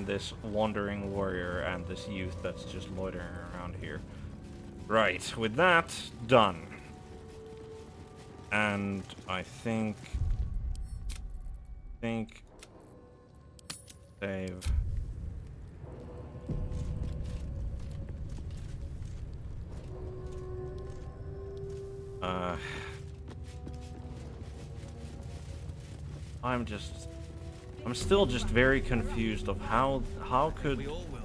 this wandering warrior and this youth that's just loitering around here. Right, with that done. And I think save. I'm still just very confused of how could We all will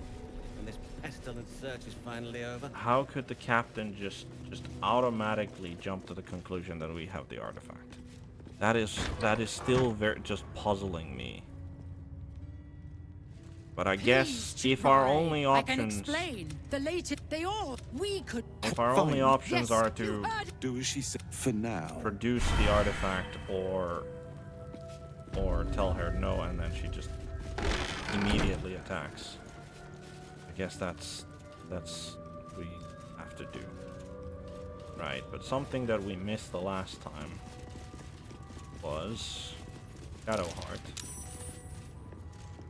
when this pestilent search is finally over. how could the captain just automatically jump to the conclusion that we have the artifact? That is still very just puzzling me. But I guess if our only I can options explain. The later they all we could. if our only options are to do as she said for now. produce the artifact or tell her no and then she just immediately attacks. I guess that's what we have to do. Right, but something that we missed the last time was Shadowheart.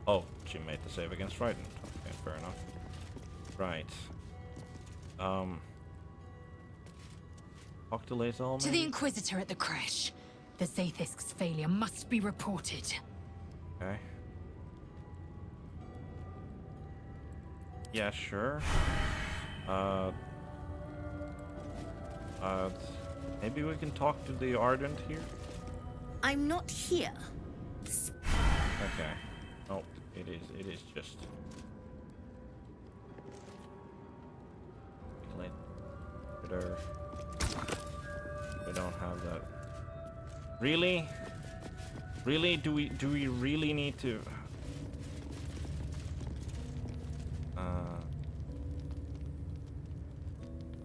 Oh, she made the save against frightened. Okay, fair enough. Right. Talk to Lae'zel, To the maybe? Inquisitor at the crèche. The Zaithisk's failure must be reported. Okay. Yeah, sure. Maybe we can talk to the Ardent here? I'm not here. Okay. No, it is just... We don't have that. Really? Really? Do we really need to...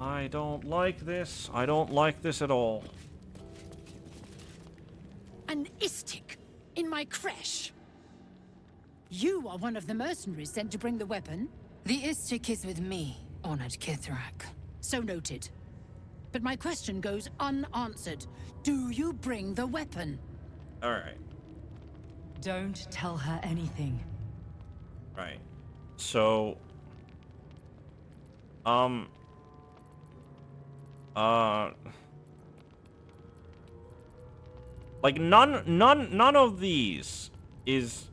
I don't like this. I don't like this at all. An Istik in my crèche. You are one of the mercenaries sent to bring the weapon. The Istik is with me, honored Kithrak. So noted. But my question goes unanswered. Do you bring the weapon? Alright. Don't tell her anything. Right. So... like none of these is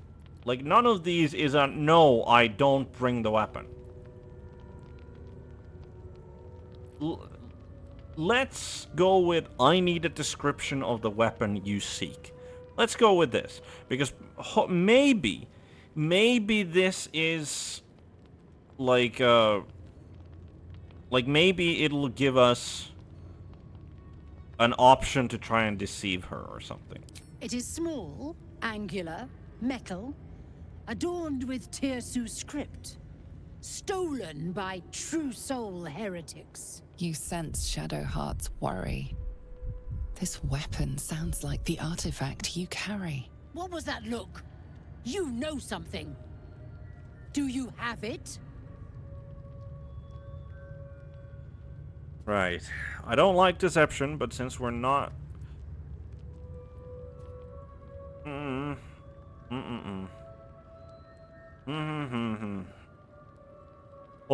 like none of these is a no, I don't bring the weapon. Let's go with I need a description of the weapon you seek. Let's go with this because maybe this is like maybe it'll give us an option to try and deceive her or something. It is small, angular, metal, adorned with Tirsu script, stolen by true soul heretics. You sense Shadowheart's worry. This weapon sounds like the artifact you carry. What was that look? You know something. Do you have it? Right. I don't like deception, but since we're not... On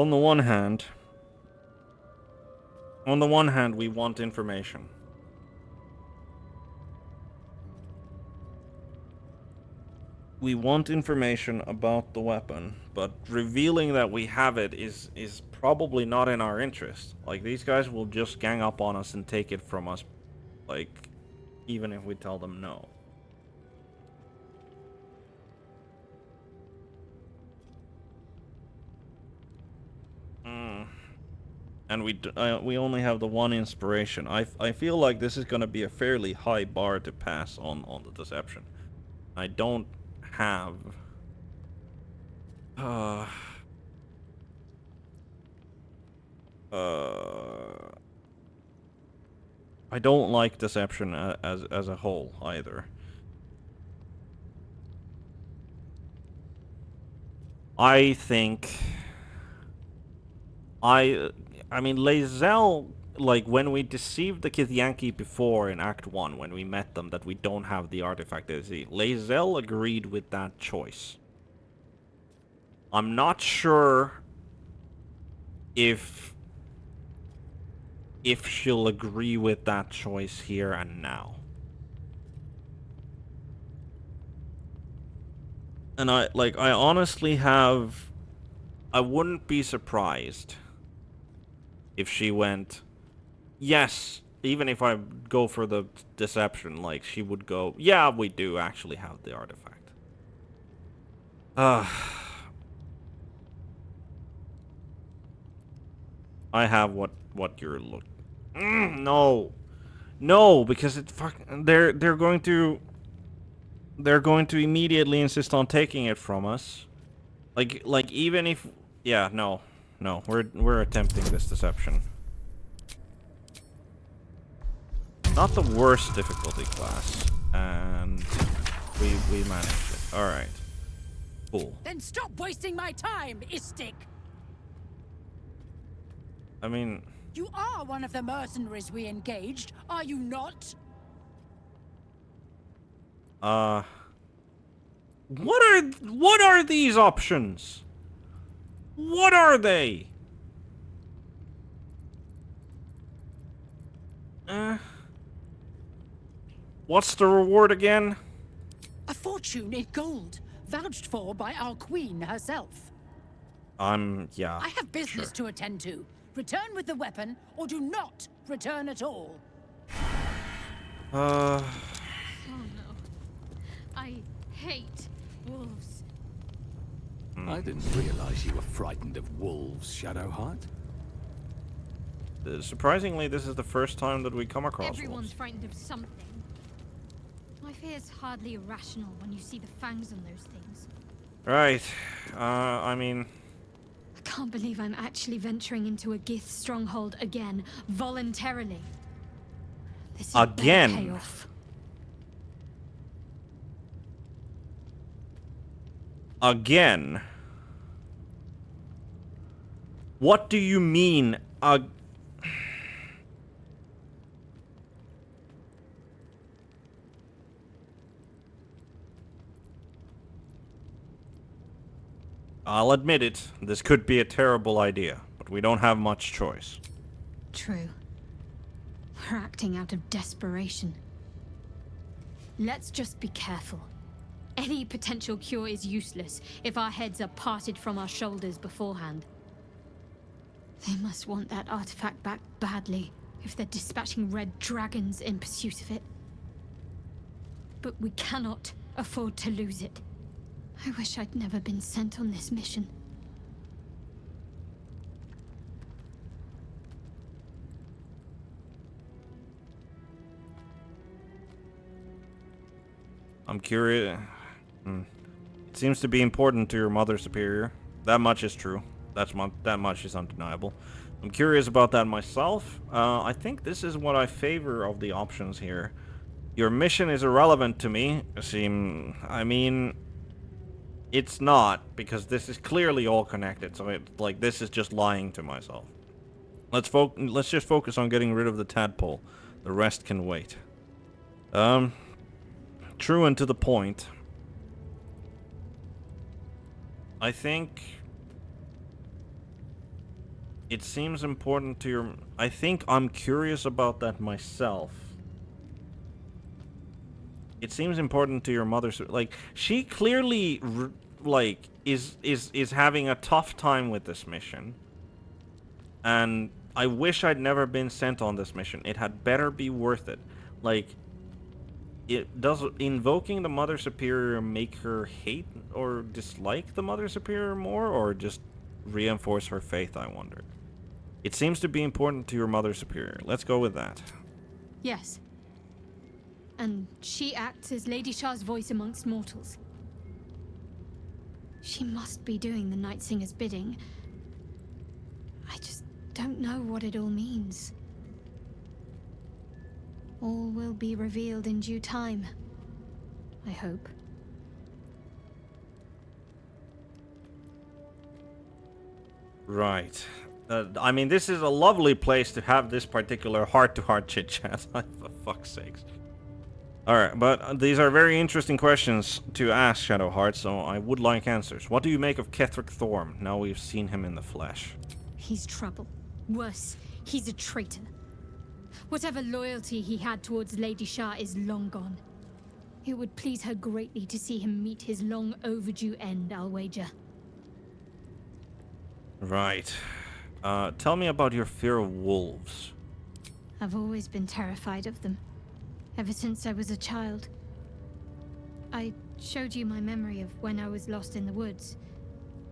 the one hand, we want information. We want information about the weapon, but revealing that we have it is probably not in our interest. Like, these guys will just gang up on us and take it from us, like, even if we tell them no. And we only have the one inspiration. I feel like this is gonna be a fairly high bar to pass on the deception. I don't have... I don't like deception as a whole either. I think I mean, Lae'zel, like, when we deceived the Githyanki before in Act 1, when we met them, that we don't have the artifact they see, Lae'zel agreed with that choice. I'm not sure if she'll agree with that choice here and now. And I honestly have... I wouldn't be surprised if she went, yes, even if I go for the deception, like, she would go, yeah, we do actually have the artifact. I have what you're looking... No, because it they're going to immediately insist on taking it from us. Like even if... Yeah, no, we're attempting this deception. Not the worst difficulty class, and we managed it. All right, cool. Then stop wasting my time, Istik. I mean, you are one of the mercenaries we engaged, are you not? What are these options? What are they? What's the reward again? A fortune in gold, vouched for by our queen herself. Yeah. I have business to attend to. Return with the weapon, or do not return at all. Oh no. I hate wolves. I didn't realize you were frightened of wolves, Shadowheart. Surprisingly, this is the first time that we come across Everyone's wolves. frightened of something. My fear's hardly irrational when you see the fangs on those things. Right. I mean... I can't believe I'm actually venturing into a Gith stronghold again, voluntarily. This is Again? payoff. Again? What do you mean, I'll admit it, this could be a terrible idea, but we don't have much choice. True. We're acting out of desperation. Let's just be careful. Any potential cure is useless if our heads are parted from our shoulders beforehand. They must want that artifact back badly if they're dispatching red dragons in pursuit of it. But we cannot afford to lose it. I wish I'd never been sent on this mission. I'm curious. It seems to be important to your Mother Superior. That much is true. That much is undeniable. I'm curious about that myself. I think this is what I favor of the options here. Your mission is irrelevant to me. I mean, it's not, because this is clearly all connected. So this is just lying to myself. Let's just focus on getting rid of the tadpole. The rest can wait. True and to the point. I think it seems important to your... I think I'm curious about that myself. It seems important to your mother. Like, she clearly, is having a tough time with this mission. And I wish I'd never been sent on this mission. It had better be worth it. Like, does invoking the Mother Superior make her hate or dislike the Mother Superior more, or just reinforce her faith, I wonder? It seems to be important to your Mother Superior. Let's go with that. Yes. And she acts as Lady Shah's voice amongst mortals. She must be doing the Night Singer's bidding. I just don't know what it all means. All will be revealed in due time, I hope. Right. I mean, this is a lovely place to have this particular heart-to-heart chit-chat, for fuck's sakes. Alright, but these are very interesting questions to ask, Shadowheart, so I would like answers. What do you make of Ketheric Thorm, now we've seen him in the flesh? He's trouble. Worse, he's a traitor. Whatever loyalty he had towards Lady Shah is long gone. It would please her greatly to see him meet his long overdue end, I'll wager. Right. Tell me about your fear of wolves. I've always been terrified of them. Ever since I was a child. I showed you my memory of when I was lost in the woods.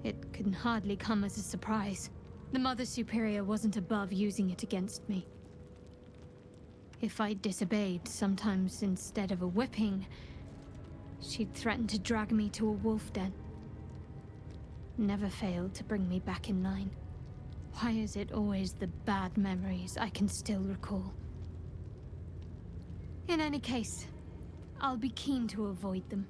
It can hardly come as a surprise. The Mother Superior wasn't above using it against me. If I disobeyed, sometimes instead of a whipping, she'd threaten to drag me to a wolf den. Never failed to bring me back in line. Why is it always the bad memories I can still recall? In any case, I'll be keen to avoid them.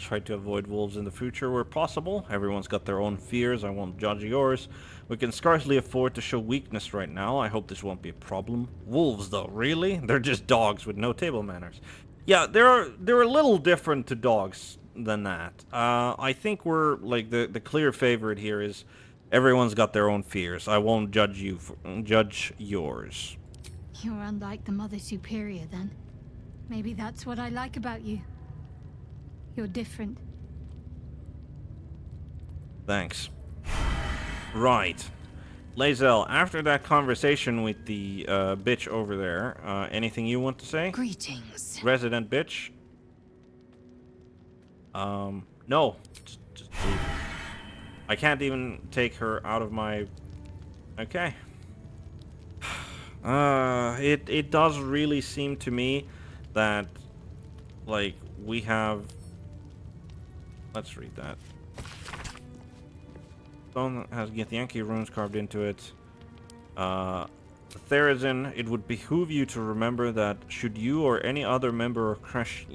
try to avoid wolves in the future where possible. Everyone's got their own fears. I won't judge yours. We can scarcely afford to show weakness right now. I hope this won't be a problem. Wolves, though, really? They're just dogs with no table manners. Yeah, they're a little different to dogs than that. I think we're like the clear favorite here is everyone's got their own fears. I won't judge you judge yours. You're unlike the Mother Superior, then. Maybe that's what I like about you. You're different. Thanks. Right. Lae'zel, after that conversation with the bitch over there, anything you want to say? Greetings. Resident bitch? No. Just leave. I can't even take her out of my... Okay. It does really seem to me that, like, we have... Let's read that. Stone has Githyanki runes carved into it. Therazin, it would behoove you to remember that should you or any other member of crèche,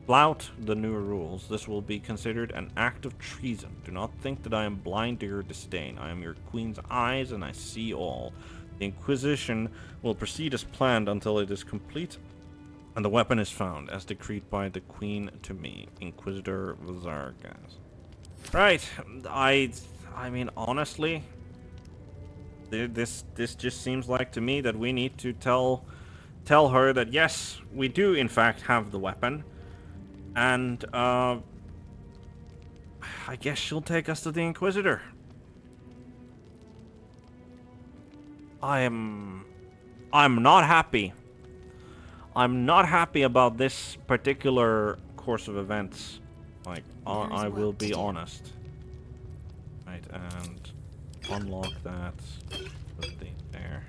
flout the new rules, this will be considered an act of treason. Do not think that I am blind to your disdain. I am your queen's eyes, and I see all. The Inquisition will proceed as planned until it is complete, and the weapon is found, as decreed by the queen to me, Inquisitor Vazargas. Right, I mean, honestly, this just seems like to me that we need to tell her that yes, we do in fact have the weapon, and I guess she'll take us to the Inquisitor. I'm not happy. I'm not happy about this particular course of events. Like, I will be honest. Right, and unlock that. Put these there.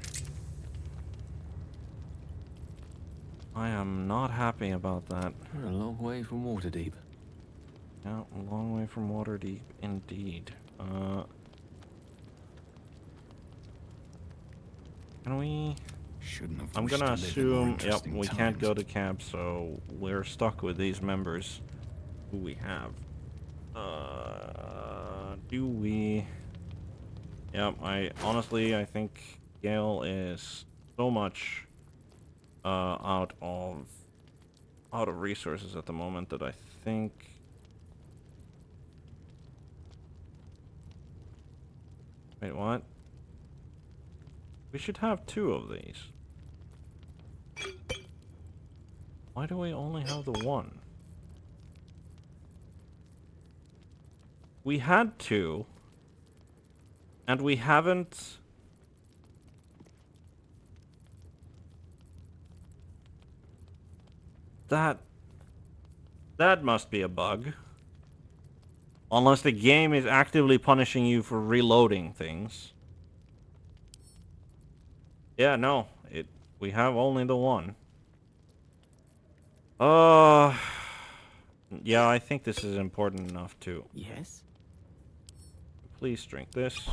I am not happy about that. We're a long way from Waterdeep. Yeah, a long way from Waterdeep, indeed. Can we... I'm gonna assume, yep, we can't go to camp, so we're stuck with these members who we have. Do we... Yep, honestly, I think Gale is so much out of resources at the moment that I think... Wait, what? We should have 2 of these. Why do we only have the 1? We had 2. And we haven't... That must be a bug. Unless the game is actively punishing you for reloading things. Yeah, no. We have only the 1. Yeah, I think this is important enough too. Yes? Please drink this.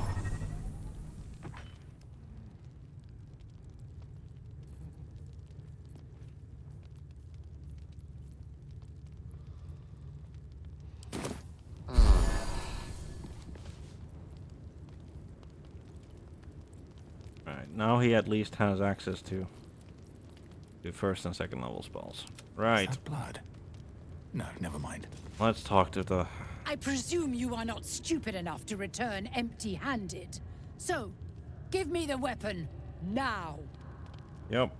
Alright, now he at least has access to first and second level spells. Right. Is that blood? No, never mind. Let's talk to the... I presume you are not stupid enough to return empty-handed. So, give me the weapon, now. Yep.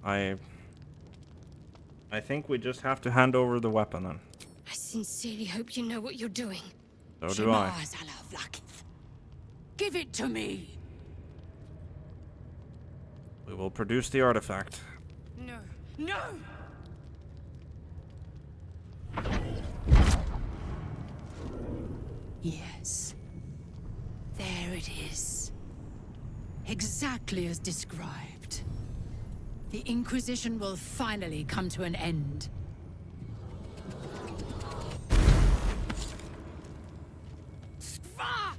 I think we just have to hand over the weapon then. I sincerely hope you know what you're doing. So do I. Give it to me. We will produce the artifact. No. No! Yes. There it is. Exactly as described. The Inquisition will finally come to an end. Ah!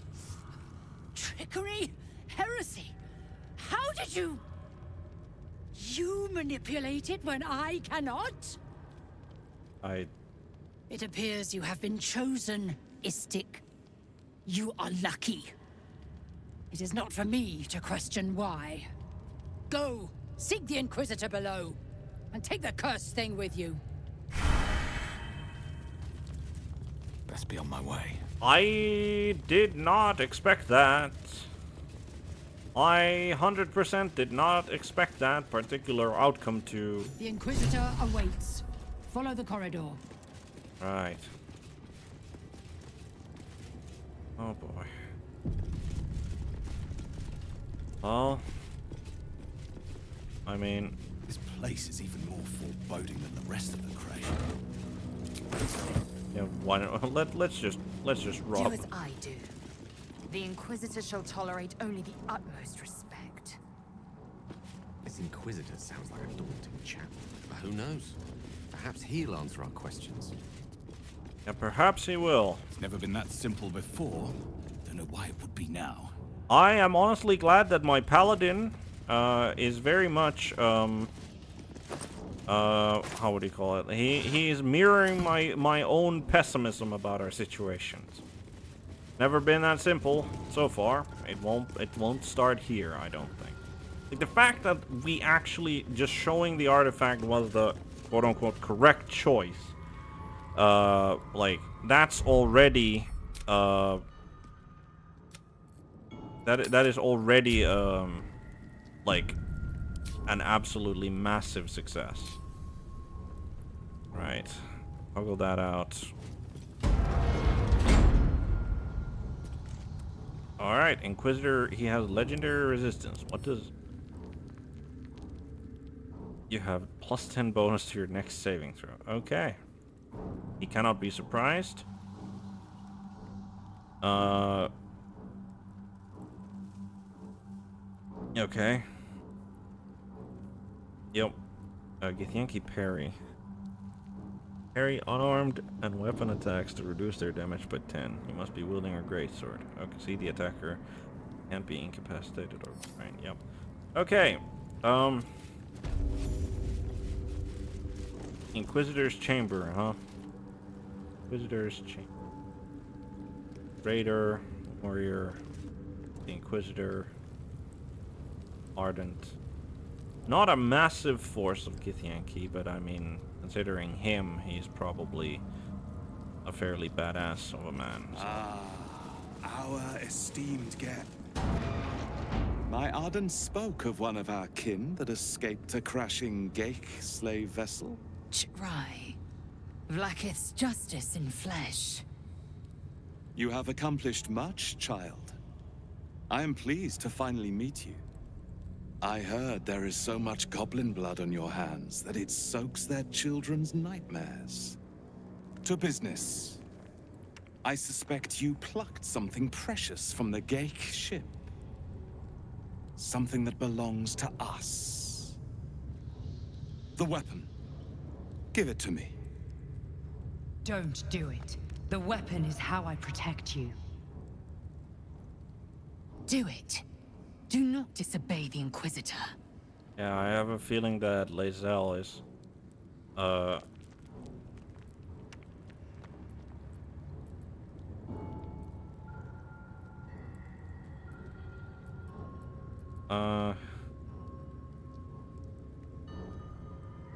Trickery? Heresy? How did you... You manipulate it when I cannot? It appears you have been chosen, Istik. You are lucky. It is not for me to question why. Go, seek the Inquisitor below, and take the cursed thing with you. Best be on my way. I did not expect that. I 100% did not expect that particular outcome to... The Inquisitor awaits. Follow the corridor. Right. Oh boy. Well, I mean, this place is even more foreboding than the rest of the crèche. Yeah, why not? Let's just rob. Do as I do. The Inquisitor shall tolerate only the utmost respect. This Inquisitor sounds like a daunting chap. But who knows? Perhaps he'll answer our questions. Yeah, perhaps he will. It's never been that simple before. Don't know why it would be now. I am honestly glad that my Paladin is very much how would you call it? He is mirroring my own pessimism about our situations. Never been that simple so far. It won't start here, I don't think. Like the fact that we actually just showing the artifact was the quote unquote correct choice. Like that's already that is already like an absolutely massive success. Right. Toggle that out. Alright, Inquisitor, he has legendary resistance. What does... You have plus 10 bonus to your next saving throw. Okay. He cannot be surprised. Okay. Yep. Githyanki parry. Parry unarmed and weapon attacks to reduce their damage by 10. You must be wielding a greatsword. Okay, see the attacker can't be incapacitated or restrained. Yep. Okay. Inquisitor's chamber, huh? Inquisitor's chamber. Raider, warrior, the Inquisitor, ardent. Not a massive force of Githyanki, but I mean, considering him, he's probably a fairly badass of a man. So. Our esteemed guest. My Arden spoke of one of our kin that escaped a crashing Geik slave vessel. Ch'rai. Vlaakith's justice in flesh. You have accomplished much, child. I am pleased to finally meet you. I heard there is so much goblin blood on your hands that it soaks their children's nightmares. To business. I suspect you plucked something precious from the Geik ship. Something that belongs to us. The weapon. Give it to me. Don't do it. The weapon is how I protect you. Do it. Do not disobey the Inquisitor. Yeah, I have a feeling that Lae'zel is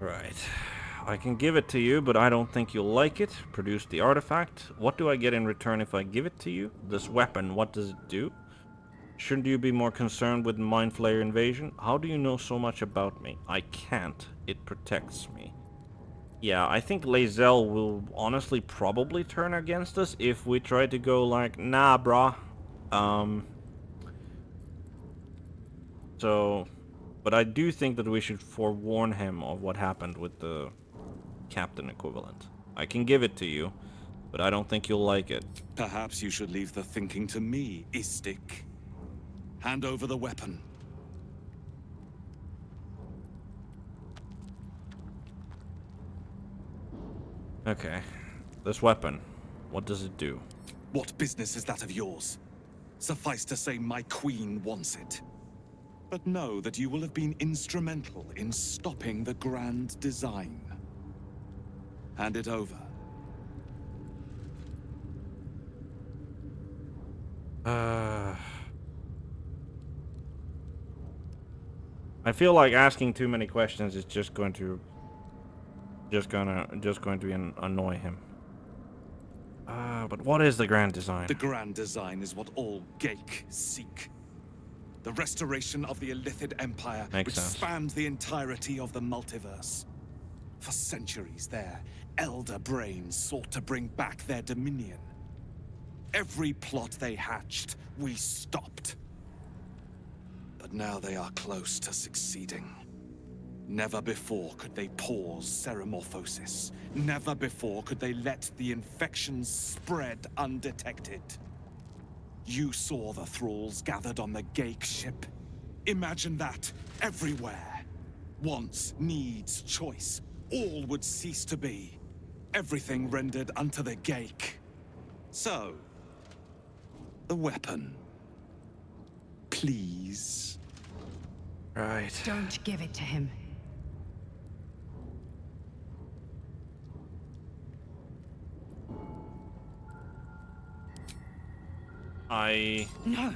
right. I can give it to you, but I don't think you'll like it. Produce the artifact. What do I get in return if I give it to you? This weapon, what does it do? Shouldn't you be more concerned with Mind Flayer invasion? How do you know so much about me? I can't. It protects me. Yeah, I think Lae'zel will honestly probably turn against us if we try to go like, nah, brah. But I do think that we should forewarn him of what happened with the captain equivalent. I can give it to you, but I don't think you'll like it. Perhaps you should leave the thinking to me, Istik. Hand over the weapon. Okay. This weapon, what does it do? What business is that of yours? Suffice to say my queen wants it. But know that you will have been instrumental in stopping the grand design. Hand it over. I feel like asking too many questions is just going to annoy him. But what is the grand design? The grand design is what all Geik seek. The restoration of the Illithid Empire, which spanned the entirety of the multiverse. For centuries, their elder brains sought to bring back their dominion. Every plot they hatched, we stopped. But now they are close to succeeding. Never before could they pause ceremorphosis. Never before could they let the infections spread undetected. You saw the thralls gathered on the Geik ship. Imagine that everywhere. Wants, needs, choice. All would cease to be. Everything rendered unto the Geik. So, the weapon. Please. Right. Don't give it to him. No.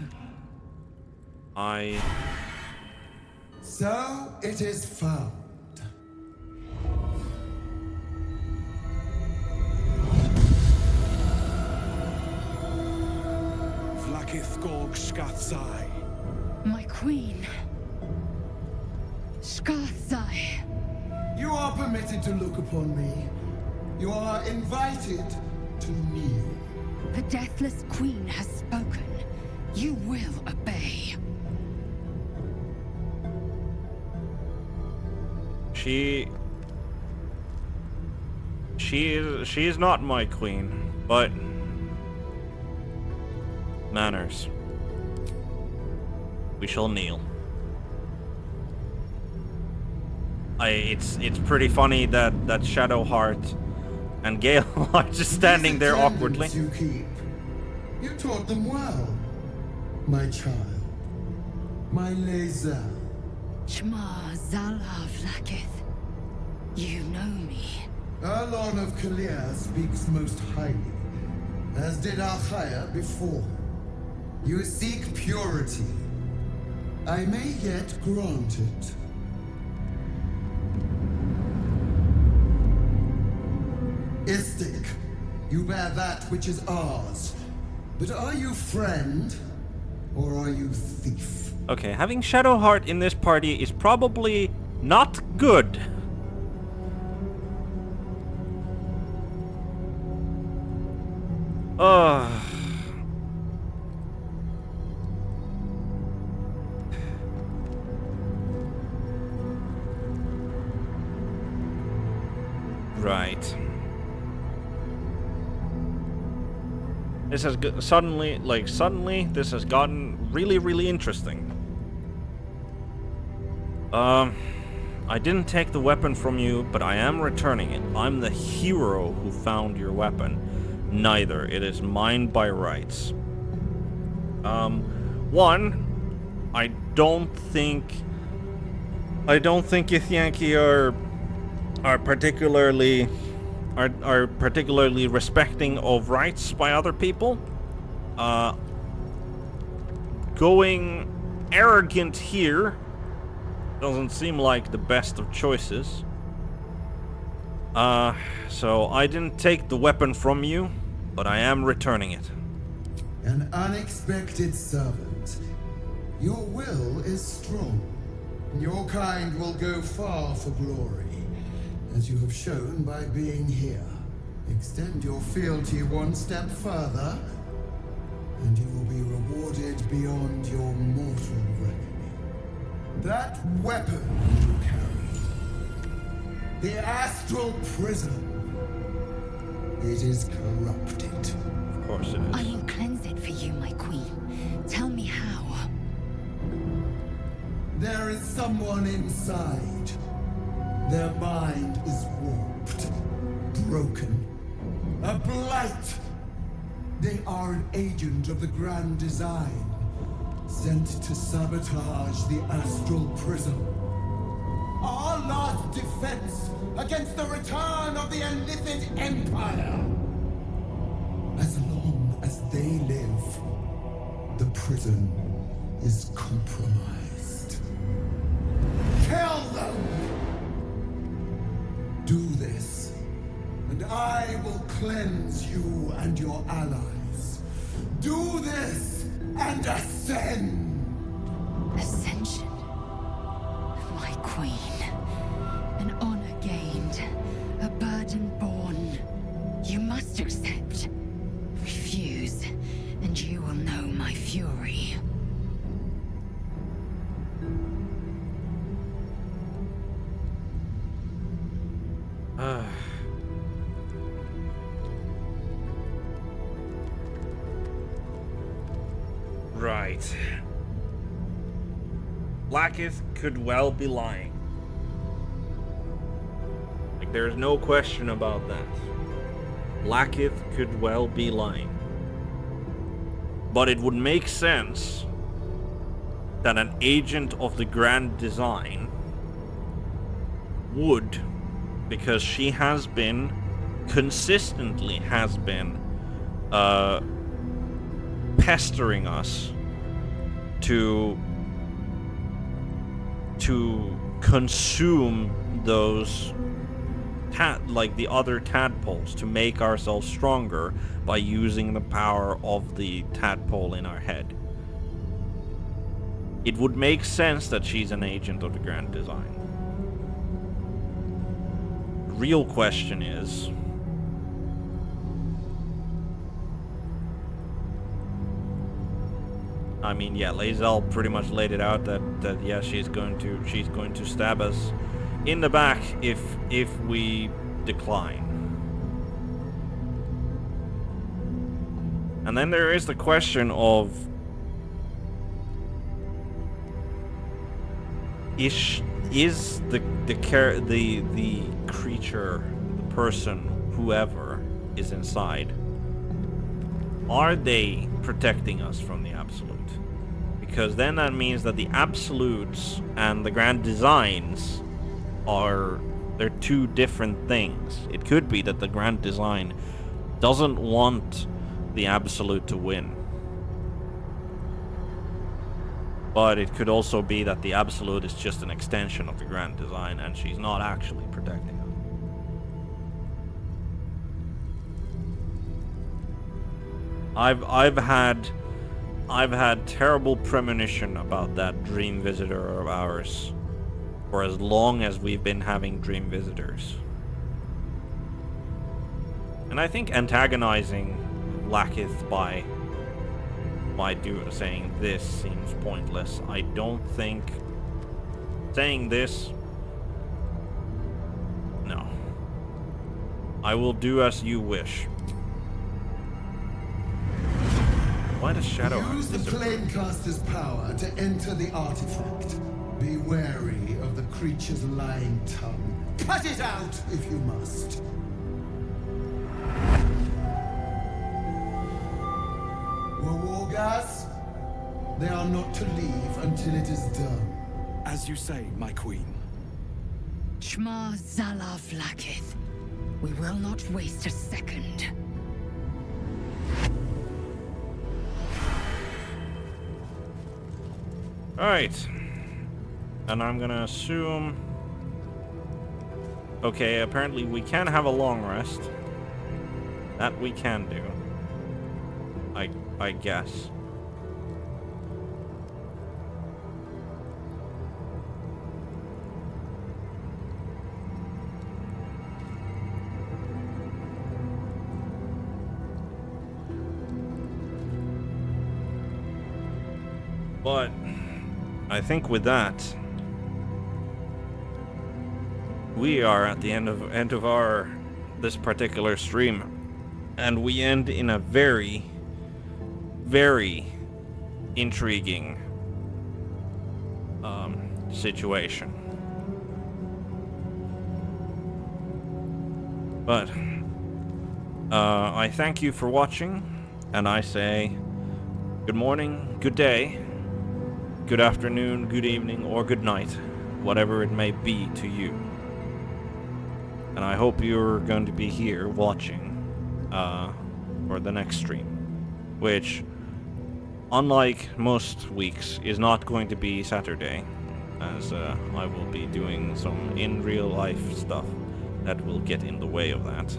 So it is found. Vlakith Gorg Shkathzai. My queen. Shkathzai. You are permitted to look upon me. You are invited to kneel. The Deathless Queen has spoken. You will obey. She is not my queen, but manners. We shall kneel. It's pretty funny that Shadowheart and Gale are just standing there awkwardly. You keep. You taught them well, my child. My Lae'zel. Shma Zala Vlakith. You know me. Erlon of Kalir speaks most highly, as did Alchaya before. You seek purity. I may yet grant it. Istik, you bear that which is ours. But are you friend, or are you thief? Okay, having Shadowheart in this party is probably not good. Right. This has suddenly, this has gotten really interesting. I didn't take the weapon from you, but I am returning it. I'm the hero who found your weapon. Neither. It is mine by rights. One, I don't think Githyanki are particularly respecting of rights by other people. Going arrogant here doesn't seem like the best of choices. So I didn't take the weapon from you, but I am returning it. An unexpected servant. Your will is strong. Your kind will go far for glory, as you have shown by being here. Extend your fealty one step further, and you will be rewarded beyond your mortal reckoning. That weapon you carry, the astral prism, it is corrupted. Of course it is. I will cleanse it for you, my queen. Tell me how. There is someone inside. Their mind is warped, broken, a blight. They are an agent of the grand design, sent to sabotage the astral prism. Our last defense against the return of the Illithid Empire. As long as they live, the prison is compromised. Kill them! Do this, and I will cleanse you and your allies. Do this, and ascend! Ascension. My queen. An honor gained. A burden borne. You must accept. Refuse, and you will know my fury. Right. Lae'zel could well be lying. Like, there's no question about that. Lae'zel could well be lying. But it would make sense that an agent of the Grand Design would, because she has been, consistently has been, pestering us to consume those like the other tadpoles, to make ourselves stronger by using the power of the tadpole in our head. It would make sense that she's an agent of the Grand Design. The real question is, I mean, yeah, Lae'zel pretty much laid it out that yeah, she's going to stab us in the back if we decline. And then there is the question of, is the creature, the person, whoever is inside, are they protecting us from the Absolute? Because then that means that the Absolutes and the Grand Designs they're two different things. It could be that the Grand Design doesn't want the Absolute to win. But it could also be that the Absolute is just an extension of the Grand Design and she's not actually protecting us. I've had terrible premonition about that dream visitor of ours for as long as we've been having dream visitors. And I think antagonizing Lae'zel by saying this seems pointless. I don't think saying this. No. I will do as you wish. Why does Shadow Use the Planecaster's power to enter the artifact. Be wary of the creature's lying tongue. Cut it out if you must. Wargas, they are not to leave until it is done. As you say, my queen. Shma Zalav Lae'zel. We will not waste a second. Alright. And I'm gonna assume... Okay, apparently we can have a long rest. That we can do. I guess. But I think with that, we are at the end of our this particular stream, and we end in a very, very intriguing situation. But I thank you for watching, and I say good morning, good day, good afternoon, good evening, or good night, whatever it may be to you. And I hope you're going to be here watching for the next stream, which, unlike most weeks, is not going to be Saturday, as I will be doing some in real life stuff that will get in the way of that.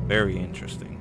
Very interesting.